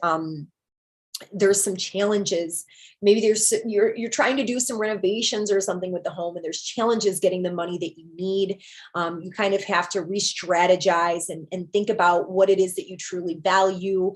there's some challenges. Maybe you're trying to do some renovations or something with the home, and there's challenges getting the money that you need. You kind of have to re-strategize and think about what it is that you truly value.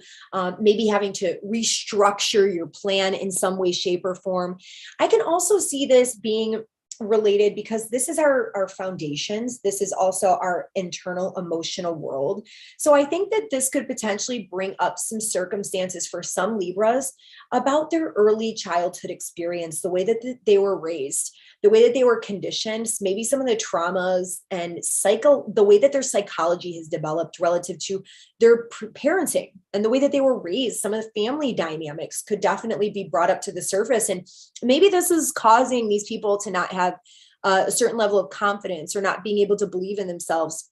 Maybe having to restructure your plan in some way, shape, or form. I can also see this being related because this is our foundations. This is also our internal emotional world. So I think that this could potentially bring up some circumstances for some Libras about their early childhood experience, the way that they were raised, the way that they were conditioned, maybe some of the traumas and the way that their psychology has developed relative to their parenting and the way that they were raised. Some of the family dynamics could definitely be brought up to the surface. And maybe this is causing these people to not have a certain level of confidence or not being able to believe in themselves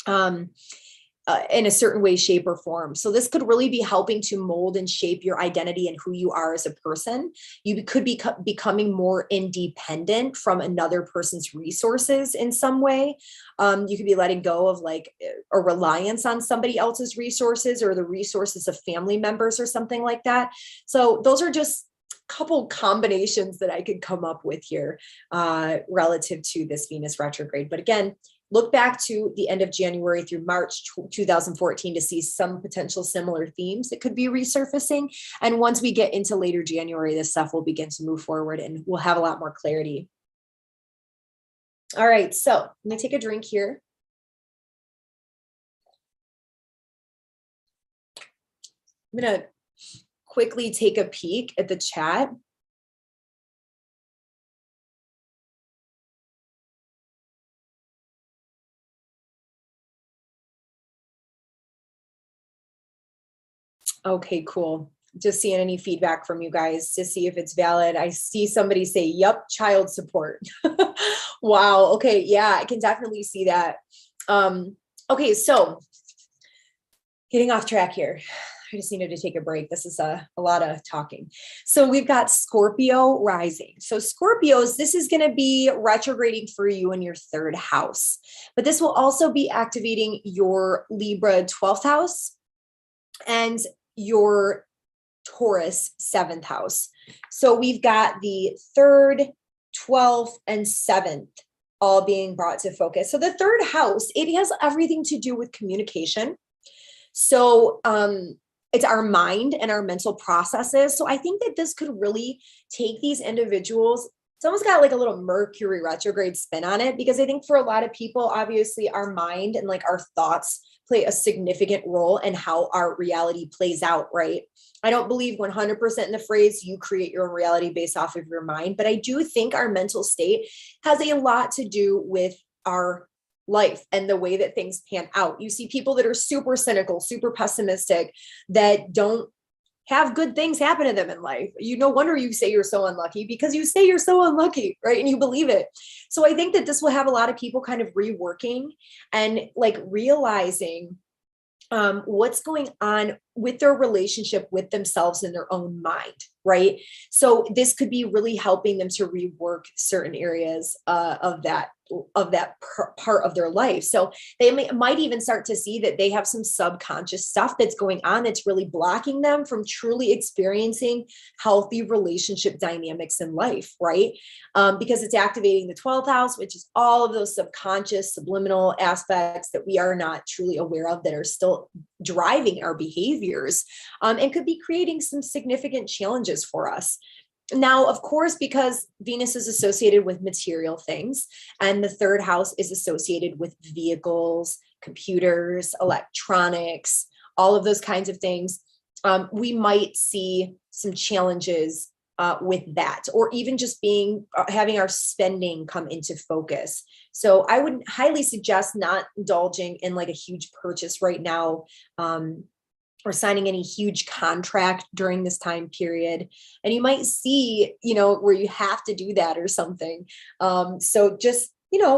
in a certain way, shape, or form. So this could really be helping to mold and shape your identity and who you are as a person. You could be becoming more independent from another person's resources in some way. You could be letting go of like a reliance on somebody else's resources or the resources of family members or something like that. So those are just couple combinations that I could come up with here relative to this Venus retrograde. But again, look back to the end of January through March 2014 to see some potential similar themes that could be resurfacing. And once we get into later January, this stuff will begin to move forward and we'll have a lot more clarity. All right, so let me take a drink here. I'm going to quickly take a peek at the chat. Okay, cool. Just seeing any feedback from you guys to see if it's valid. I see somebody say, yep, child support. Wow. Okay. Yeah, I can definitely see that. Okay. So getting off track here. I just needed to take a break. This is a lot of talking. So we've got Scorpio rising. So Scorpios, this is going to be retrograding for you in your third house, but this will also be activating your Libra 12th house and your Taurus 7th house. So we've got the 3rd, 12th, and 7th all being brought to focus. So the third house, it has everything to do with communication. So it's our mind and our mental processes. So I think that this could really take these individuals. It's almost got like a little Mercury retrograde spin on it, because I think for a lot of people, obviously our mind and like our thoughts play a significant role in how our reality plays out, right? I don't believe 100% in the phrase, you create your own reality based off of your mind, but I do think our mental state has a lot to do with our life and the way that things pan out. You see people that are super cynical, super pessimistic, that don't have good things happen to them in life. No wonder you say you're so unlucky, because you say you're so unlucky, right? And you believe it. So I think that this will have a lot of people kind of reworking and like realizing what's going on with their relationship with themselves in their own mind, right? So this could be really helping them to rework certain areas of that part of their life. So they might even start to see that they have some subconscious stuff that's going on that's really blocking them from truly experiencing healthy relationship dynamics in life, right? Because it's activating the 12th house, which is all of those subconscious, subliminal aspects that we are not truly aware of, that are still driving our behaviors, and could be creating some significant challenges for us. Now, of course, because Venus is associated with material things, and the third house is associated with vehicles, computers, electronics, all of those kinds of things, we might see some challenges with that, or even just having our spending come into focus. So I would highly suggest not indulging in like a huge purchase right now, or signing any huge contract during this time period. And you might see, where you have to do that or something. So just,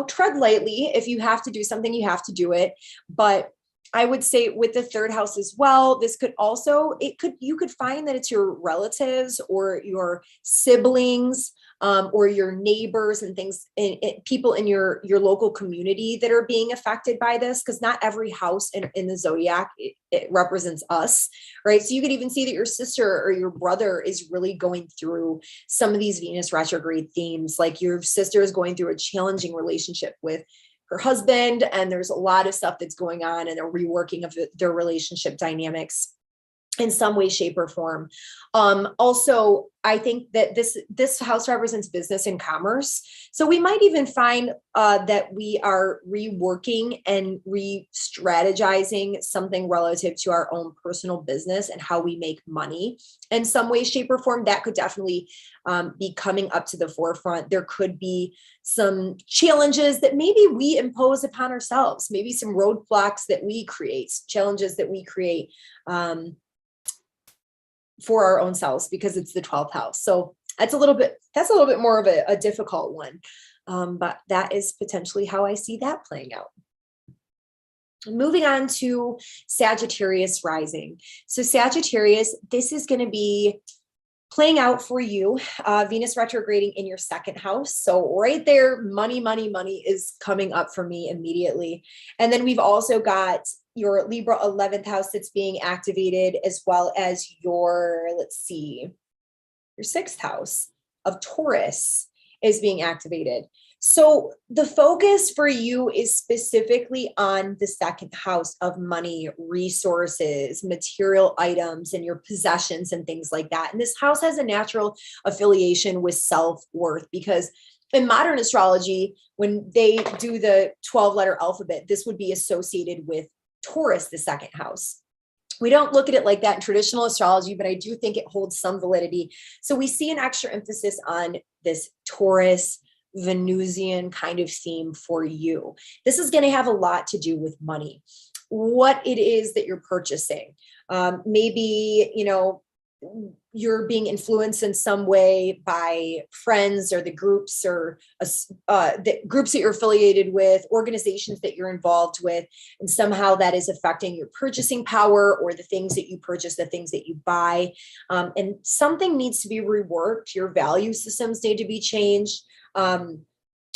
tread lightly. If you have to do something, you have to do it. But I would say with the third house as well, this could also, you could find that it's your relatives or your siblings, or your neighbors and things, people in your local community that are being affected by this, because not every house in the zodiac, it represents us, right? So you could even see that your sister or your brother is really going through some of these Venus retrograde themes. Like your sister is going through a challenging relationship with her husband, and there's a lot of stuff that's going on, and a reworking of their relationship dynamics in some way, shape, or form. Also, I think that this house represents business and commerce. So we might even find that we are reworking and re-strategizing something relative to our own personal business and how we make money in some way, shape, or form. That could definitely be coming up to the forefront. There could be some challenges that maybe we impose upon ourselves, maybe some roadblocks that we create, challenges that we create for our own selves, because it's the 12th house. So that's a little bit more of a difficult one. But that is potentially how I see that playing out. Moving on to Sagittarius rising. So Sagittarius, this is going to be playing out for you, Venus retrograding in your second house. So right there, money is coming up for me immediately. And then we've also got your Libra 11th house that's being activated, as well as your, your 6th house of Taurus is being activated. So the focus for you is specifically on the second house of money, resources, material items, and your possessions and things like that. And this house has a natural affiliation with self-worth because in modern astrology, when they do the 12-letter alphabet, this would be associated with Taurus, the second house. We don't look at it like that in traditional astrology, but I do think it holds some validity. So we see an extra emphasis on this Taurus, Venusian kind of theme for you. This is going to have a lot to do with money, what it is that you're purchasing. Maybe, you're being influenced in some way by friends or the groups or the groups that you're affiliated with, organizations that you're involved with, and somehow that is affecting your purchasing power or the things that you purchase, the things that you buy. And something needs to be reworked. Your value systems need to be changed.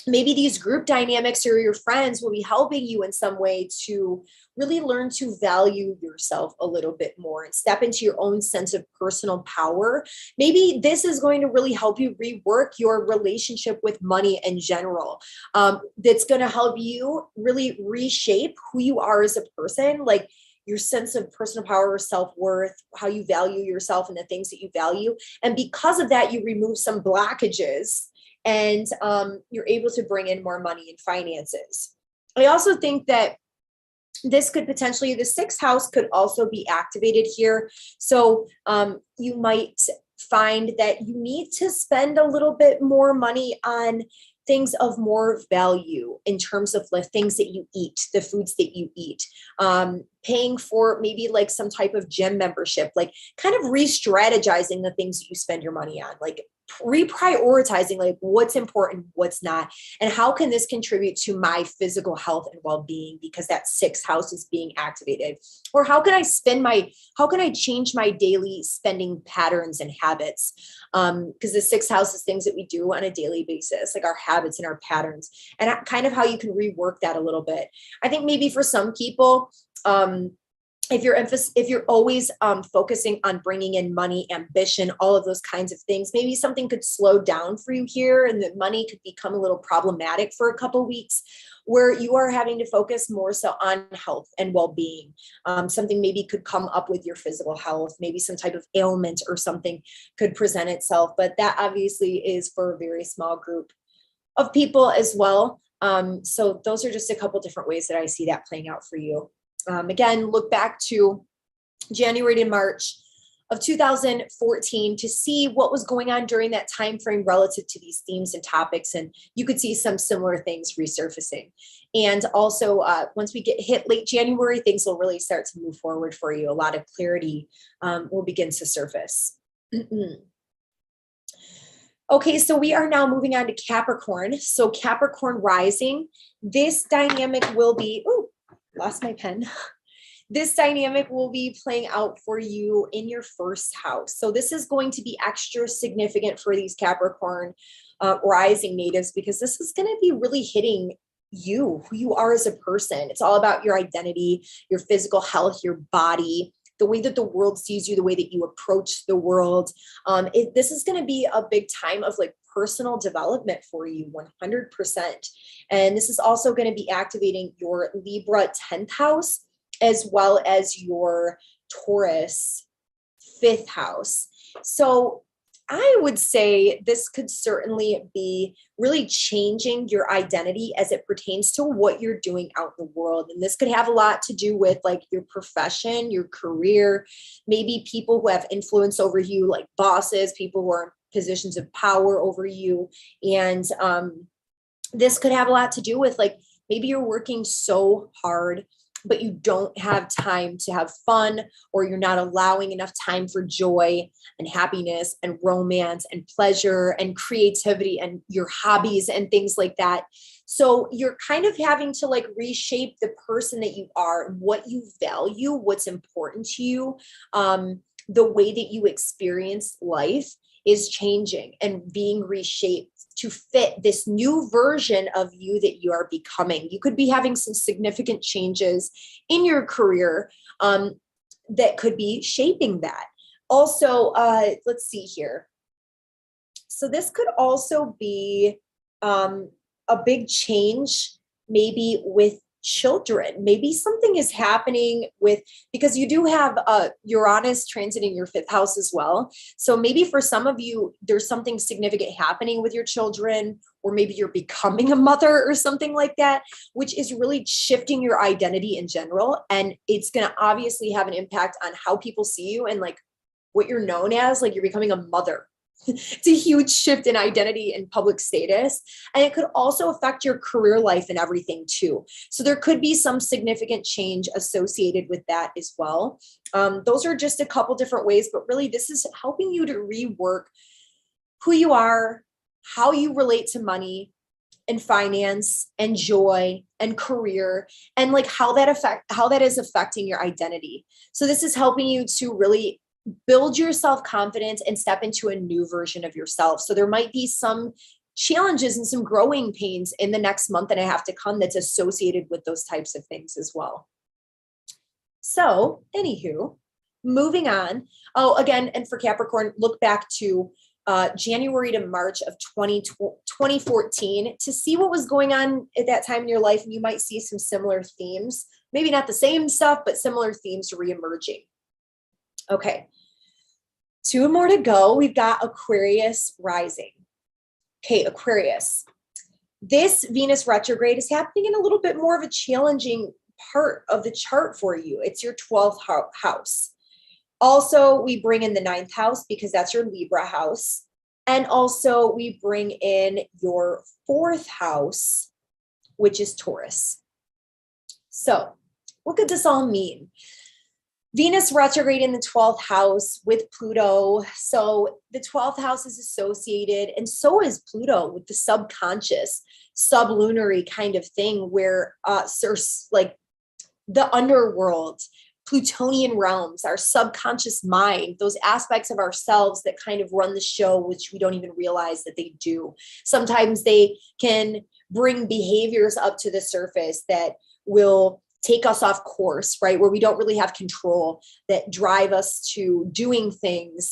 Maybe these group dynamics or your friends will be helping you in some way to really learn to value yourself a little bit more and step into your own sense of personal power. Maybe this is going to really help you rework your relationship with money in general. That's going to help you really reshape who you are as a person, like your sense of personal power, self-worth, how you value yourself and the things that you value. And because of that, you remove some blockages and you're able to bring in more money and finances. I also think that this could potentially, the sixth house could also be activated here. So you might find that you need to spend a little bit more money on things of more value in terms of the things that you eat, the foods that you eat, paying for maybe like some type of gym membership, like kind of re-strategizing the things that you spend your money on, like reprioritizing like what's important, what's not, and how can this contribute to my physical health and well-being because that sixth house is being activated. Or how can I change my daily spending patterns and habits? Because the sixth house is things that we do on a daily basis, like our habits and our patterns, and kind of how you can rework that a little bit. I think maybe for some people, if you're always focusing on bringing in money, ambition, all of those kinds of things, maybe something could slow down for you here and the money could become a little problematic for a couple of weeks where you are having to focus more so on health and well-being. Something maybe could come up with your physical health, maybe some type of ailment or something could present itself, but that obviously is for a very small group of people as well. So those are just a couple different ways that I see that playing out for you. Again, look back to January to March of 2014 to see what was going on during that time frame relative to these themes and topics, and you could see some similar things resurfacing. And also, once we get hit late January, things will really start to move forward for you. A lot of clarity will begin to surface. Okay, so we are now moving on to Capricorn. So Capricorn rising, this dynamic will be, lost my pen. This dynamic will be playing out for you in your first house. So this is going to be extra significant for these Capricorn rising natives because this is going to be really hitting you, who you are as a person. It's all about your identity, your physical health, your body, the way that the world sees you, the way that you approach the world. This is going to be a big time of like personal development for you, 100%. And this is also going to be activating your Libra 10th house, as well as your Taurus 5th house. So I would say this could certainly be really changing your identity as it pertains to what you're doing out in the world. And this could have a lot to do with like your profession, your career, maybe people who have influence over you, like bosses, people who are in positions of power over you. And this could have a lot to do with like, maybe you're working so hard but you don't have time to have fun, or you're not allowing enough time for joy and happiness and romance and pleasure and creativity and your hobbies and things like that. So you're kind of having to like reshape the person that you are, what you value, what's important to you, the way that you experience life is changing and being reshaped to fit this new version of you that you are becoming. You could be having some significant changes in your career that could be shaping that. Also, let's see here. So this could also be a big change, maybe with children. Maybe something is happening with, because you do have Uranus transiting your fifth house as well. So maybe for some of you, there's something significant happening with your children, or maybe you're becoming a mother or something like that, which is really shifting your identity in general. And it's going to obviously have an impact on how people see you and like what you're known as, like you're becoming a mother. It's a huge shift in identity and public status. And it could also affect your career life and everything too. So there could be some significant change associated with that as well. Those are just a couple different ways, but really this is helping you to rework who you are, how you relate to money and finance and joy and career, and like how that is affecting your identity. So this is helping you to really build your self-confidence and step into a new version of yourself. So there might be some challenges and some growing pains in the next month and a half to come that's associated with those types of things as well. So anywho, moving on. Oh, again, and for Capricorn, look back to January to March of 2014 to see what was going on at that time in your life. And you might see some similar themes, maybe not the same stuff, but similar themes reemerging. Okay, 2 more to go. We've got Aquarius rising. Okay, Aquarius. This Venus retrograde is happening in a little bit more of a challenging part of the chart for you. It's your 12th house. Also, we bring in the 9th house because that's your Libra house. And also we bring in your 4th house, which is Taurus. So what could this all mean? Venus retrograde in the 12th house with Pluto. So the 12th house is associated, and so is Pluto, with the subconscious, sublunary kind of thing where like the underworld, Plutonian realms, our subconscious mind, those aspects of ourselves that kind of run the show, which we don't even realize that they do. Sometimes they can bring behaviors up to the surface that will take us off course, right? Where we don't really have control, that drive us to doing things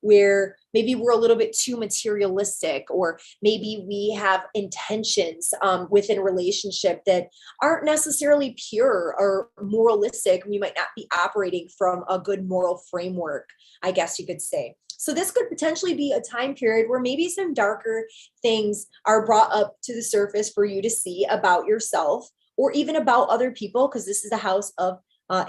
where maybe we're a little bit too materialistic, or maybe we have intentions within a relationship that aren't necessarily pure or moralistic. We might not be operating from a good moral framework, I guess you could say. So this could potentially be a time period where maybe some darker things are brought up to the surface for you to see about yourself, or even about other people, because this is a house of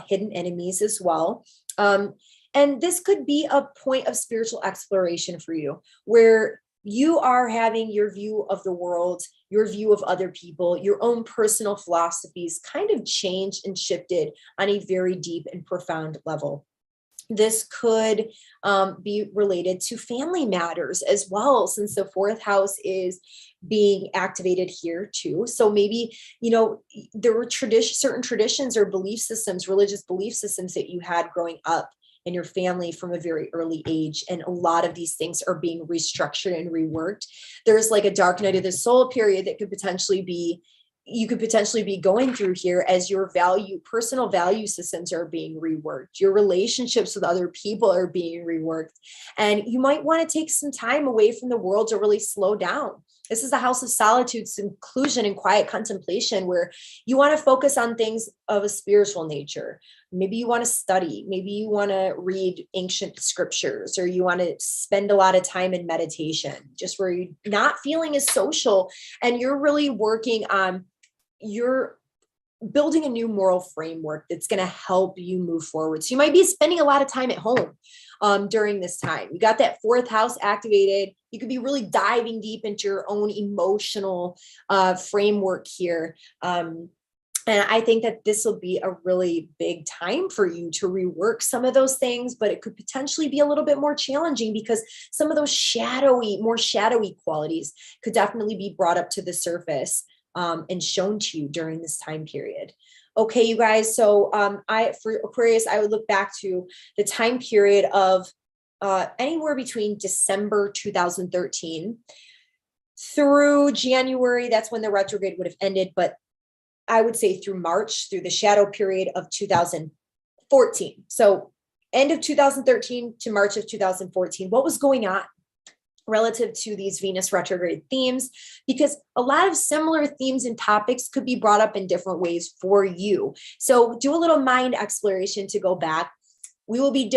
hidden enemies as well. And this could be a point of spiritual exploration for you, where you are having your view of the world, your view of other people, your own personal philosophies kind of changed and shifted on a very deep and profound level. This could be related to family matters as well, since the 4th house is being activated here too. So maybe, there were certain traditions or belief systems, religious belief systems that you had growing up in your family from a very early age. And a lot of these things are being restructured and reworked. There's like a dark night of the soul period that you could potentially be going through here as your personal value systems are being reworked. Your relationships with other people are being reworked. And you might want to take some time away from the world to really slow down. This is a house of solitude, seclusion, and quiet contemplation, where you want to focus on things of a spiritual nature. Maybe you want to study. Maybe you want to read ancient scriptures, or you want to spend a lot of time in meditation, just where you're not feeling as social and you're really working on you're building a new moral framework that's going to help you move forward. So you might be spending a lot of time at home during this time. You got that 4th house activated. You could be really diving deep into your own emotional framework here. And I think that this will be a really big time for you to rework some of those things, but it could potentially be a little bit more challenging because some of those more shadowy qualities could definitely be brought up to the surface and shown to you during this time period. Okay, you guys. So for Aquarius, I would look back to the time period of anywhere between December 2013 through January. That's when the retrograde would have ended. But I would say through March, through the shadow period of 2014. So end of 2013 to March of 2014. What was going on? relative to these Venus retrograde themes, because a lot of similar themes and topics could be brought up in different ways for you. So do a little mind exploration to go back. We will be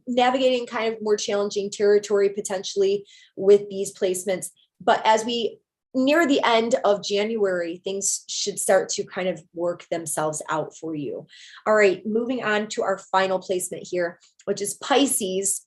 navigating kind of more challenging territory potentially with these placements. But as we near the end of January, things should start to kind of work themselves out for you. All right, moving on to our final placement here, which is Pisces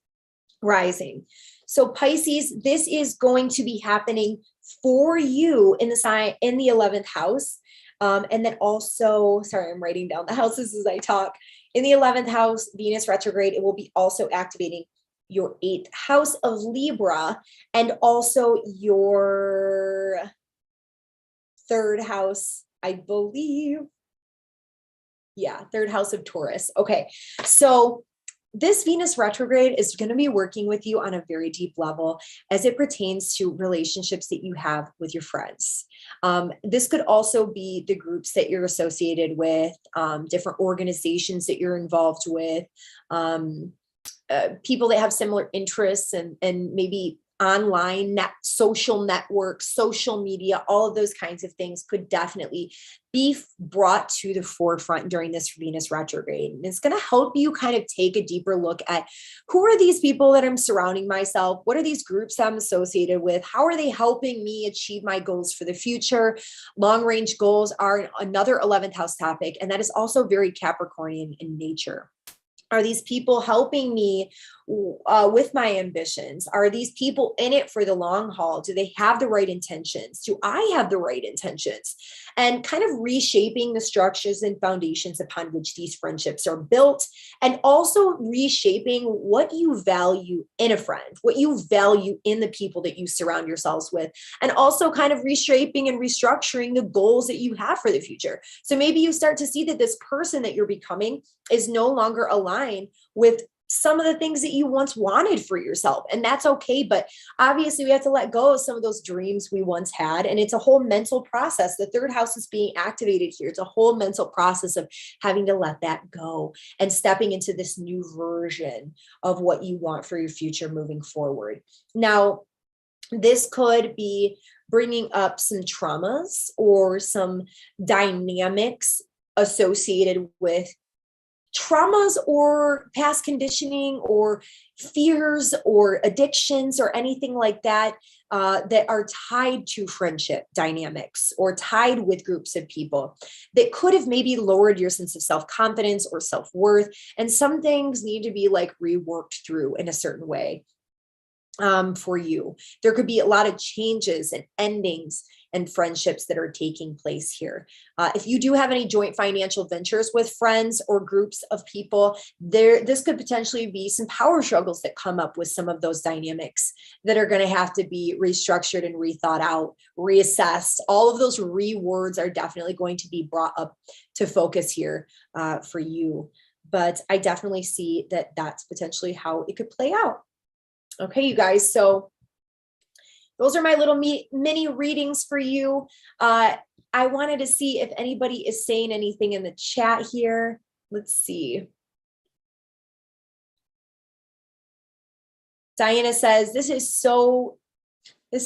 rising. So Pisces, this is going to be happening for you in the sign in the 11th house. And then also, sorry, I'm writing down the houses as I talk. In the 11th house, Venus retrograde, it will be also activating your 8th house of Libra and also your 3rd house, I believe. Yeah, 3rd house of Taurus. Okay, so this Venus retrograde is going to be working with you on a very deep level as it pertains to relationships that you have with your friends. This could also be the groups that you're associated with, different organizations that you're involved with, people that have similar interests and maybe online social networks, social media, all of those kinds of things could definitely be brought to the forefront during this Venus retrograde. And it's going to help you kind of take a deeper look at who are these people that I'm surrounding myself? What are these groups that I'm associated with? How are they helping me achieve my goals for the future? Long range goals are another 11th house topic, and that is also very Capricornian in nature. Are these people helping me with my ambitions? Are these people in it for the long haul? Do they have the right intentions? Do I have the right intentions? And kind of reshaping the structures and foundations upon which these friendships are built, and also reshaping what you value in a friend, what you value in the people that you surround yourselves with, and also kind of reshaping and restructuring the goals that you have for the future. So maybe you start to see that this person that you're becoming is no longer aligned with some of the things that you once wanted for yourself. And that's okay. But obviously we have to let go of some of those dreams we once had. And it's a whole mental process. The 3rd house is being activated here. It's a whole mental process of having to let that go and stepping into this new version of what you want for your future moving forward. Now, this could be bringing up some traumas or some dynamics associated with traumas or past conditioning or fears or addictions or anything like that, that are tied to friendship dynamics or tied with groups of people that could have maybe lowered your sense of self-confidence or self-worth. And some things need to be like reworked through in a certain way. For you, there could be a lot of changes and endings and friendships that are taking place here. If you do have any joint financial ventures with friends or groups of people, this could potentially be some power struggles that come up with some of those dynamics that are going to have to be restructured and rethought out, reassessed. All of those rewords are definitely going to be brought up to focus here for you. But I definitely see that that's potentially how it could play out. Okay, you guys, so those are my little mini readings for you. I wanted to see if anybody is saying anything in the chat here. Let's see. Diana says, this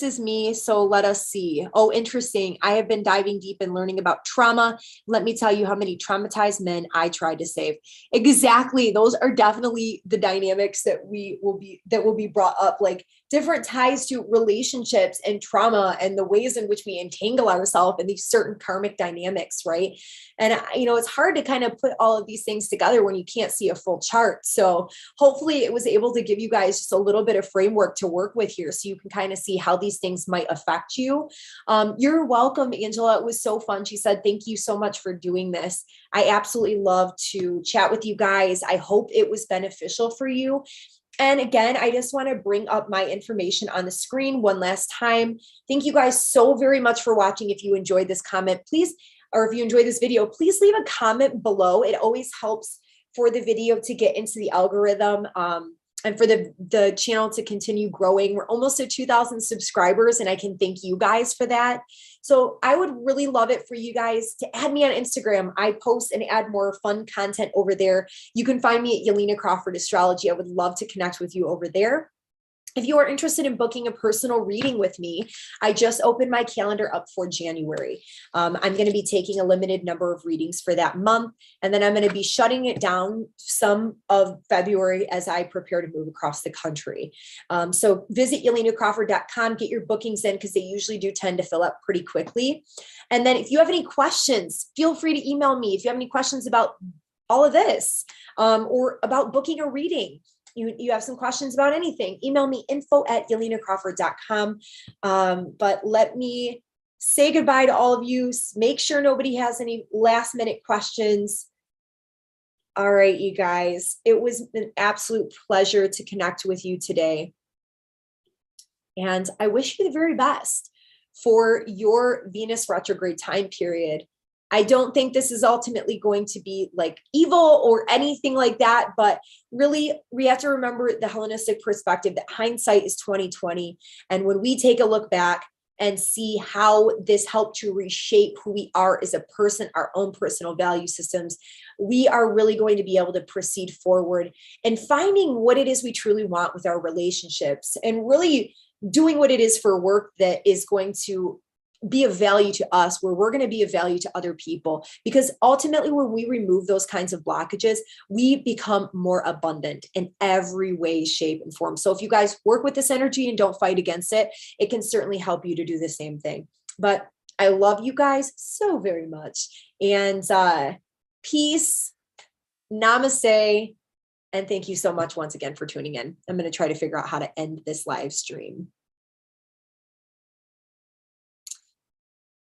is me, so let us see. Oh, interesting. I have been diving deep and learning about trauma. Let me tell you how many traumatized men I tried to save. Exactly. Those are definitely the dynamics that will be brought up, like different ties to relationships and trauma and the ways in which we entangle ourselves in these certain karmic dynamics, right? And, it's hard to kind of put all of these things together when you can't see a full chart. So hopefully it was able to give you guys just a little bit of framework to work with here so you can kind of see how these things might affect you. You're welcome, Angela. It was so fun. She said, thank you so much for doing this. I absolutely love to chat with you guys. I hope it was beneficial for you. And again, I just want to bring up my information on the screen one last time. Thank you guys so very much for watching. If you enjoyed this comment, please, or if you enjoyed this video, please leave a comment below. It always helps for the video to get into the algorithm and for the channel to continue growing. We're almost at 2,000 subscribers, and I can thank you guys for that. So I would really love it for you guys to add me on Instagram. I post and add more fun content over there. You can find me at Yelena Crawford Astrology. I would love to connect with you over there. If you are interested in booking a personal reading with me, I just opened my calendar up for January. I'm going to be taking a limited number of readings for that month, and then I'm going to be shutting it down some of February as I prepare to move across the country. So visit YelenaCrawford.com, get your bookings in because they usually do tend to fill up pretty quickly. And then if you have any questions, feel free to email me. If you have any questions about all of this or about booking a reading, you have some questions about anything, email me info@YelenaCrawford.com. But let me say goodbye to all of you. Make sure nobody has any last minute questions. All right, you guys, it was an absolute pleasure to connect with you today. And I wish you the very best for your Venus retrograde time period. I don't think this is ultimately going to be like evil or anything like that, but really we have to remember the Hellenistic perspective that hindsight is 2020. And when we take a look back and see how this helped to reshape who we are as a person, our own personal value systems, we are really going to be able to proceed forward and finding what it is we truly want with our relationships and really doing what it is for work that is going to be of value to us, where we're going to be of value to other people. Because ultimately, when we remove those kinds of blockages, we become more abundant in every way, shape, and form. So if you guys work with this energy and don't fight against it, it can certainly help you to do the same thing. But I love you guys so very much. And peace, namaste, and thank you so much once again for tuning in. I'm going to try to figure out how to end this live stream.